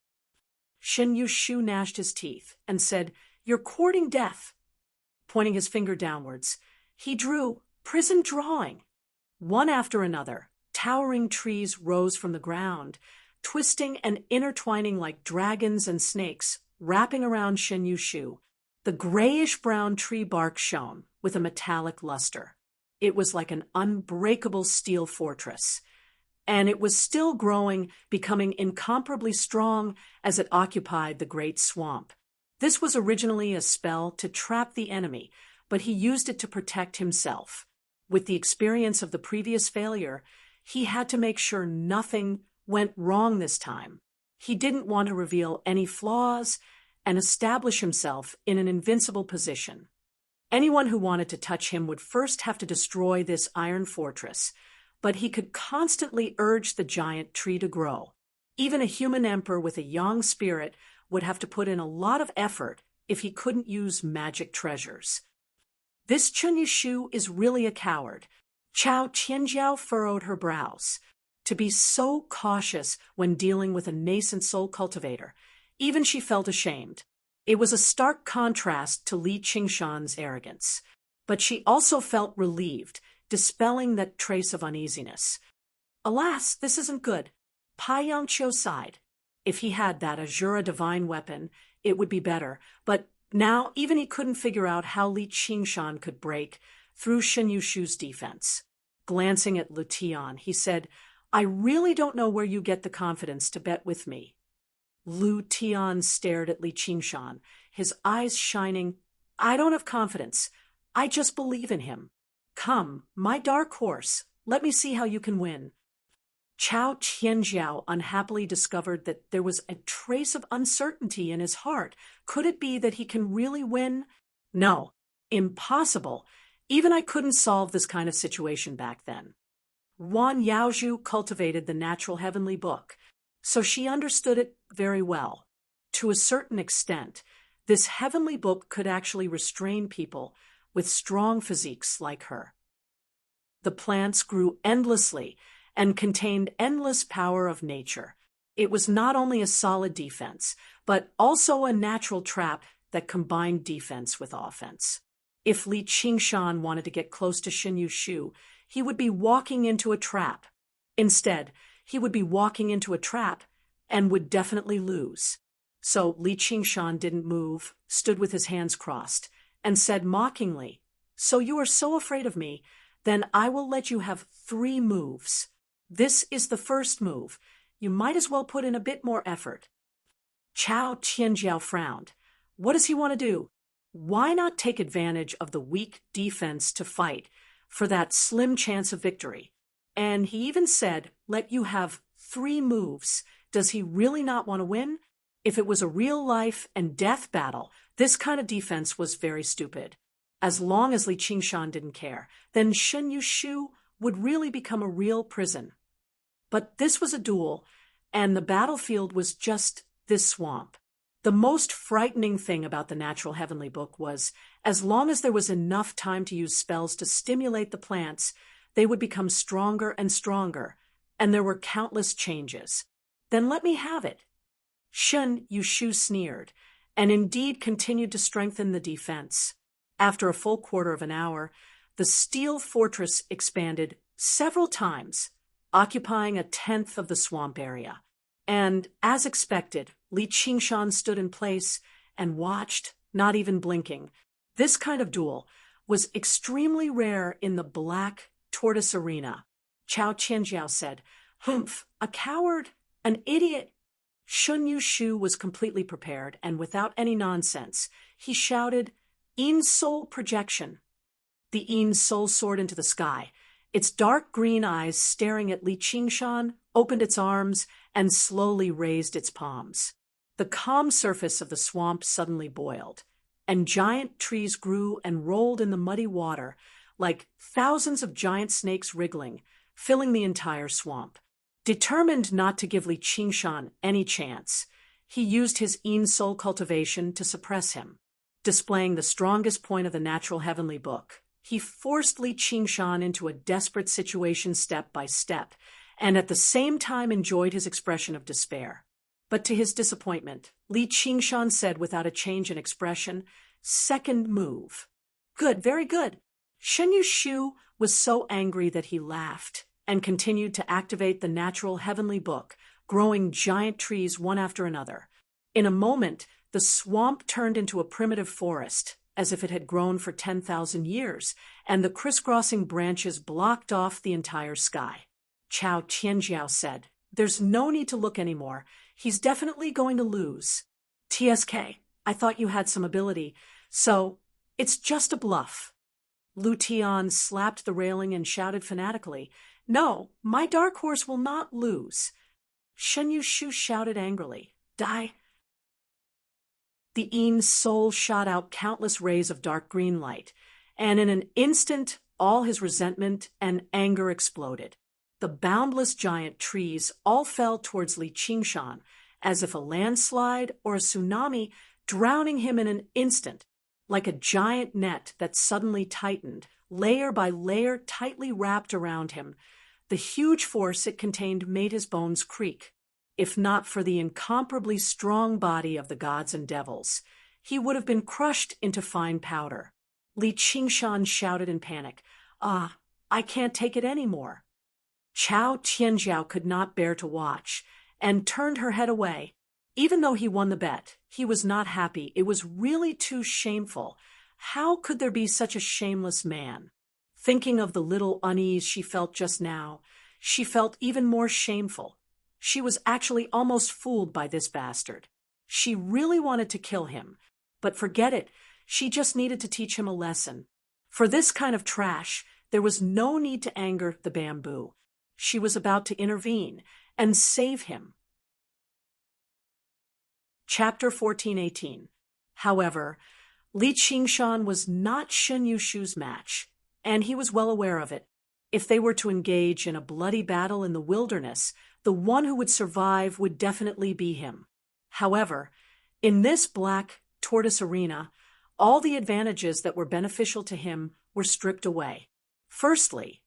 Shin Yushu gnashed his teeth and said, You're courting death. Pointing his finger downwards, he drew prison drawing. One after another, towering trees rose from the ground, twisting and intertwining like dragons and snakes, wrapping around Shin Yushu. The grayish-brown tree bark shone with a metallic luster. It was like an unbreakable steel fortress. And it was still growing, becoming incomparably strong as it occupied the great swamp. This was originally a spell to trap the enemy, but he used it to protect himself. With the experience of the previous failure, he had to make sure nothing went wrong this time. He didn't want to reveal any flaws and establish himself in an invincible position. Anyone who wanted to touch him would first have to destroy this iron fortress, but he could constantly urge the giant tree to grow. Even a human emperor with a young spirit would have to put in a lot of effort if he couldn't use magic treasures. This Chun Yushu is really a coward. Chao Tianjiao furrowed her brows. To be so cautious when dealing with a nascent soul cultivator, even she felt ashamed. It was a stark contrast to Li Qingshan's arrogance. But she also felt relieved, dispelling that trace of uneasiness. Alas, this isn't good. Pai Yangqiu sighed. If he had that Azura divine weapon, it would be better. But now even he couldn't figure out how Li Qingshan could break through Shin Yushu's defense. Glancing at Lu Tian, he said, I really don't know where you get the confidence to bet with me. Lu Tian stared at Li Qingshan, his eyes shining. I don't have confidence. I just believe in him. Come, my dark horse, let me see how you can win. Chao Tianjiao unhappily discovered that there was a trace of uncertainty in his heart. Could it be that he can really win? No, impossible. Even I couldn't solve this kind of situation back then. Wan Yaozhu cultivated the natural heavenly book, so she understood it very well. To a certain extent, this heavenly book could actually restrain people with strong physiques like her. The plants grew endlessly and contained endless power of nature. It was not only a solid defense, but also a natural trap that combined defense with offense. If Li Qingshan wanted to get close to Shin Yushu, he would be walking into a trap. Instead, he would be walking into a trap and would definitely lose. So Li Qingshan didn't move, stood with his hands crossed, and said mockingly, So you are so afraid of me, then I will let you have 3 moves. This is the first move. You might as well put in a bit more effort. Chao Tianjiao frowned. What does he want to do? Why not take advantage of the weak defense to fight for that slim chance of victory? And he even said, let you have 3 moves. Does he really not want to win? If it was a real life and death battle, this kind of defense was very stupid. As long as Li Qingshan didn't care, then Shen Yushu would really become a real prison. But this was a duel, and the battlefield was just this swamp. The most frightening thing about the Natural Heavenly Book was, as long as there was enough time to use spells to stimulate the plants, they would become stronger and stronger, and there were countless changes. Then let me have it. Shen Yushu sneered, and indeed continued to strengthen the defense. After a full quarter of an hour, the steel fortress expanded several times, occupying 1/10 of the swamp area. And, as expected, Li Qingshan stood in place and watched, not even blinking. This kind of duel was extremely rare in the Black Tortoise Arena. Chao Qianjiao said, "Humph, a coward, an idiot." Shen Yushu was completely prepared, and without any nonsense, he shouted, "Yin Soul Projection." The Yin Soul soared into the sky. Its dark green eyes, staring at Li Qingshan, opened its arms and slowly raised its palms. The calm surface of the swamp suddenly boiled, and giant trees grew and rolled in the muddy water like thousands of giant snakes wriggling, filling the entire swamp. Determined not to give Li Qingshan any chance, he used his Yin Soul cultivation to suppress him. Displaying the strongest point of the Natural Heavenly Book, he forced Li Qingshan into a desperate situation step by step, and at the same time enjoyed his expression of despair. But to his disappointment, Li Qingshan said without a change in expression, "Second move." "Good, very good." Shen Yushu was so angry that he laughed and continued to activate the Natural Heavenly Book, growing giant trees one after another. In a moment, the swamp turned into a primitive forest, as if it had grown for 10,000 years, and the crisscrossing branches blocked off the entire sky. Chao Qianjiao said, "There's no need to look anymore. He's definitely going to lose." "TSK, I thought you had some ability, so it's just a bluff." Lu Tian slapped the railing and shouted fanatically, "No, my dark horse will not lose." Shen Yushu shouted angrily, "Die." The Yin Soul shot out countless rays of dark green light, and in an instant all his resentment and anger exploded. The boundless giant trees all fell towards Li Qingshan, as if a landslide or a tsunami, drowning him in an instant, like a giant net that suddenly tightened, layer by layer tightly wrapped around him. The huge force it contained made his bones creak. If not for the incomparably strong body of the gods and devils, he would have been crushed into fine powder. Li Qingshan shouted in panic, "Ah, I can't take it anymore." Chao Qianjiao could not bear to watch, and turned her head away. Even though he won the bet, he was not happy. It was really too shameful. How could there be such a shameless man? Thinking of the little unease she felt just now, she felt even more shameful. She was actually almost fooled by this bastard. She really wanted to kill him, but forget it, she just needed to teach him a lesson. For this kind of trash, there was no need to anger the bamboo. She was about to intervene and save him. Chapter 14:18. However, Li Qingshan was not Shen Yushu's match, and he was well aware of it. If they were to engage in a bloody battle in the wilderness, the one who would survive would definitely be him. However, in this Black Tortoise Arena, all the advantages that were beneficial to him were stripped away. Firstly,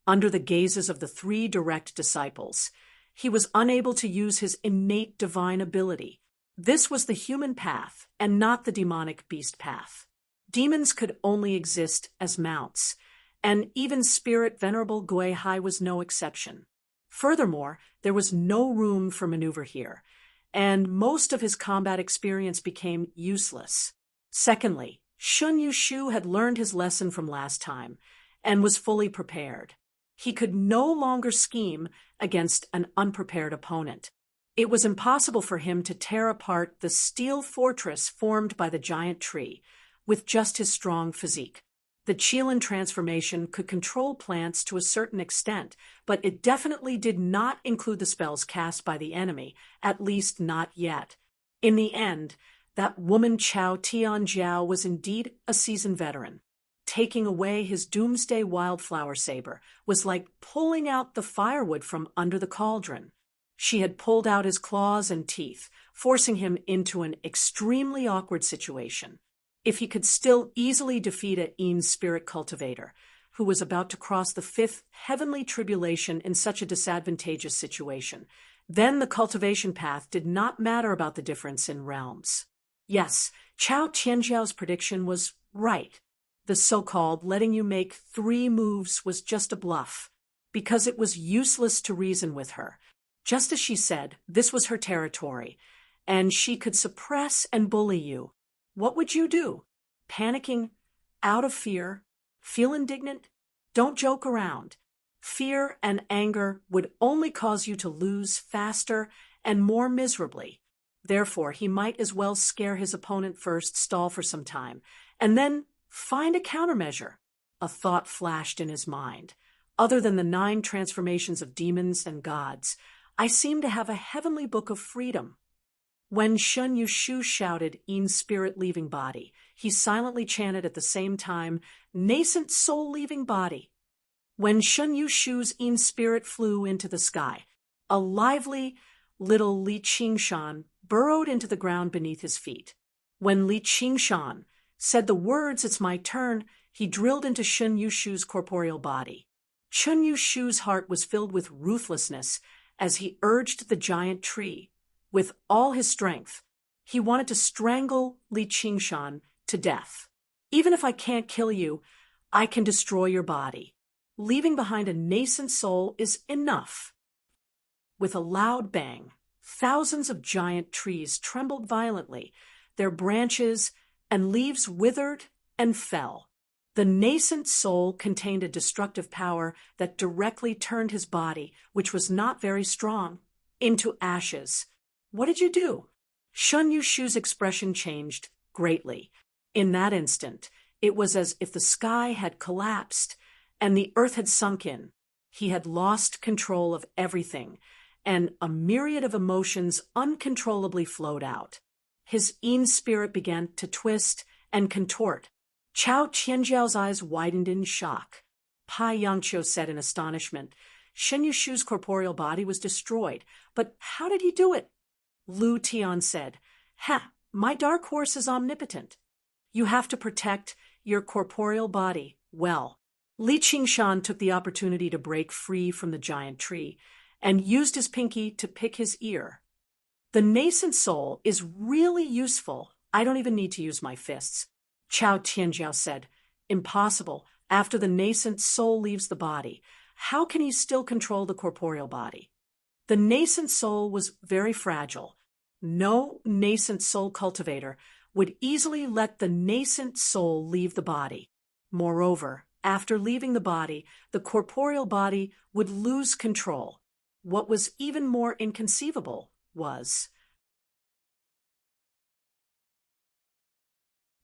under the gazes of the 3 direct disciples, he was unable to use his innate divine ability. This was the human path and not the demonic beast path. Demons could only exist as mounts, and even Spirit Venerable Gui Hai was no exception. Furthermore, there was no room for maneuver here, and most of his combat experience became useless. Secondly, Shen Yushu had learned his lesson from last time, and was fully prepared. He could no longer scheme against an unprepared opponent. It was impossible for him to tear apart the steel fortress formed by the giant tree with just his strong physique. The Qilin transformation could control plants to a certain extent, but it definitely did not include the spells cast by the enemy, at least not yet. In the end, that woman Chao Tianjiao was indeed a seasoned veteran. Taking away his doomsday wildflower saber was like pulling out the firewood from under the cauldron. She had pulled out his claws and teeth, forcing him into an extremely awkward situation. If he could still easily defeat a Een spirit cultivator, who was about to cross the fifth heavenly tribulation in such a disadvantageous situation, then the cultivation path did not matter about the difference in realms. Yes, Chao Tianjiao's prediction was right. The so-called letting you make 3 moves was just a bluff, because it was useless to reason with her. Just as she said, this was her territory, and she could suppress and bully you. What would you do? Panicking, out of fear, feel indignant? Don't joke around. Fear and anger would only cause you to lose faster and more miserably. Therefore, he might as well scare his opponent first, stall for some time, and then find a countermeasure. A thought flashed in his mind. Other than the 9 transformations of demons and gods, I seem to have a heavenly book of freedom. When Shun Yushu shouted, "Een spirit leaving body," he silently chanted at the same time, "Nascent soul leaving body." When Shun Yushu's Een spirit flew into the sky, a lively little Li Qingshan burrowed into the ground beneath his feet. When Li Qingshan said the words, "It's my turn," he drilled into Shun Yushu's corporeal body. Shun Yushu's heart was filled with ruthlessness as he urged the giant tree. With all his strength, he wanted to strangle Li Qingshan to death. "Even if I can't kill you, I can destroy your body. Leaving behind a nascent soul is enough." With a loud bang, thousands of giant trees trembled violently, their branches and leaves withered and fell. The nascent soul contained a destructive power that directly turned his body, which was not very strong, into ashes. "What did you do?" Shun Yushu's expression changed greatly. In that instant, it was as if the sky had collapsed and the earth had sunk in. He had lost control of everything, and a myriad of emotions uncontrollably flowed out. His Een spirit began to twist and contort. Chao Tianjiao's eyes widened in shock. Pai Yangqiu said in astonishment, "Shen Yushu's corporeal body was destroyed, but how did he do it?" Lu Tian said, "My dark horse is omnipotent. You have to protect your corporeal body well." Li Qingshan took the opportunity to break free from the giant tree and used his pinky to pick his ear. "The nascent soul is really useful. I don't even need to use my fists." Chao Tianjiao said, "Impossible. After the nascent soul leaves the body, how can he still control the corporeal body?" The nascent soul was very fragile. No nascent soul cultivator would easily let the nascent soul leave the body. Moreover, after leaving the body, the corporeal body would lose control. What was even more inconceivable was,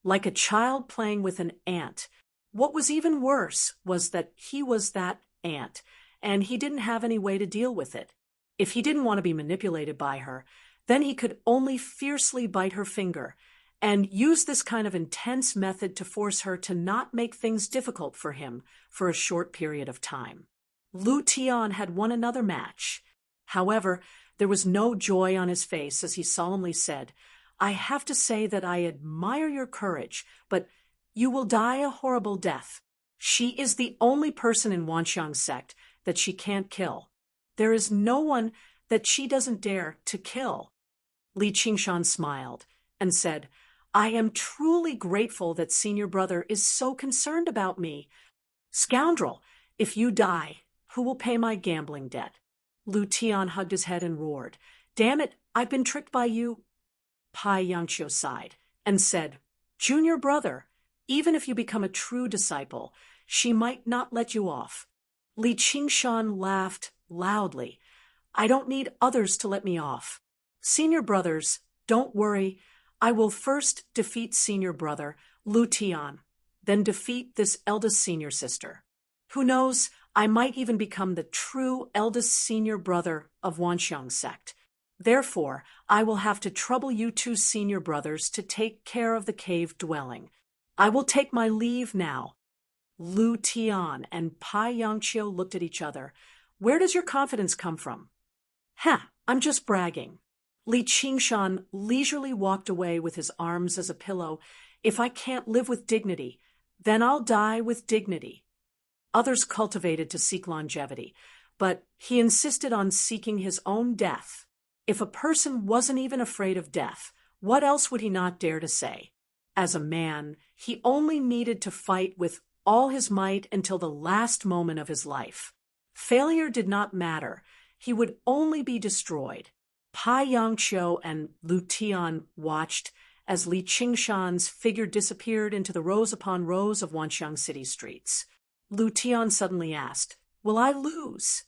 like a child playing with an ant. What was even worse was that he was that ant, and he didn't have any way to deal with it. If he didn't want to be manipulated by her, then he could only fiercely bite her finger and use this kind of intense method to force her to not make things difficult for him for a short period of time. Lu Tian had won another match. However, there was no joy on his face as he solemnly said, "I have to say that I admire your courage, but you will die a horrible death. She is the only person in Wanxiang sect that she can't kill. There is no one that she doesn't dare to kill." Li Qingshan smiled and said, "I am truly grateful that senior brother is so concerned about me. Scoundrel, if you die, who will pay my gambling debt?" Lu Tian hugged his head and roared, "Damn it, I've been tricked by you." Pai Yangqiu sighed and said, "Junior brother, even if you become a true disciple, she might not let you off." Li Qingshan laughed loudly. "I don't need others to let me off. Senior brothers, don't worry. I will first defeat senior brother, Lu Tian. then defeat this eldest senior sister. Who knows, I might even become the true eldest senior brother of Wanxiang sect. Therefore, I will have to trouble you two senior brothers to take care of the cave dwelling. I will take my leave now." Lu Tian and Pai Yangqiu looked at each other. "Where does your confidence come from?" I'm just bragging." Li Qingshan leisurely walked away with his arms as a pillow. "If I can't live with dignity, then I'll die with dignity." Others cultivated to seek longevity, but he insisted on seeking his own death. If a person wasn't even afraid of death, what else would he not dare to say? As a man, he only needed to fight with all his might until the last moment of his life. Failure did not matter. He would only be destroyed. Pai Yangqiu and Lu Tian watched as Li Qingshan's figure disappeared into the rows upon rows of Wanxiang city streets. Lu Tian suddenly asked, "Will I lose?"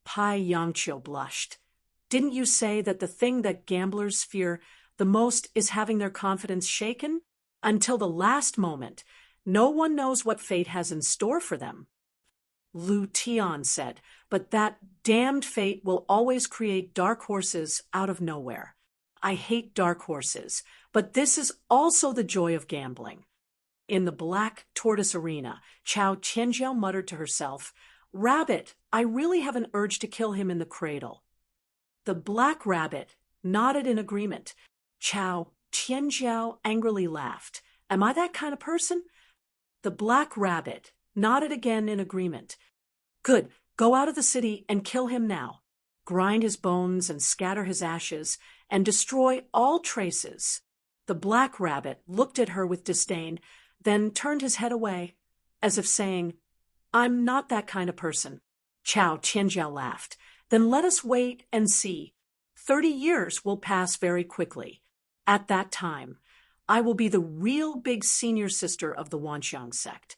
Pai Yangqiu blushed. "Didn't you say that the thing that gamblers fear the most is having their confidence shaken? Until the last moment, no one knows what fate has in store for them." Lu Tian said, "But that damned fate will always create dark horses out of nowhere. I hate dark horses, but this is also the joy of gambling." In the black tortoise arena, Chao Qianjiao muttered to herself, "Rabbit, I really have an urge to kill him in the cradle." The black rabbit nodded in agreement. Chao Qianjiao angrily laughed. "Am I that kind of person?" The black rabbit nodded again in agreement. "Good, go out of the city and kill him now. Grind his bones and scatter his ashes and destroy all traces." The black rabbit looked at her with disdain, then turned his head away, as if saying, "I'm not that kind of person." Chao Qianjiao laughed. "Then let us wait and see. 30 years will pass very quickly. At that time, I will be the real big senior sister of the Wanxiang sect.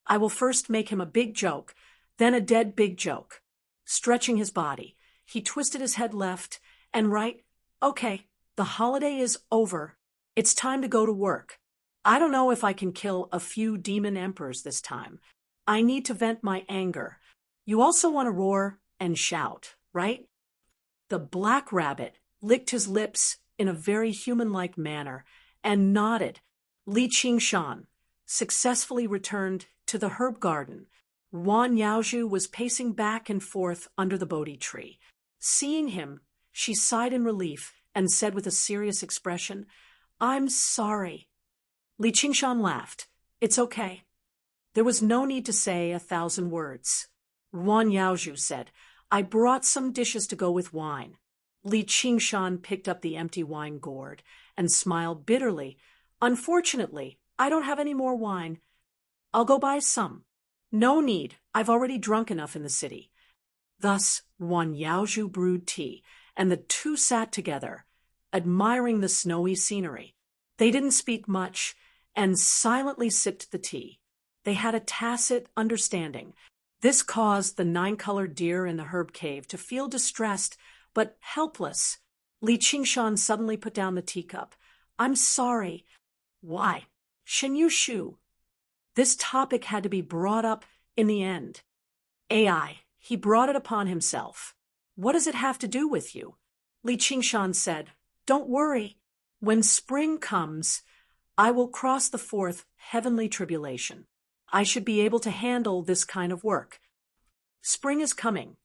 I will first make him a big joke, then a dead big joke." Stretching his body, he twisted his head left and right. "Okay, the holiday is over. It's time to go to work. I don't know if I can kill a few demon emperors this time. I need to vent my anger. You also want to roar and shout, right?" The black rabbit licked his lips in a very human-like manner and nodded. Li Qingshan successfully returned to the herb garden. Wan Yaozhu was pacing back and forth under the Bodhi tree. Seeing him, she sighed in relief and said with a serious expression, "I'm sorry." Li Qingshan laughed. "It's okay." There was no need to say 1,000 words. Wan Yaozhu said, "I brought some dishes to go with wine." Li Qingshan picked up the empty wine gourd and smiled bitterly. "Unfortunately, I don't have any more wine. I'll go buy some." "No need, I've already drunk enough in the city." Thus Wan Yaozhu brewed tea, and the two sat together, admiring the snowy scenery. They didn't speak much, and silently sipped the tea. They had a tacit understanding. This caused the 9-colored deer in the herb cave to feel distressed, but helpless. Li Qingshan suddenly put down the teacup. "I'm sorry." "Why?" "Shen Yu Shu." This topic had to be brought up in the end. "AI, he brought it upon himself. What does it have to do with you?" Li Qingshan said, "Don't worry. When spring comes, I will cross the 4th heavenly tribulation. I should be able to handle this kind of work. Spring is coming."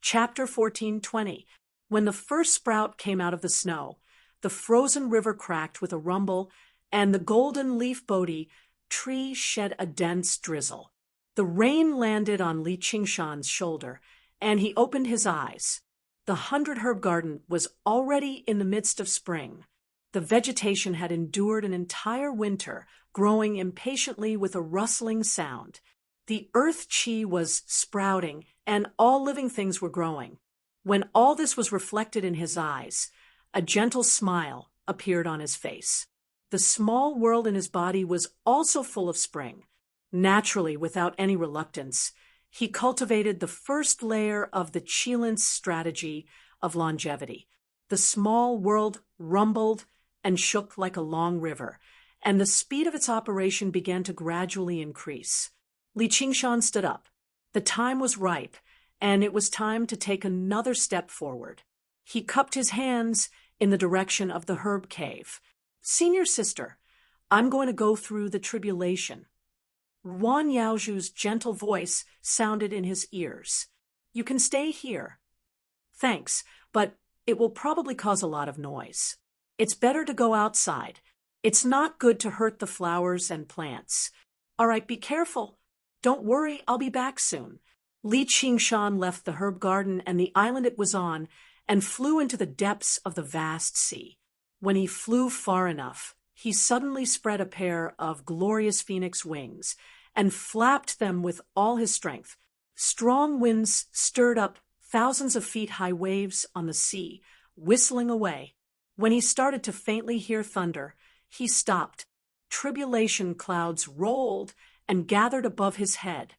Chapter 14:20. When the first sprout came out of the snow, the frozen river cracked with a rumble, and the golden leaf Bodhi tree shed a dense drizzle. The rain landed on Li Qingshan's shoulder, and he opened his eyes. The 100-herb garden was already in the midst of spring. The vegetation had endured an entire winter, growing impatiently with a rustling sound. The earth chi was sprouting, and all living things were growing. When all this was reflected in his eyes, a gentle smile appeared on his face. The small world in his body was also full of spring. Naturally, without any reluctance, he cultivated the first layer of the Qilin strategy of longevity. The small world rumbled and shook like a long river, and the speed of its operation began to gradually increase. Li Qingshan stood up. The time was ripe, and it was time to take another step forward. He cupped his hands in the direction of the herb cave. "Senior sister, I'm going to go through the tribulation." Ruan Yaozhu's gentle voice sounded in his ears. "You can stay here." "Thanks, but it will probably cause a lot of noise. It's better to go outside. It's not good to hurt the flowers and plants." "All right, be careful. Don't worry, I'll be back soon." Li Qingshan left the herb garden and the island it was on and flew into the depths of the vast sea. When he flew far enough, he suddenly spread a pair of glorious phoenix wings and flapped them with all his strength. Strong winds stirred up thousands of feet high waves on the sea, whistling away. When he started to faintly hear thunder, he stopped. Tribulation clouds rolled and gathered above his head.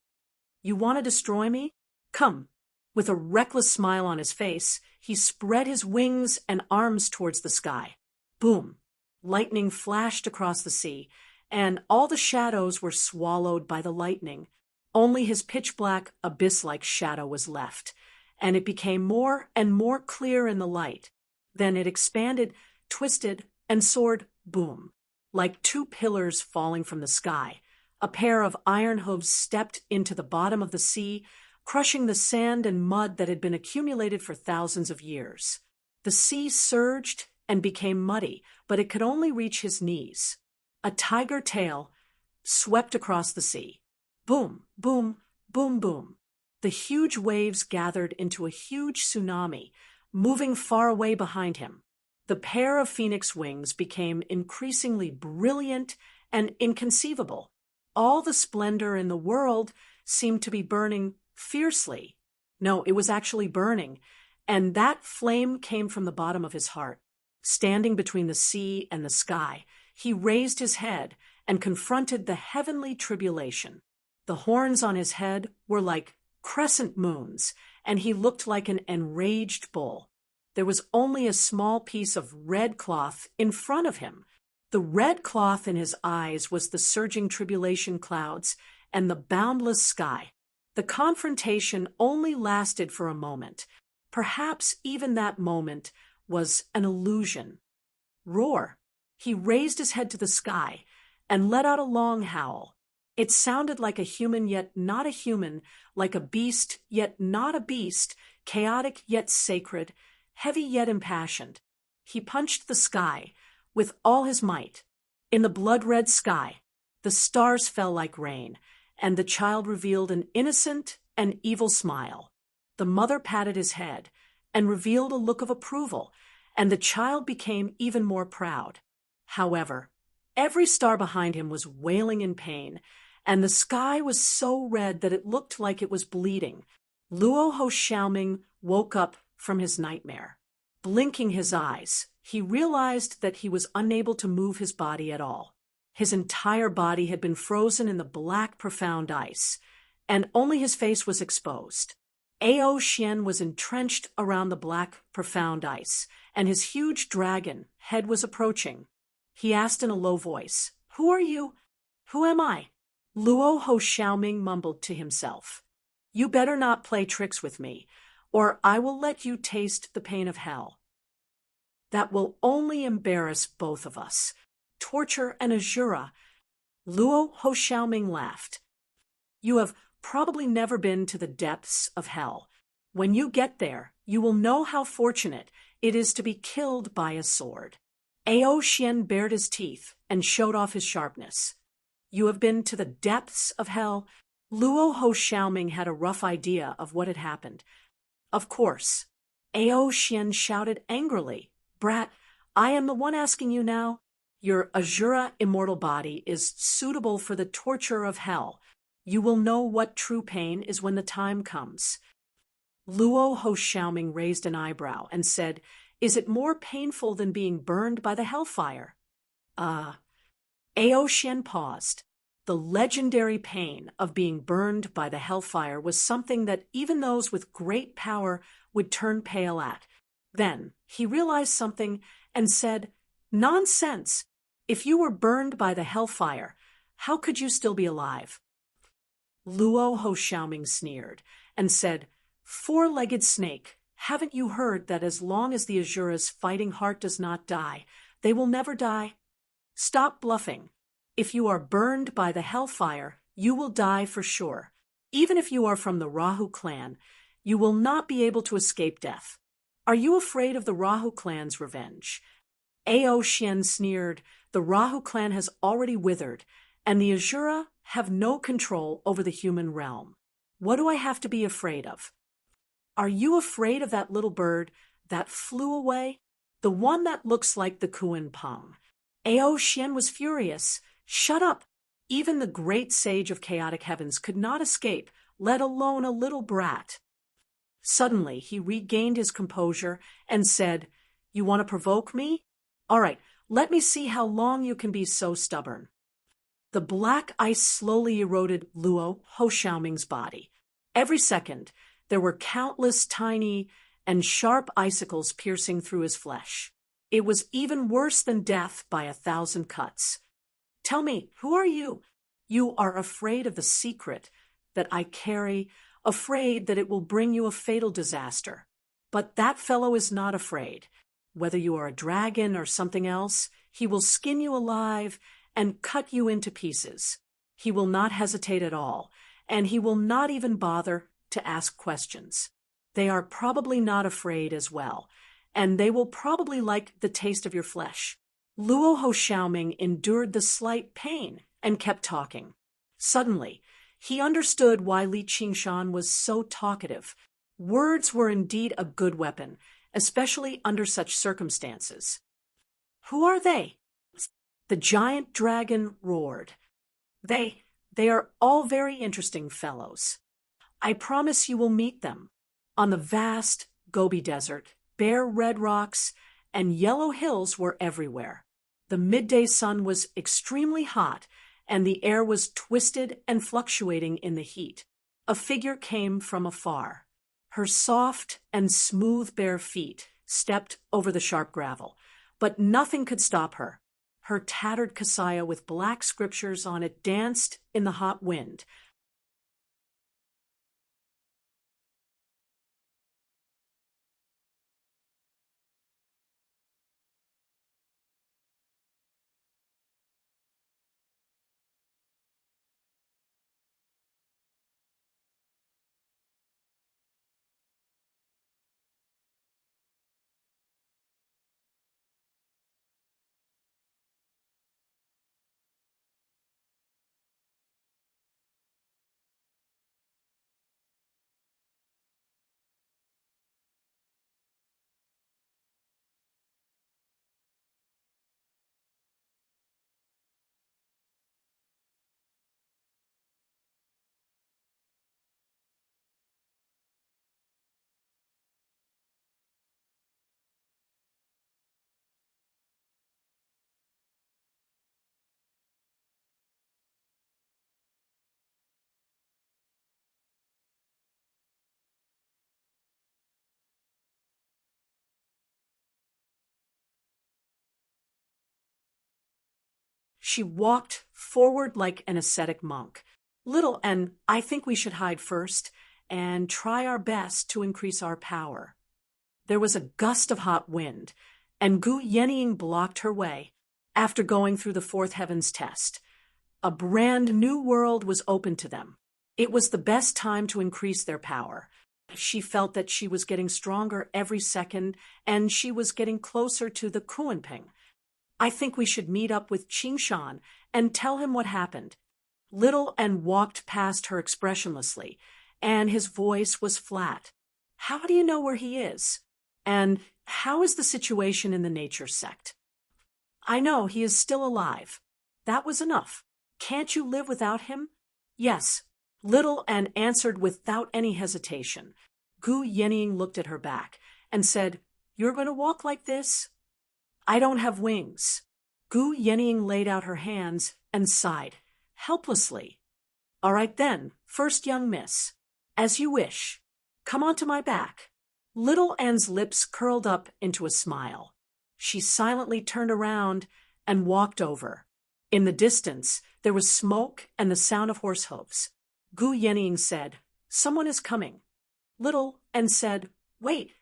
"You want to destroy me? Come." With a reckless smile on his face, he spread his wings and arms towards the sky. Boom! Lightning flashed across the sea, and all the shadows were swallowed by the lightning. Only his pitch-black, abyss-like shadow was left, and it became more and more clear in the light. Then it expanded, twisted, and soared, boom, like two pillars falling from the sky. A pair of iron hooves stepped into the bottom of the sea, crushing the sand and mud that had been accumulated for thousands of years. The sea surged and became muddy, but it could only reach his knees. A tiger tail swept across the sea. Boom, boom, boom, boom. The huge waves gathered into a huge tsunami, moving far away behind him. The pair of phoenix wings became increasingly brilliant and inconceivable. All the splendor in the world seemed to be burning fiercely. No, it was actually burning, and that flame came from the bottom of his heart. Standing between the sea and the sky, he raised his head and confronted the heavenly tribulation. The horns on his head were like crescent moons, and he looked like an enraged bull. There was only a small piece of red cloth in front of him. The red cloth in his eyes was the surging tribulation clouds and the boundless sky. The confrontation only lasted for a moment. Perhaps even that moment was an illusion. Roar! He raised his head to the sky and let out a long howl. It sounded like a human yet not a human, like a beast yet not a beast, chaotic yet sacred, heavy yet impassioned. He punched the sky with all his might. In the blood-red sky, the stars fell like rain, and the child revealed an innocent and evil smile. The mother patted his head and revealed a look of approval, and the child became even more proud. However, every star behind him was wailing in pain, and the sky was so red that it looked like it was bleeding. Luo Ho Xiaoming woke up from his nightmare. Blinking his eyes, he realized that he was unable to move his body at all. His entire body had been frozen in the black, profound ice, and only his face was exposed. Ao Xian was entrenched around the black, profound ice, and his huge dragon head was approaching. He asked in a low voice, "Who are you? Who am I?" Luo Ho Xiaoming mumbled to himself, "You better not play tricks with me, or I will let you taste the pain of hell. That will only embarrass both of us. Torture and Azura." Luo Ho Xiaoming laughed. "You have probably never been to the depths of hell. When you get there, you will know how fortunate it is to be killed by a sword." Ao Xian bared his teeth and showed off his sharpness. "You have been to the depths of hell?" Luo Ho Xiaoming had a rough idea of what had happened. "Of course." Ao Xian shouted angrily, "Brat, I am the one asking you now. Your Azura immortal body is suitable for the torture of hell. You will know what true pain is when the time comes." Luo Ho Xiaoming raised an eyebrow and said, "Is it more painful than being burned by the hellfire?" Ao Xian paused. The legendary pain of being burned by the hellfire was something that even those with great power would turn pale at. Then he realized something and said, Nonsense! If you were burned by the hellfire, how could you still be alive? Luo Ho Xiaoming sneered and said, "Four-legged snake, haven't you heard that as long as the Azura's fighting heart does not die, they will never die? Stop bluffing. If you are burned by the hellfire, you will die for sure. Even if you are from the Rahu clan, you will not be able to escape death. Are you afraid of the Rahu clan's revenge?" Ao Xian sneered, "The Rahu clan has already withered, and the Azura have no control over the human realm. What do I have to be afraid of?" "Are you afraid of that little bird that flew away? The one that looks like the Kuan Peng?" Ao Xian was furious. "Shut up! Even the great sage of chaotic heavens could not escape, let alone a little brat." Suddenly, he regained his composure and said, "You want to provoke me? All right, let me see how long you can be so stubborn." The black ice slowly eroded Luo Ho Xiaoming's body. Every second, there were countless tiny and sharp icicles piercing through his flesh. It was even worse than death by 1,000 cuts. "Tell me, who are you?" "You are afraid of the secret that I carry, afraid that it will bring you a fatal disaster. But that fellow is not afraid. Whether you are a dragon or something else, he will skin you alive and cut you into pieces. He will not hesitate at all, and he will not even bother to ask questions. They are probably not afraid as well, and they will probably like the taste of your flesh." Luo Ho Xiaoming endured the slight pain and kept talking. Suddenly, he understood why Li Qingshan was so talkative. Words were indeed a good weapon, especially under such circumstances. "Who are they?" The giant dragon roared. They are all very interesting fellows. I promise you will meet them. On the vast Gobi Desert, bare red rocks and yellow hills were everywhere. The midday sun was extremely hot, and the air was twisted and fluctuating in the heat. A figure came from afar. Her soft and smooth bare feet stepped over the sharp gravel, but nothing could stop her. Her tattered kasaya with black scriptures on it danced in the hot wind. She walked forward like an ascetic monk. "Little, and I think we should hide first and try our best to increase our power." There was a gust of hot wind, and Gu Yenying blocked her way. After going through the fourth heavens test, a brand new world was open to them. It was the best time to increase their power. She felt that she was getting stronger every second, and she was getting closer to the Kuanping. "I think we should meet up with Qingshan and tell him what happened." Little and walked past her expressionlessly, and his voice was flat. "How do you know where he is? And how is the situation in the nature sect?" "I know he is still alive." That was enough. "Can't you live without him?" "Yes." Little and answered without any hesitation. Gu Yenying looked at her back and said, "You're going to walk like this?" "I don't have wings." Gu Yenying laid out her hands and sighed, helplessly. "All right then, first young miss. As you wish. Come onto my back." Little Anne's lips curled up into a smile. She silently turned around and walked over. In the distance, there was smoke and the sound of horse hooves. Gu Yenying said, "Someone is coming." Little and said, "Wait."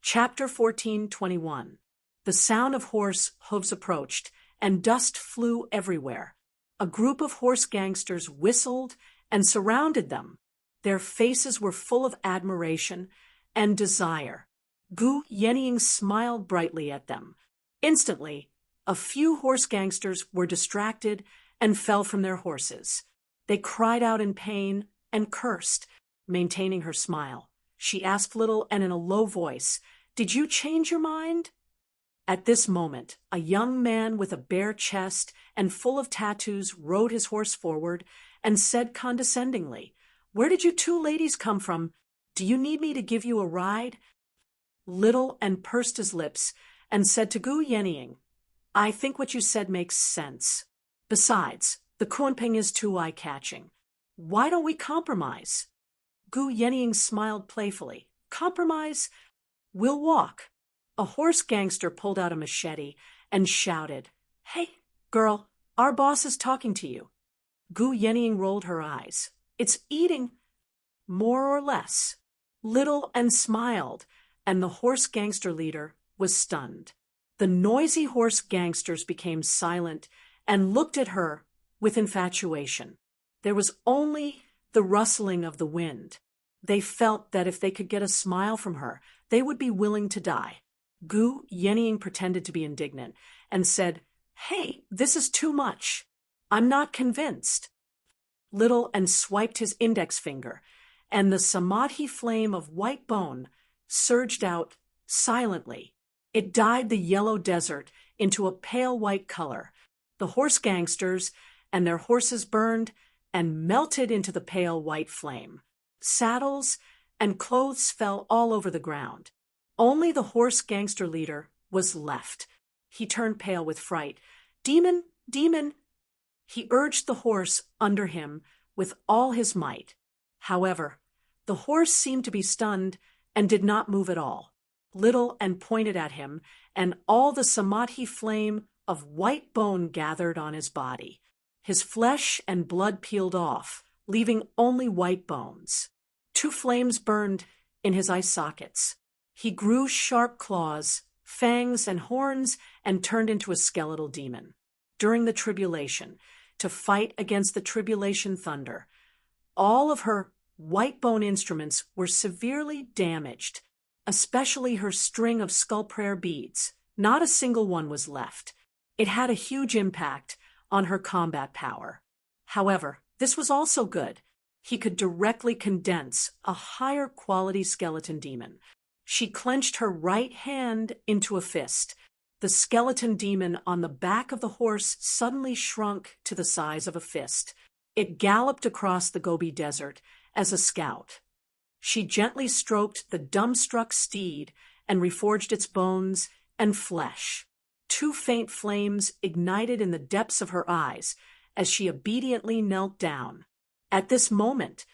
Chapter 14:21. The sound of horse hooves approached, and dust flew everywhere. A group of horse gangsters whistled and surrounded them. Their faces were full of admiration and desire. Gu Yenying smiled brightly at them. Instantly, a few horse gangsters were distracted and fell from their horses. They cried out in pain and cursed, maintaining her smile. She asked Little and in a low voice, "Did you change your mind?" At this moment, a young man with a bare chest and full of tattoos rode his horse forward and said condescendingly, "Where did you two ladies come from? Do you need me to give you a ride?" Little and pursed his lips and said to Gu Yenying, "I think what you said makes sense. Besides, the Kunping is too eye-catching. Why don't we compromise?" Gu Yenying smiled playfully. "Compromise? We'll walk." A horse gangster pulled out a machete and shouted, "Hey, girl, our boss is talking to you." Gu Yenying rolled her eyes. "It's eating." "More or less." Little and smiled, and the horse gangster leader was stunned. The noisy horse gangsters became silent and looked at her with infatuation. There was only the rustling of the wind. They felt that if they could get a smile from her, they would be willing to die. Gu Yenying pretended to be indignant and said, "Hey, this is too much. I'm not convinced." Little and swiped his index finger, and the samadhi flame of white bone surged out silently. It dyed the yellow desert into a pale white color. The horse gangsters and their horses burned and melted into the pale white flame. Saddles and clothes fell all over the ground. Only the horse gangster leader was left. He turned pale with fright. "Demon, demon!" He urged the horse under him with all his might. However, the horse seemed to be stunned and did not move at all. Little and pointed at him, and all the samadhi flame of white bone gathered on his body. His flesh and blood peeled off, leaving only white bones. 2 flames burned in his eye sockets. He grew sharp claws, fangs, and horns, and turned into a skeletal demon. During the tribulation, to fight against the tribulation thunder, all of her white bone instruments were severely damaged, especially her string of skull prayer beads. Not a single one was left. It had a huge impact on her combat power. However, this was also good. He could directly condense a higher quality skeleton demon. She clenched her right hand into a fist. The skeleton demon on the back of the horse suddenly shrunk to the size of a fist. It galloped across the Gobi Desert as a scout. She gently stroked the dumbstruck steed and reforged its bones and flesh. 2 faint flames ignited in the depths of her eyes as she obediently knelt down. At this moment,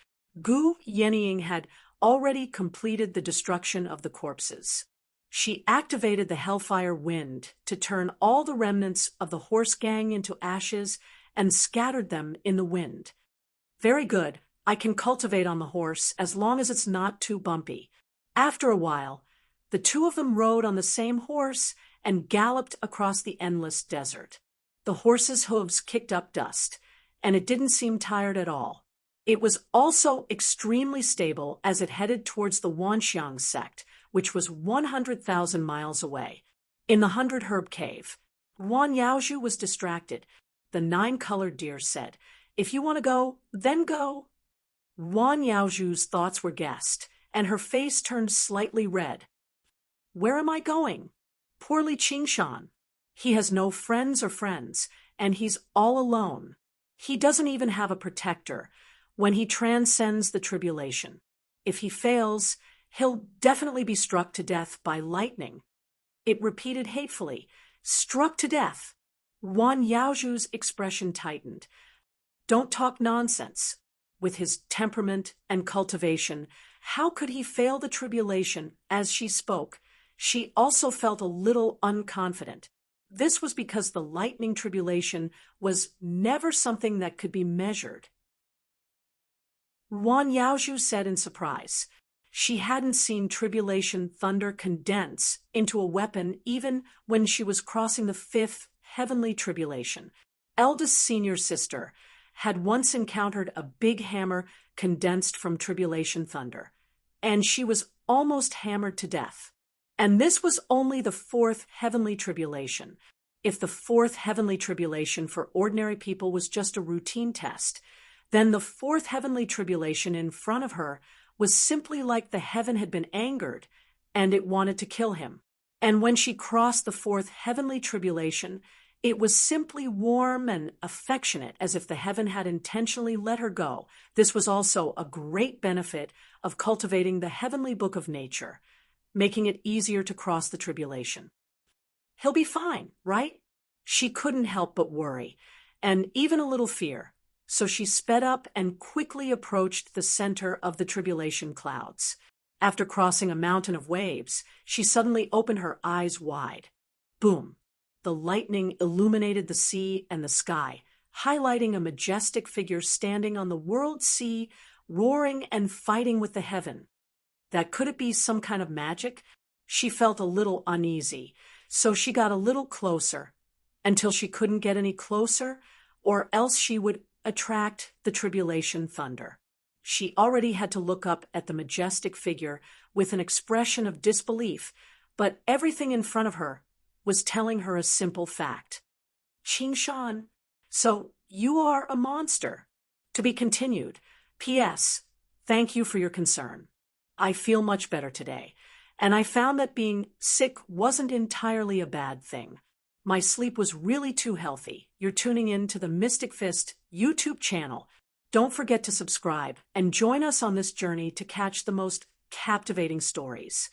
Gu Yenying had already completed the destruction of the corpses. She activated the Hellfire Wind to turn all the remnants of the horse gang into ashes and scattered them in the wind. "Very good. I can cultivate on the horse as long as it's not too bumpy." After a while, the 2 of them rode on the same horse and galloped across the endless desert. The horse's hooves kicked up dust, and it didn't seem tired at all. It was also extremely stable as it headed towards the Wanxiang sect, which was 100,000 miles away. In the 100 Herb Cave, Wan Yaozhu was distracted. The 9-colored deer said, "If you want to go, then go." Wan Yaozhu's thoughts were guessed, and her face turned slightly red. "Where am I going?" "Poor Li Qingshan. He has no friends, and he's all alone. He doesn't even have a protector when he transcends the tribulation. If he fails, he'll definitely be struck to death by lightning." It repeated hatefully, "Struck to death." Wan Yaozhu's expression tightened. "Don't talk nonsense." With his temperament and cultivation, how could he fail the tribulation? As she spoke, She also felt a little unconfident. This was because the lightning tribulation was never something that could be measured. Yuan Yaozhu said in surprise. She hadn't seen tribulation thunder condense into a weapon even when she was crossing the fifth heavenly tribulation. Eldest senior sister had once encountered a big hammer condensed from tribulation thunder, and she was almost hammered to death. And this was only the fourth heavenly tribulation. If the fourth heavenly tribulation for ordinary people was just a routine test, then the fourth heavenly tribulation in front of her was simply like the heaven had been angered, and it wanted to kill him. And when she crossed the fourth heavenly tribulation, it was simply warm and affectionate, as if the heaven had intentionally let her go. This was also a great benefit of cultivating the heavenly book of nature, making it easier to cross the tribulation. He'll be fine, right? She couldn't help but worry, and even a little fear. So she sped up and quickly approached the center of the tribulation clouds. After crossing a mountain of waves, she suddenly opened her eyes wide. Boom! The lightning illuminated the sea and the sky, highlighting a majestic figure standing on the world sea, roaring and fighting with the heaven. That could it be some kind of magic? She felt a little uneasy, so she got a little closer, until she couldn't get any closer, or else she would attract the tribulation thunder. She already had to look up at the majestic figure with an expression of disbelief, but everything in front of her was telling her a simple fact. Qingshan, so you are a monster. To be continued. P.S. Thank you for your concern. I feel much better today, and I found that being sick wasn't entirely a bad thing. My sleep was really too healthy. You're tuning in to the Mystic Fist YouTube channel. Don't forget to subscribe and join us on this journey to catch the most captivating stories.